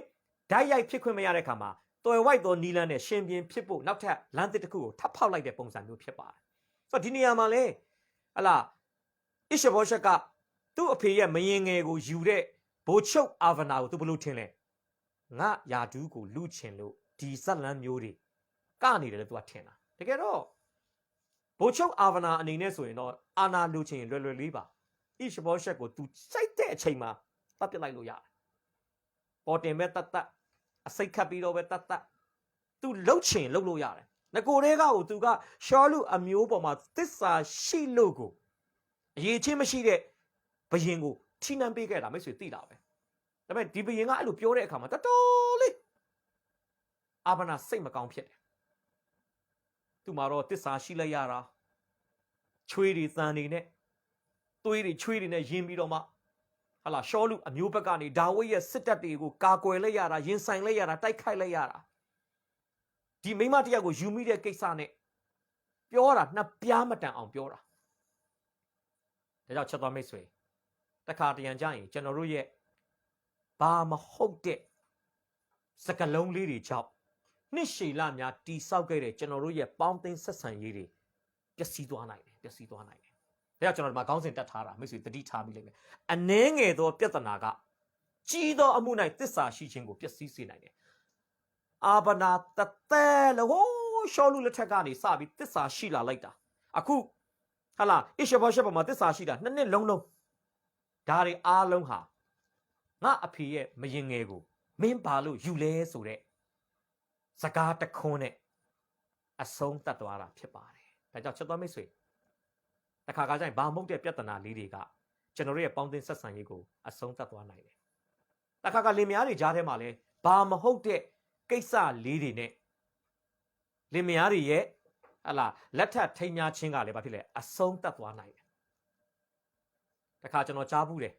ဓာတ်ရိုက်ဖြစ်ခွင့်မရတဲ့အခါမှာတော်ဝိုက်သောနီလန်းနဲ့ရှင်ဘုရင်ဖြစ်ဖို့နောက်ထပ်လမ်းတစ်ခုကိုထပ်ဖောက်လိုက်တဲ့ပုံစံမျိုးဖြစ်ပါတယ်ဆိုတော့ဒီနေရာမှာလေဟလာဣရှဘောရှက်ကသူ့အဖေရဲ့မယင်ငယ်ကိုယူတဲ့ဘိုချုပ်အာဗနာကိုသူဘလို့ထင်လဲငါယာဒူးကိုလူချင်လို့ဒီဇက်လန်းမျိုးတွေကနေတယ်လို့သူကထင်တာတကယ်တော့ဘိုချုပ်အာဗနာအနေနဲ့ဆိုရင်တော့အာနာလူချင်လွယ်လွယ်လေးပါဣရှဘောရှက်ကိုသူစိုက်တဲ့အချိန်မှာတတ်ပြလိုက်လို့ရတယ်ပေါ်တင်ပဲတတ်အစိတ်ခတ်ပြီးတော့ပဲတတ်သူလှုပ်ချင်လှုပ်လို့ရတယ်ငကိုတဲကကိုသူကရှောလူအမျိုးပေါ်မှာသစ္စာရှိလို့ကိုအရေးချင်းမရှိတဲ့ဘယင်ကိုထိနှံပေးခဲ့တာမိတ်ဆွေသိတာပဲဒါပေမဲ့ဒီဘယင်ကအဲ့လိုပြောတဲ့အခါမှာတော်တော်လေးအာဗနာစိတ်မကောင်းဖြစ်တယ်သူမှာတော့သစ္စာရှိလိုက်ရတာချွေးတွေသံတွေနဲ့သွေးတွေချွေးတွေနဲ့ယင်းပြီးတော့မှဟာလာရှောလူအမျိုးဘက်ကနေဒါဝိဒ်ရဲ့စစ်တပ်တွေကိုကာကွယ်လိုက်ရတာရင်ဆိုင်လိုက်ရတာတိုက်ခိုက်လိုက်ရတာဒီမိမတယောက်ကိုယူမိတဲ့ကိစ္စနဲ့ပြောတာနှစ်ပြားမတန်အောင်ပြောတာဒါကြောင့်ချက်သွားမိတ်ဆွေတခါတရံကြရင်ကျွန်တော်တို့ရဲ့ဘာမဟုတ်တဲ့စကလုံးလေးတွေကြောင့်နှစ်ရှည်လများတိဆောက်ခဲ့တဲ့ကျွန်တော်တို့ရဲ့ပေါင်းသင်းဆက်ဆံရေးတွေပျက်စီးသွားနိုင်တယ်ဒါကြောင့်ကျွန်တော်ဒီမှာခေါင်းစဉ်တက်ထားတာမိတ်ဆွေသတိထားပြီးလိမ့်မယ်အနှဲငယ်သောပြဿနာကကြီးသောအမှု၌သစ္စာရှိခြင်းကိုပျက်စီးစေနိုင်တယ်အာဗနာတတဲလဟိုးရှောလူလက်ထက်ကနေစပြီးသစ္စာရှိလာလိုက်တာအခုဟာလာဣရှဘောရှက်ပေါ်မှာသစ္စာရှိတာနှစ်လုံးဒါတွေအားလုံးဟာငါအဖေရဲ့မရင်ငယ်ကိုမင်းဘာလို့ယူလဲဆိုတဲ့စကားတခွန်းနဲ့အဆုံးသတ်သွားတာဖြစ်ပါတယ်ဒါကြောင့်ချက်သွားမိတ်ဆွေတခါကကျရင်ဘာမဟုတ်တဲ့ပြဿနာလေးတွေကကျွန်တော်တို့ရဲ့ပေါင်းသင်းဆက်ဆံရေးကိုအဆုံးသတ်သွားနိုင်တယ်တခါကလင်မယားတွေကြားထဲမှာလဲဘာမဟုတ်တဲ့ကိစ္စလေးတွေနဲ့လင်မယားတွေရဲ့ဟလာလက်ထပ်ထိမ်းများခြင်းကလည်းဘာဖြစ်လဲအဆုံးသတ်သွားနိုင်တယ်တခါကျွန်တော်ကြားဘူးတယ်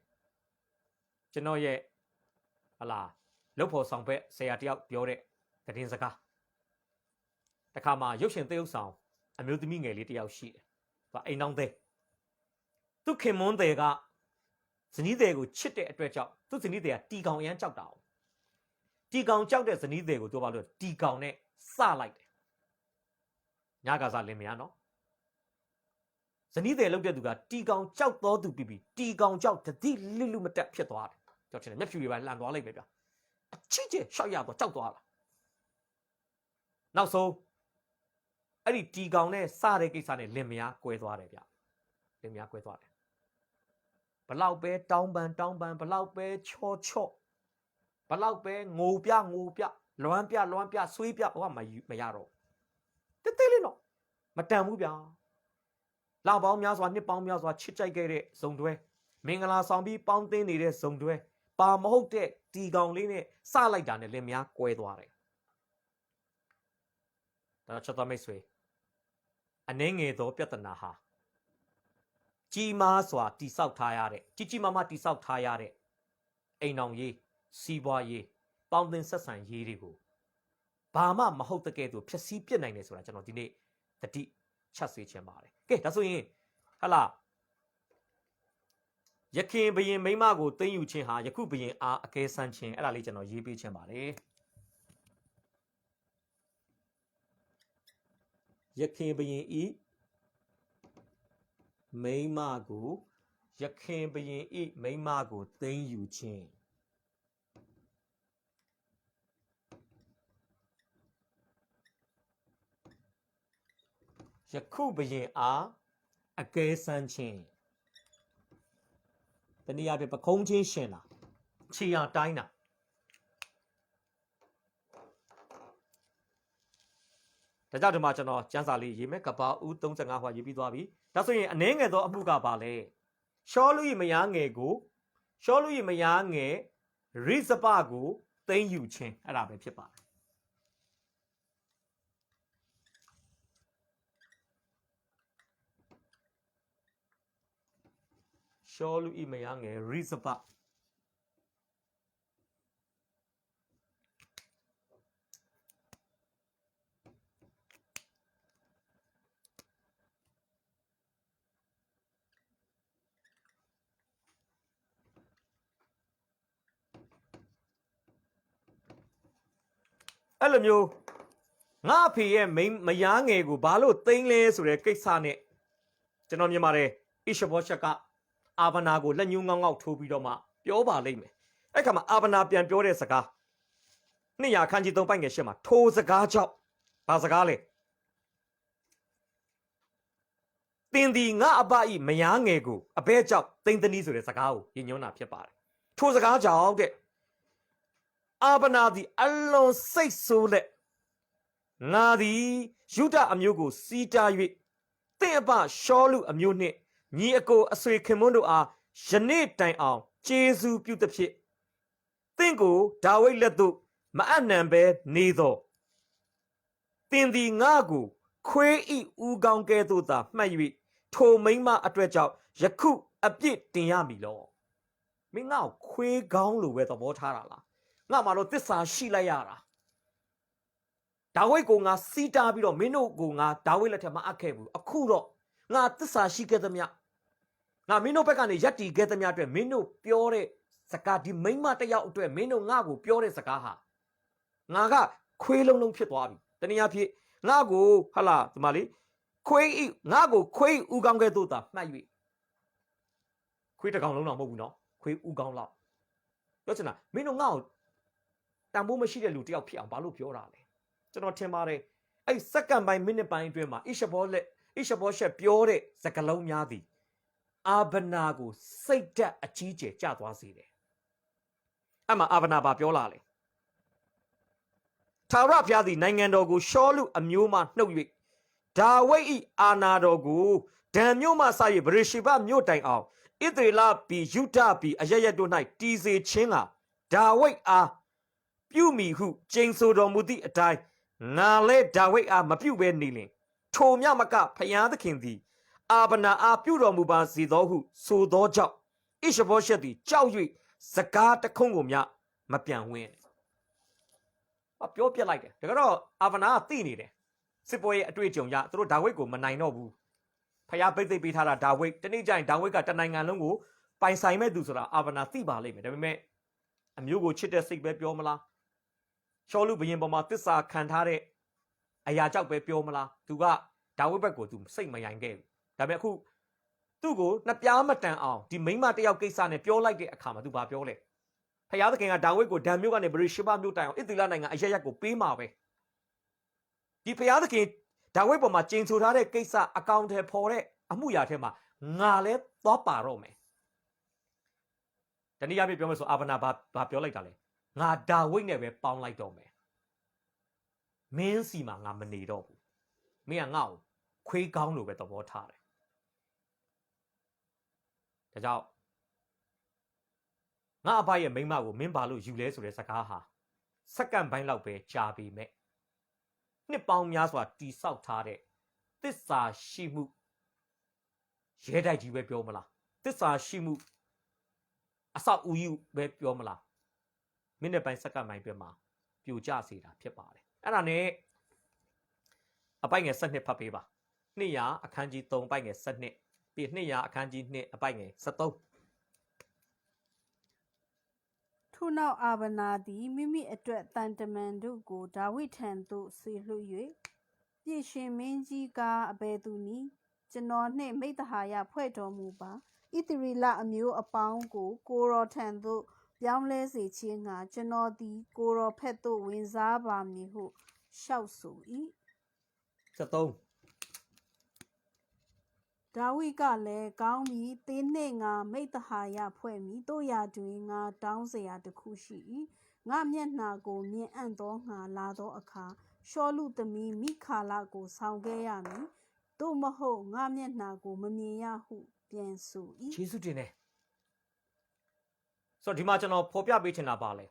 ကျွန်တော်ရဲ့ဟလာလုပ်ဖို့ဆောင်ဘက်ဆရာတယောက်ပြောတဲ့သတင်းစကားတခါမှာရုပ်ရှင်သရုပ်ဆောင်အမျိုးသမီးငယ်လေးတယောက်ရှိတယ်သူအိမ်နှောင်းသေးသူခင်မွန်းသေးကဇနီးသေးကိုချစ်တဲ့အတွက်ကြောင့်သူဇနီးသေးကတီကောင်အရန်ကြောက်တာ တီကောင်ကြောက်တဲ့ဇနီးတွေကိုသူဘာလို့တီကောင်နဲ့စလိုက်တယ်ညကစားလင်းမရနော်ဇနီးတွေလောက်တဲ့သူကတီကောင်ကြောက်တော်သူပြီးတီကောင်ကြောက်တတိလိလူမတက်ဖြစ်သွားတယ်ကြောက်ချင်တယ်မျက်ဖြူတွေပါလှန်သွားလိုက်ပဲဗျာအချစ်ချစ်ရှောက်ရတော့ကြောက်သွားတာနောက်ဆုံးအဲ့ဒီတီကောင်နဲ့စတဲ့ကိစ္စနဲ့လင်မယားကွဲသွားတယ်ဗျလင်မယားကွဲသွားတယ်ဘလောက်ပဲတောင်းပန်ဘလောက်ပဲချောဘလောက်ပဲငိုပြလွမ်းပြဆွေးပြဟောမရတော့တဲလေးတော့မတန်ဘူးဗျာလောက်ပေါင်းများစွာနှစ်ပေါင်းများစွာချစ်ကြိုက်ခဲ့တဲ့ဇုံတွဲမင်္ဂလာဆောင်ပြီးပေါင်းသင်းနေတဲ့ဇုံတွဲပါမဟုတ်တဲ့တီကောင်လေးနဲ့စလိုက်တာနဲ့လင်မယားကွဲသွားတယ်ဒါချက်တော်မိတ်ဆွေအနှင်းငယ်သောပြဿနာဟာကြီးမားစွာတိဆောက်ထားရတဲ့ကြီးမားတိဆောက်ထားရတဲ့အိမ်အောင်ရေးစီးပွားရေးပေါင်းသင်းဆက်ဆံရေးတွေကိုဘာမှမဟုတ်တဲ့ကဲ့သို့ဖြည့်ဆည်းပြစ်နိုင်တယ်ဆိုတာကျွန်တော်ဒီနေ့တတိချက်စေချင်ပါတယ်ကဲဒါဆိုရင်ဟလာယခင်ဘရင်မိမကိုသိမ်းယူခြင်းဟာယခုဘရင်အားအကဲဆန်းခြင်းအဲ့ဒါလေးကျွန်တော်ရေးပေးခြင်းပါတယ်ယခင်ဘရင်ဤမိမကိုယခင်ဘရင်ဤမိမကိုသိမ်းယူခြင်းယခုဘရင်အားအကဲဆန်းခြင်းတနည်းအားဖြင့်ပခုံးချင်းရှင်တာခြေရတိုင်းတာဒါကြောင့်ဒီမှာကျွန်တော်ကျမ်းစာလေးရေးမယ်ကပ္ပဦး35ဟွာရေးပြီးသွားပြီဒါဆိုရင်အနှဲငယ်သောအမှုကပါလဲရှောလူ၏မယားငယ်ကိုရှောလူ၏မယားငယ်ရိဇပကိုသိမ်းယူခြင်းအဲ့ဒါပဲဖြစ်ပါတယ်ရှောလူ၏မယားငယ်ရိဇပအဲ့လိုမျိုးငါအဖေရဲ့မယားငယ်ကိုဘာလို့သိမ်းလဲဆိုတဲ့ကိစ္စနဲ့ကျွန်တော်မြင်ပါတယ်ဣရှဘောရှက်ကအာဗနာကိုလက်ညှိုးငေါက်ထိုးပြီးတော့မှပြောပါလိမ့်မယ်အဲ့ခါမှာအာဗနာပြန်ပြောတဲ့စကား200ခန်းကြီး3ပိုက်ငယ်8မှာထိုစကားကြောင့်ဘာစကားလဲတင်ဒီငါအဘဤမယားငယ်ကိုအဘဲကြောင့်သိမ်းသနည်းဆိုတဲ့စကားကိုညညွှန်းတာဖြစ်ပါတယ်ထိုစကားကြောင့်တဲ့အာဗနာသည်အလွန်စိတ်ဆိုးလက်ငါသည်ယုဒအမျိုးကိုစီးတား၍တင့်အပရှောလူအမျိုးနှင့်ညီအကိုအဆွေခင်မွန်းတို့အားယနေ့တိုင်အောင်ကျေးဇူးပြုသဖြင့်တင့်ကိုဒါဝိဒ်လက်သို့မအပ်နှံပဲနေသောတင်သည်ငါကိုခွေးဤဦးကောင်းကဲ့သို့သာမှတ်၍ထိုမိန်းမအတွက်ကြောင့်ယခုအပြစ်တင်ရမည်လောမင်းငါ့ကိုခွေးကောင်းလိုပဲသဘောထားတာလားငါမှတော့သစ္စာရှိလိုက်ရတာဒါဝိဒ်ကိုငါစီးတားပြီးတော့မင်းတို့ကိုငါဒါဝိဒ်လက်ထက်မှာအပ်ခဲ့ဘူးအခုတော့ငါသစ္စာရှိခဲ့သမျှငါမင်းတို့ဘက်ကနေရက်တီခဲ့သမျှအတွက်မင်းတို့ပြောတဲ့စကားဒီမိန်းမတစ်ယောက်အတွက်မင်းတို့ငါ့ကိုပြောတဲ့စကားဟာငါကခွေးလုံးဖြစ်သွားပြီတနည်းအားဖြင့်ငါ့ကိုဟလာဒီမှာလေခွေးငါ့ကိုခွေးဦးကောင်းကဲ့သို့သာမှတ်၍ခွေးတစ်ကောင်လုံးတော့မဟုတ်ဘူးနော်ခွေးဦးကောင်းလောက်ပြောချင်တာမင်းတို့ငါ့ကိုတန်ဖိုးမရှိတဲ့လူတယောက်ဖြစ်အောင်ဘာလို့ပြောတာလဲကျွန်တော်ထင်ပါတယ်အဲ့စက္ကန့်ပိုင်းမိနစ်ပိုင်းအတွင်းမှာဣရှဘောရှက်ပြောတဲ့စကားလုံးများသည်အာဗနာကိုစိတ်ဓာတ်အကြီးကျယ်ကျသွားစေတယ်အဲ့မှာအာဗနာဘာပြောလာလဲထာဝရဘုရားသည်နိုင်ငံတော်ကိုရှောလူအမျိုးမှနှုတ်၍ဒါဝိဒ်၏အာနာတော်ကိုဒံမြို့မှစ၍ဗရေရှေဘမြို့တိုင်အောင်ဣသရေလပြည်ယုဒပြည်အရရတို့၌တည်စေခြင်းကဒါဝိဒ်အားပြုမိဟုကျိန်ဆိုတော်မူသည့်အတိုင်းငါလဲဒါဝိဒ်အားမပြုဘဲနေလင်ထိုမြမကဖျားသခင်သည်အာဗနာအားပြုတော်မူပါစေသောဟုဆိုသောကြောင့်ဣရှဘောရှက်သည်ကြောက်၍စကားတခုံးကိုမြမပြန်ဝင်းပြောပြလိုက်တယ်ဒါကတော့အာဗနာကသိနေတယ်စစ်ပွဲရဲ့အတွေ့အကြုံရသူတို့ဒါဝိဒ်ကိုမနိုင်တော့ဘူးဖျားပိတ်သိပ်ပေးထားတာဒါဝိဒ်တနေ့ကျရင်ဒါဝိဒ်ကတနိုင်ငံလုံးကိုပိုင်ဆိုင်မဲ့သူဆိုတာအာဗနာသိပါလိမ့်မယ်ဒါပေမဲ့အမျိုးကိုချစ်တဲ့စိတ်ပဲပြောမလား ရှောလူဘရင်ပေါ်မှာတစ္ဆာခံထားတဲ့အရာကြောင့်ပဲပြောမလားသူကဒါဝိဒ်ဘက်ကိုသူစိတ်မယိုင်ခဲ့ဘူးဒါပေမဲ့အခုသူ့ကိုနှစ်ပြားမတန်အောင်ဒီမိန်းမတယောက်ကိစ္စနဲ့ပြောလိုက်တဲ့အခါမှာသူဘာပြောလဲဖယားသခင်ကဒါဝိဒ်ကိုဒံမြို့ကနေဗရိရှဘမြို့တိုင်အောင်ဣသီလနိုင်ငံအရရက်ကိုပေးမှာပဲဒီဖယားသခင်ဒါဝိဒ်ပေါ်မှာကျင်ဆိုထားတဲ့ကိစ္စအကောင့်ထဲပေါ်တဲ့အမှုရာထဲမှာငါလဲသွားပါတော့မယ်တနည်းအားဖြင့်ပြောမယ်ဆိုအာဗနာဘာပြောလိုက်တာလဲငါဒါဝိဒ်နဲ့ပဲပေါင်းလိုက်တော့မယ်မင်းစီမှာငါမနေတော့ဘူးမင်းကငါ့ကိုခွေးကောင်းလို့ပဲသဘောထားတယ်ဒါကြောင့်ငါအဖရဲ့မိန်းမကိုမင်းဘာလို့ယူလဲဆိုတဲ့စကားဟာစက္ကန့်ပိုင်းလောက်ပဲကြာပြီမဲ့နှစ်ပေါင်းများစွာတိဆောက်ထားတဲ့သစ္စာရှိမှုရဲတိုက်ကြီးပဲပြောမလားသစ္စာရှိမှုအဆောက်အဦကြီးပဲပြောမလားမိနစ်ပိုင်းစက္ကန့်ပိုင်းပြမှာပြိုကျစေတာဖြစ်ပါတယ်အဲ့ဒါနဲ့အပိုက်ငယ်7ဖတ်ပေးပါ200အခန်းကြီး3ပိုက်ငယ်7ပြီး200အခန်းကြီး2အပိုက်ငယ်73ထို့နောက်အာဗနာသည်မိမိအတွက်တန်တမန်တို့ကိုဒါဝိဒ်ထံသို့ဆေလွှတ်၍ပြည်ရှင်မင်းကြီးကားအဘယ်သူနည်းကျွန်တော်နှင့်မိဿဟာယဖွဲ့တော်မူပါဣသရေလအမျိုးအပေါင်းကိုကိုရောထံသို့ပြောင်းလဲစေခြင်းငှာကျွန်တော်သည်ကိုရောဖက်သို့ဝင်စားပါမည်ဟုလျှောက်ဆို၏73ဒါဝိဒ်ကလည်းကောင်းပြီသင်နှင့်ငါမိဿဟာယဖွဲ့မည်တို့ရာတွင်ငါတောင်းเสียတစ်ခုရှိ၏ငါမျက်နှာကိုမြင်အံ့သောငါလာသောအခါရှောလူသမီးမိခါလကိုဆောင်ခဲ့ရမည်တို့မဟုတ်ငါမျက်နှာကိုမမြင်ရဟုပြန်ဆို၏ယေရှုတင်တယ်ဆိုတော့ဒီမှာကျွန်တော်ဖော်ပြပေးချင်တာပါလေဣ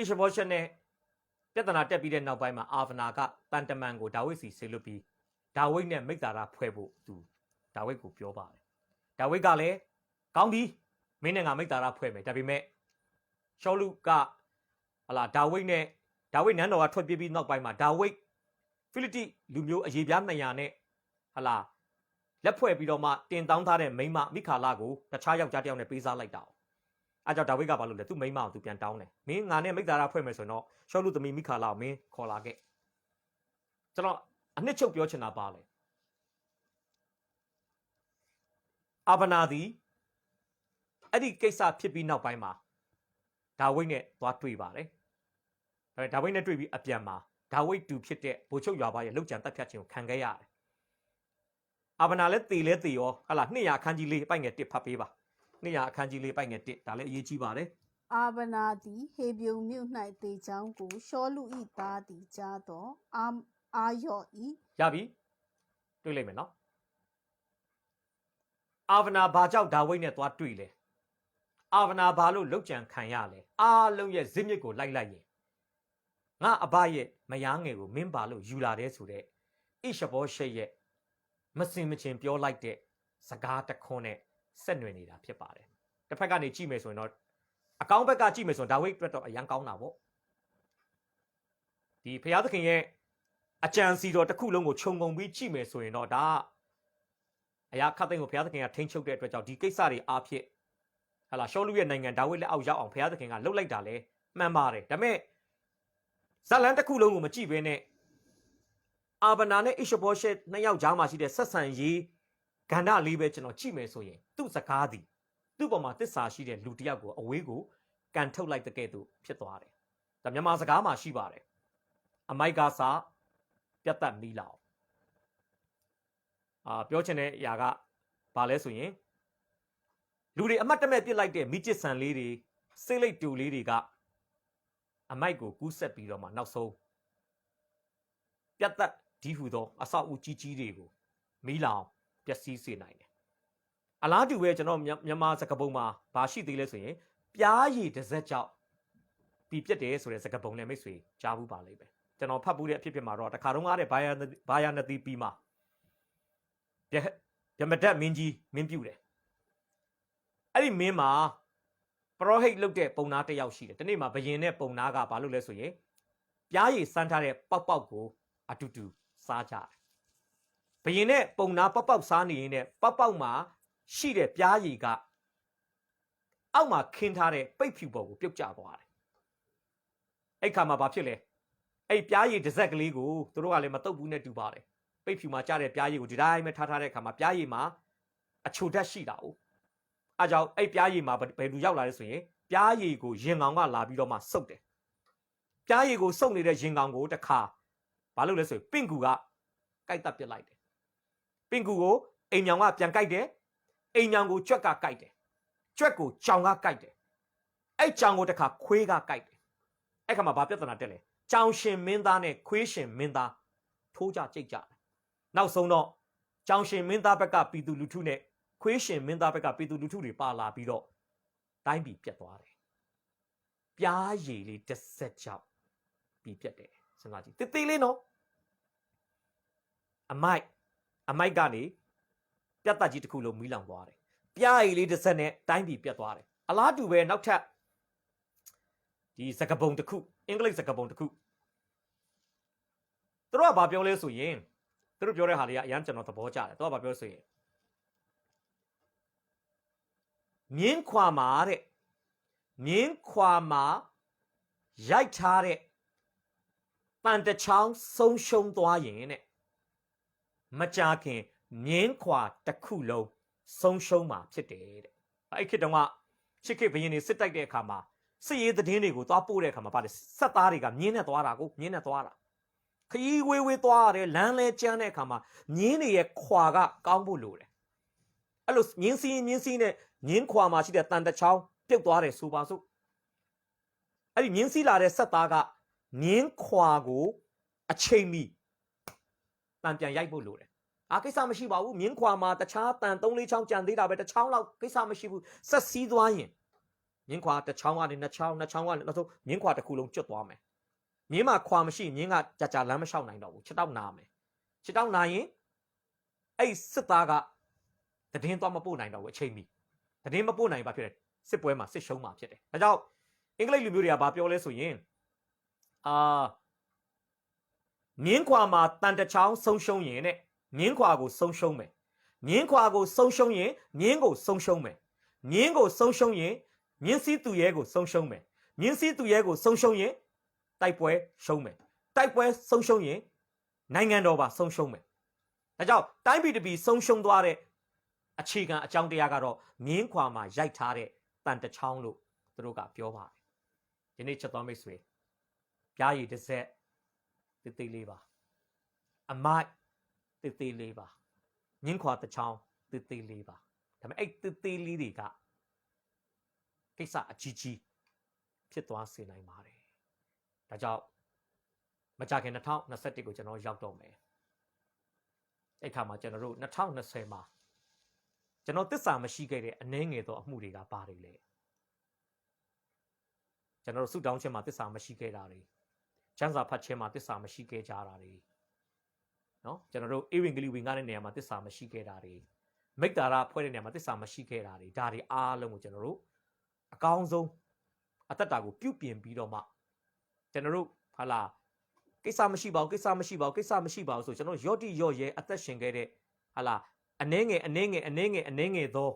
ရှဘောရှက်နဲ့ပြဿနာတက်ပြီးတဲ့နောက်ပိုင်းမှာအာဗနာကတန်တမန်ကိုဒါဝိဒ်စီဆေလွတ်ပြီးဒါဝိဒ်နဲ့မိဿဟာယဖွဲ့ဖို့သူဒါဝိဒ်ကိုပြောပါတယ်ဒါဝိဒ်ကလည်းကောင်းပြီမင်းနဲ့ငါမိဿဟာယဖွဲ့မယ်ဒါပေမဲ့ရှောလူကဟလာဒါဝိဒ်နန်းတော်ကထွက်ပြေးပြီးနောက်ပိုင်းမှာဒါဝိဒ်ဖိလိတိလူမျိုးအရေပြား200နဲ့ဟလာလက်ဖွဲ့ပြီးတော့မှတင်တောင်းထားတဲ့မိန်းမမိခါလကိုတခြားယောက်ျားတစ်ယောက်နဲ့ပေးစားလိုက်တာ။အဲကြောင့်ဒါဝိဒ်ကဘာလုပ်လဲသူ့မိန်းမကိုသူပြန်တောင်းတယ်။မင်းငါနဲ့မိဿဟာယဖွဲ့မယ်ဆိုရင်တော့ရှောလူသမီးမိခါလကိုမင်းခေါ်လာခဲ့။ကျွန်တော်အနှစ်ချုပ်ပြောချင်တာပါလေ။အာဗနာသည်အဲ့ဒီကိစ္စဖြစ်ပြီးနောက်ပိုင်းမှာဒါဝိဒ်နဲ့သွားတွေ့ပါတယ်။ဒါဝိဒ်နဲ့တွေ့ပြီးအပြန်မှာဒါဝိဒ်တူဖြစ်တဲ့ဗိုလ်ချုပ်ရွာသားရဲ့လောက်ကျန်တပ်ဖြတ်ခြင်းကိုခံခဲ့ရတယ်။အာဗနာလည်းသေရောဟလာ200အခန်းကြီး4ပိုက်ငယ်1ဖတ်ပေးပါ200အခန်းကြီး4ပိုက်ငယ်1ဒါလည်းအရေးကြီးပါတယ်အာဗနာသည်ဟေဗျုံမြို့၌တေချောင်းကိုရှောလူ၏သားသည်ကြားတော့အာယော့၏ရပြီတွေ့လိုက်မယ်နော်အာဗနာဘာကြောင့်ဒါဝိဒ်နဲ့သွားတွေ့လဲအာဗနာဘာလို့လောက်ကျန်ခံရလဲအားလုံးရဲ့ဇစ်မြစ်ကိုလိုက်ရင်ငါအဘရဲ့မယားငယ်ကိုမင်းပါလို့ယူလာတယ်ဆိုတဲ့ဣရှဘောရှက်ရဲ့မစင်မချင်းပြောလိုက်တဲ့စကားတခွန်းနဲ့ဆက်နွယ်နေတာဖြစ်ပါတယ်တစ်ဖက်ကနေကြည့်မယ်ဆိုရင်တော့အကောင်းဘက်ကကြည့်မယ်ဆိုရင်ဒါဝိဒ်အတွက်တော့အရန်ကောင်းတာပေါ့ဒီဖျားသခင်ရဲ့အကြံစီတော်တစ်ခုလုံးကိုခြုံငုံပြီးကြည့်မယ်ဆိုရင်တော့ဒါအရာခတ်သိမ်းကိုဖျားသခင်ကထိန်းချုပ်တဲ့အတွက်ကြောင့်ဒီကိစ္စတွေအားဖြင့်ဟလာရှောလူရဲ့နိုင်ငံဒါဝိဒ်လက်အောက်ရောက်အောင်ဖျားသခင်ကလှုပ်လိုက်တာလဲမှန်ပါတယ်ဒါပေမဲ့ဇလန်တစ်ခုလုံးကိုမကြည့်ဘဲနဲ့အာဗနာနဲ့ဣရှဘောရှက်နှစ်ယောက်ကြားမှာရှိတဲ့ဆက်ဆံရေးကဏ္ဍလေးပဲကျွန်တော်ကြည့်မယ်ဆိုရင်သူ့စကားသည်သူ့ပေါ်မှာသစ္စာရှိတဲ့လူတစ်ယောက်ကိုအဝေးကိုကန်ထုတ်လိုက်တဲ့ကဲ့သို့ဖြစ်သွားတယ်။ဒါမြန်မာစကားမှာရှိပါတယ်။အမိုက်ကစားပြတ်တက်မီးလောက်ပြောချင်တဲ့အရာကဘာလဲဆိုရင်လူတွေအမတ်တမဲ့ပြစ်လိုက်တဲ့မိကျစ်ဆန်လေးတွေစိတ်လိတ်တူလေးတွေကအမိုက်ကိုကူးဆက်ပြီးတော့မှနောက်ဆုံးပြတ်တက်ဒီဟူသောအဆောက်အဦကြီးကြီးတွေကိုမီးလောင်ပျက်စီးစေနိုင်တယ်။အလားတူပဲကျွန်တော်မြန်မာစကားပုံမှာဘာရှိသေးလဲဆိုရင်ပြားရည်တစ်စက်ကြောင့်ပြီးပြတ်တယ်ဆိုတဲ့စကားပုံနဲ့မိတ်ဆွေကြားဘူးပါလိမ့်မယ်။ကျွန်တော်ဖတ်ဘူးတဲ့အဖြစ်ဖြစ်မှာတော့တခါတော့ငါတဲ့ဘာယာနသီပြီးမှာပြမတက်မင်းကြီးမင်းပြုတ်တယ်။အဲ့ဒီမင်းမှာပရောဟိတ်လုပ်တဲ့ပုံနာတစ်ယောက်ရှိတယ်။ဒီနေ့မှာဘယင်နဲ့ပုံနာကဘာလုပ်လဲဆိုရင်ပြားရည်စမ်းထားတဲ့ပေါက်ကိုအတူတူစားကြတယ်။ဘယင်နဲ့ပုံနာပေါက်စားနေရင်ပေါက်မှာရှိတဲ့ပြားရည်ကအောက်မှာခင်းထားတဲ့ပိတ်ဖြူပေါ်ကိုပြုတ်ကျသွားတယ်။ အဲ့ခါမှာဘာဖြစ်လဲအဲ့ပြားရည်တစ်စက်ကလေးကိုသူတို့ကလည်းမတုတ်ဘူးနဲ့တူပါတယ်ပိတ်ဖြူမှာကြားတဲ့ပြားရည်ကိုဒီတိုင်းပဲထားတဲ့အခါမှာပြားရည်မှာအချိုဓာတ်ရှိတာ哦အားကြောင့်အဲ့ပြားရည်မှာဘယ်လူရောက်လာလဲဆိုရင်ပြားရည်ကိုရင်ကောင်ကလာပြီးတော့မှစုပ်တယ်ပြားရည်ကိုစုပ်နေတဲ့ရင်ကောင်ကိုတစ်ခါဘာလုပ်လဲဆိုရင်ပင့်ကူကကိုက်တက်ပစ်လိုက်တယ်ပင့်ကူကိုအိမ်မြောင်ကပြန်ကိုက်တယ်အိမ်မြောင်ကိုကြွက်ကကိုက်တယ်ကြွက်ကိုကြောင်ကကိုက်တယ်အဲ့ကြောင်ကိုတစ်ခါခွေးကကိုက်တယ်အဲ့ခါမှာဘာပြဿနာတက်လဲကြောင်ရှင်မင်းသားနဲ့ခွေးရှင်မင်းသားထိုးကြကြိတ်ကြတယ်နောက်ဆုံးတော့ကြောင်ရှင်မင်းသားဘက်ကပြည်သူလူထုနဲ့ခွေးရှင်မင်းသားဘက်ကပြည်သူလူထုတွေပါလာပြီးတော့တိုင်းပြည်ပြတ်သွားတယ်ပြားရည်လေးတစ်ဆက်ကြောက်ပြီးပြတ်တယ်စဉ်းစားကြည့်တေးသေးလေးနော်အမိုက်ကနေပြတ်တက်ကြီးတစ်ခုလုံးမီးလောင်သွားတယ်ပြားရည်လေးတစ်ဆက်နဲ့တိုင်းပြည်ပြတ်သွားတယ်အလားတူပဲနောက်ထပ်ဒီစကပုံတစ်ခုအင်္ဂလိပ်စကပုံတစ်ခုသူတို့ကဘာပြောလဲဆိုရင်သူတို့ပြောတဲ့ဟာတွေကအရန်ကျွန်တော်သဘောကျတယ်သူကဘာပြောဆိုရင်မြင်းခွာမှာတဲ့မြင်းခွာမှာရိုက်ထားတဲ့ပန်တချောင်းဆုံးရှုံးသွားရင်တဲ့မကြခင်မြင်းခွာတစ်ခုလုံးဆုံးရှုံးမှာဖြစ်တယ်တဲ့အဲ့ခေတ်တုန်းကချစ်ခေတ်ဘရင်တွေစစ်တိုက်တဲ့အခါမှာစစ်ရေးသတင်းတွေကိုသွားပို့တဲ့အခါမှာပါတယ်ဆက်သားတွေကမြင်းနဲ့သွားတာကိုမြင်းနဲ့သွားတာခရီးဝေးသွားရတယ်လမ်းလဲကျန်းတဲ့အခါမှာမြင်းတွေရဲ့ခွာကကောင်းဖို့လိုတယ်အဲ့လိုမြင်းစီးနဲ့မြင်းခွာမှာရှိတဲ့တန်တချောင်းပြုတ်သွားတယ်ဆိုပါစို့အဲ့ဒီမြင်းစီးလာတဲ့ဆက်သားကမြင်းခွာကိုအချိန်မီတန်ပြန်ရိုက်ဖို့လိုတယ်ကိစ္စမရှိပါဘူးမြင်းခွာမှာတခြားတန်3-4ချောင်းကြံသေးတာပဲတစ်ချောင်းလောက်ကိစ္စမရှိဘူးဆက်စီးသွားရင်မြင်းခွာတစ်ချောင်းကနေ2ချောင်းကနေနောက်ဆုံးမြင်းခွာတစ်ခုလုံးကျွတ်သွားမယ်မြင်းမှာခွာမရှိမြင်းကကြာလမ်းမလျှောက်နိုင်တော့ဘူးခြေတောက်နာမယ်ခြေတောက်နာရင်အဲ့စစ်သားကတည်င်းသွားမပို့နိုင်တော့ဘူးအချိန်မီတည်င်းမပို့နိုင်ပါဖြစ်တယ်စစ်ပွဲမှာစစ်ရှုံးမှာဖြစ်တယ်ဒါကြောင့်အင်္ဂလိပ်လူမျိုးတွေကဘာပြောလဲဆိုရင်မြင်းခွာမှာတန်တချောင်းဆုံးရှုံးရင်တဲ့မြင်းခွာကိုဆုံးရှုံးမယ်မြင်းခွာကိုဆုံးရှုံးရင်မြင်းကိုဆုံးရှုံးမယ်မြင်းကိုဆုံးရှုံးရင်မြင်းစည်းသူရဲကိုဆုံးရှုံးမယ်မြင်းစည်းသူရဲကိုဆုံးရှုံးရင်တိုက်ပွဲရှုံးမယ်တိုက်ပွဲဆုံးရှုံးရင်နိုင်ငံတော်ပါဆုံးရှုံးမယ်ဒါကြောင့်တိုင်းပြည်တစ်ပြည်ဆုံးရှုံးသွားတဲ့အခြေခံအကြောင်းတရားကတော့မြင်းခွာမှာရိုက်ထားတဲ့တန်တချောင်းလို့သူတို့ကပြောပါတယ်ဒီနေ့ချက်တော်မိတ်ဆွေပြားရည်တစ်စက်တေးသေးလေးပါအမိုက်တေးသေးလေးပါမြင်းခွာတချောင်းတေးသေးလေးပါဒါပေမဲ့အဲ့တေးသေးလေးတွေကကိစ္စအကြီးကြီးဖြစ်သွားစေနိုင်ပါတယ်ဒါကြောင့်မကြခင်2021ကိုကျွန်တော်ရောက်တော့မယ်အဲ့ခါမှာကျွန်တော်တို့2020မှာကျွန်တော်သစ္စာမရှိခဲ့တဲ့အနှဲငယ်သောအမှုတွေကပါတယ်လေကျွန်တော်တို့ဆုတောင်းခြင်းမှာသစ္စာမရှိခဲ့တာတွေကျမ်းစာဖတ်ခြင်းမှာသစ္စာမရှိခဲ့ကြတာတွေနော်ကျွန်တော်တို့ဧဝံဂေလိဝင်ကားတဲ့နေရာမှာသစ္စာမရှိခဲ့တာတွေမိတ္တာရဖွဲ့တဲ့နေရာမှာသစ္စာမရှိခဲ့တာတွေဒါတွေအားလုံးကိုကျွန်တော်တို့အကောင်းဆုံးအသက်တာကိုပြုပြင်ပြီးတော့မှကျွန်တော်တို့ဟာလာကိစ္စမရှိပါဘူးဆိုကျွန်တော်ရော့တိရော့ရဲအသက်ရှင်ခဲ့တဲ့ဟာလာအနှဲငယ်သော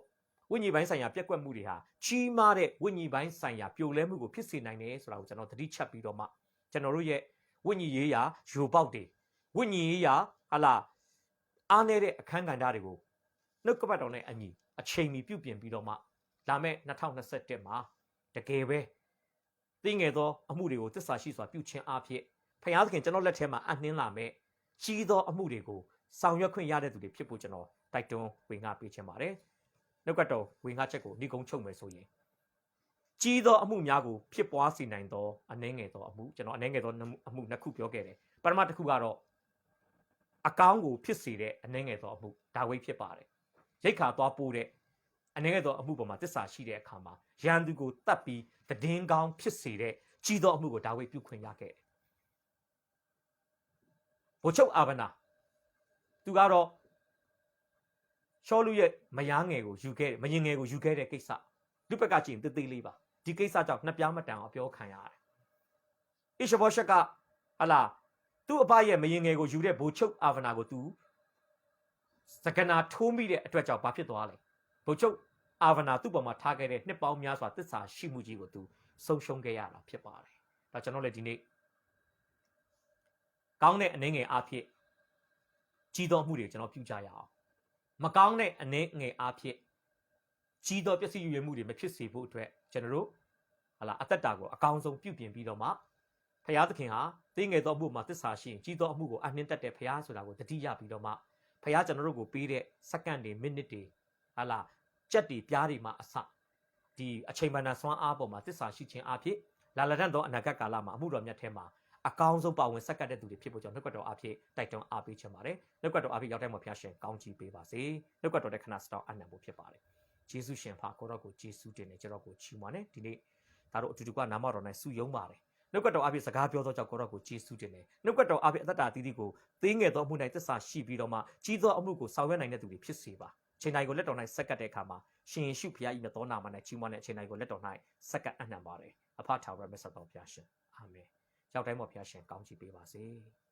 ဝိညာဉ်ပိုင်းဆိုင်ရာပြက်ကွက်မှုတွေဟာကြီးမားတဲ့ဝိညာဉ်ပိုင်းဆိုင်ရာပြိုလဲမှုကိုဖြစ်စေနိုင်တယ်ဆိုတာကိုကျွန်တော်သတိချက်ပြီးတော့မှကျွန်တော်တို့ရဲ့ဝိညာဉ်ရေးရာယိုပေါက်တွေဝိညာဉ်ရေးရာဟာလာအားနည်းတဲ့အခန်းကဏ္ဍတွေကိုနှုတ်ကပတ်တော်နဲ့အညီအချိန်မီပြုပြင်ပြီးတော့မှလာမယ့်2021မှာတကယ်ပဲသိငယ်သောအမှုတွေကိုသစ္စာရှိစွာပြုခြင်းအဖြစ်ဖခင်သခင်ကျွန်တော်လက်ထဲမှာအနှင်းလာမဲ့ကြီးသောအမှုတွေကိုဆောင်ရွက်ခွင့်ရတဲ့သူတွေဖြစ်ဖို့ကျွန်တော်တိုက်တွန်းဝင်ငါပေးခြင်းပါတယ်နှုတ်ကပတ်တော်ဝင်ငါချက်ကိုနှိကုံးချုပ်မယ်ဆိုရင်ကြီးသောအမှုများကိုဖြစ်ပွားစေနိုင်သောအနှဲငယ်သောအမှုကျွန်တော်အနှဲငယ်သောအမှုနှစ်ခုပြောခဲ့တယ်ပထမတစ်ခုကတော့အကောင်းကိုဖြစ်စေတဲ့အနှဲငယ်သောအမှုဒါဝိဖြစ်ပါတယ်ရိတ်ခါသွားပိုးတဲ့အနှဲငယ်သောအမှုပေါ်မှာသစ္စာရှိတဲ့အခါမှာရန်သူကိုတတ်ပြီးတည်င်းကောင်းဖြစ်စေတဲ့ကြီးသောအမှုကိုဒါဝိပြုခွင့်ရခဲ့တယ်ဘိုလ်ချုပ်အာဗနာသူကတော့ရှောလူရဲ့မယားငယ်ကိုယူခဲ့မရင်ငယ်ကိုယူခဲ့တဲ့ကိစ္စလူဘက်ကကြည့်ရင်တေးလေးပါဒီကိစ္စကြောင့်နှစ်ပြားမတန်အောင်ပြောခံရတယ်ဣရှဘောရှက်ကဟလာသူ့အဖရဲ့မရင်ငယ်ကိုယူတဲ့ဘိုလ်ချုပ်အာဗနာကိုသူစကနာထိုးမိတဲ့အတွက်ကြောင့်ဘာဖြစ်သွားလဲဘိုလ်ချုပ်အာဗနာသူ့ပေါ်မှာထားခဲ့တဲ့နှစ်ပေါင်းများစွာသစ္စာရှိမှုကြီးကိုသူဆုံးရှုံးခဲ့ရတာဖြစ်ပါတယ် ဒါကျွန်တော်လည်းဒီနေ့ကောင်းတဲ့အနှဲငယ်အားဖြင့်ကြီးသောမှုတွေကျွန်တော်ပြုကြရအောင်မကောင်းတဲ့အနှဲငယ်အားဖြင့်ကြီးသောပျက်စီးရွေမှုတွေမဖြစ်စေဖို့အတွက်ကျွန်တော်တို့ဟာလာအသက်တာကိုအကောင်းဆုံးပြုပြင်ပြီးတော့မှဖရာသခင်ဟာသိငယ်သောမှုမှာသစ္စာရှိရင်ကြီးသောအမှုကိုအနှင်းတက်တဲ့ဖရာဆိုတာကိုတတိယပြီးတော့မှဖရာကျွန်တော်တို့ကိုပေးတဲ့စက္ကန့်တွေမိနစ်တွေဟာလာကြက်တွေပြားတွေမှာအစဒီအချိန်ပန္နစွမ်းအားပေါ်မှာသစ္စာရှိခြင်းအဖြစ်လာလတန်သောအနာဂတ်ကာလမှာအမှုတော်မြတ်ထဲမှာအကောင်းဆုံးပါဝင်ဆက်ကပ်တဲ့သူတွေဖြစ်ဖို့ကြောင့်နှုတ်ကပတ်တော်အဖြစ်တိုက်တွန်းအားပေးချင်ပါတယ်နှုတ်ကပတ်တော်အဖြစ်ရောက်တိုင်းမှာဖျားရှင်ကောင်းချီးပေးပါစေနှုတ်ကပတ်တော်တဲ့ခဏစတောင်းအနံ့ဖို့ဖြစ်ပါတယ်ယေရှုရှင်ဖာကိုတော့ကိုယေရှုတင်နေကျွန်တော်ကိုချီးမွမ်းတယ်ဒီနေ့ဒါတို့အတူတူကနာမတော်၌ဆုယုံပါတယ်နှုတ်ကပတ်တော်အဖြစ်စကားပြောသောကြောင့်ကိုတော့ကိုယေရှုတင်နေနှုတ်ကပတ်တော်အဖြစ်အသက်တာအသီးသီးကိုသေးငယ်သောအမှု၌သစ္စာရှိပြီးတော့မှကြီးသောအမှုကိုဆောင်ရွက်နိုင်တဲ့သူတွေဖြစ်စေပါချိန်တိုင်းကိုလက်တော်၌ဆက်ကပ်တဲ့အခါမှာရှင်ယေရှုဖခင်၏မြတ်သောနာမ၌ချီးမွမ်းတဲ့အချိန်တိုင်းကိုလက်တော်၌ဆက်ကပ်အနှံ့ပါတယ်အဖထာဝရမြတ်စွာဘုရားရှင်အာမင်ရောက်တိုင်းမှာဖျားရှင်ကောင်းချီးပေးပါစေ။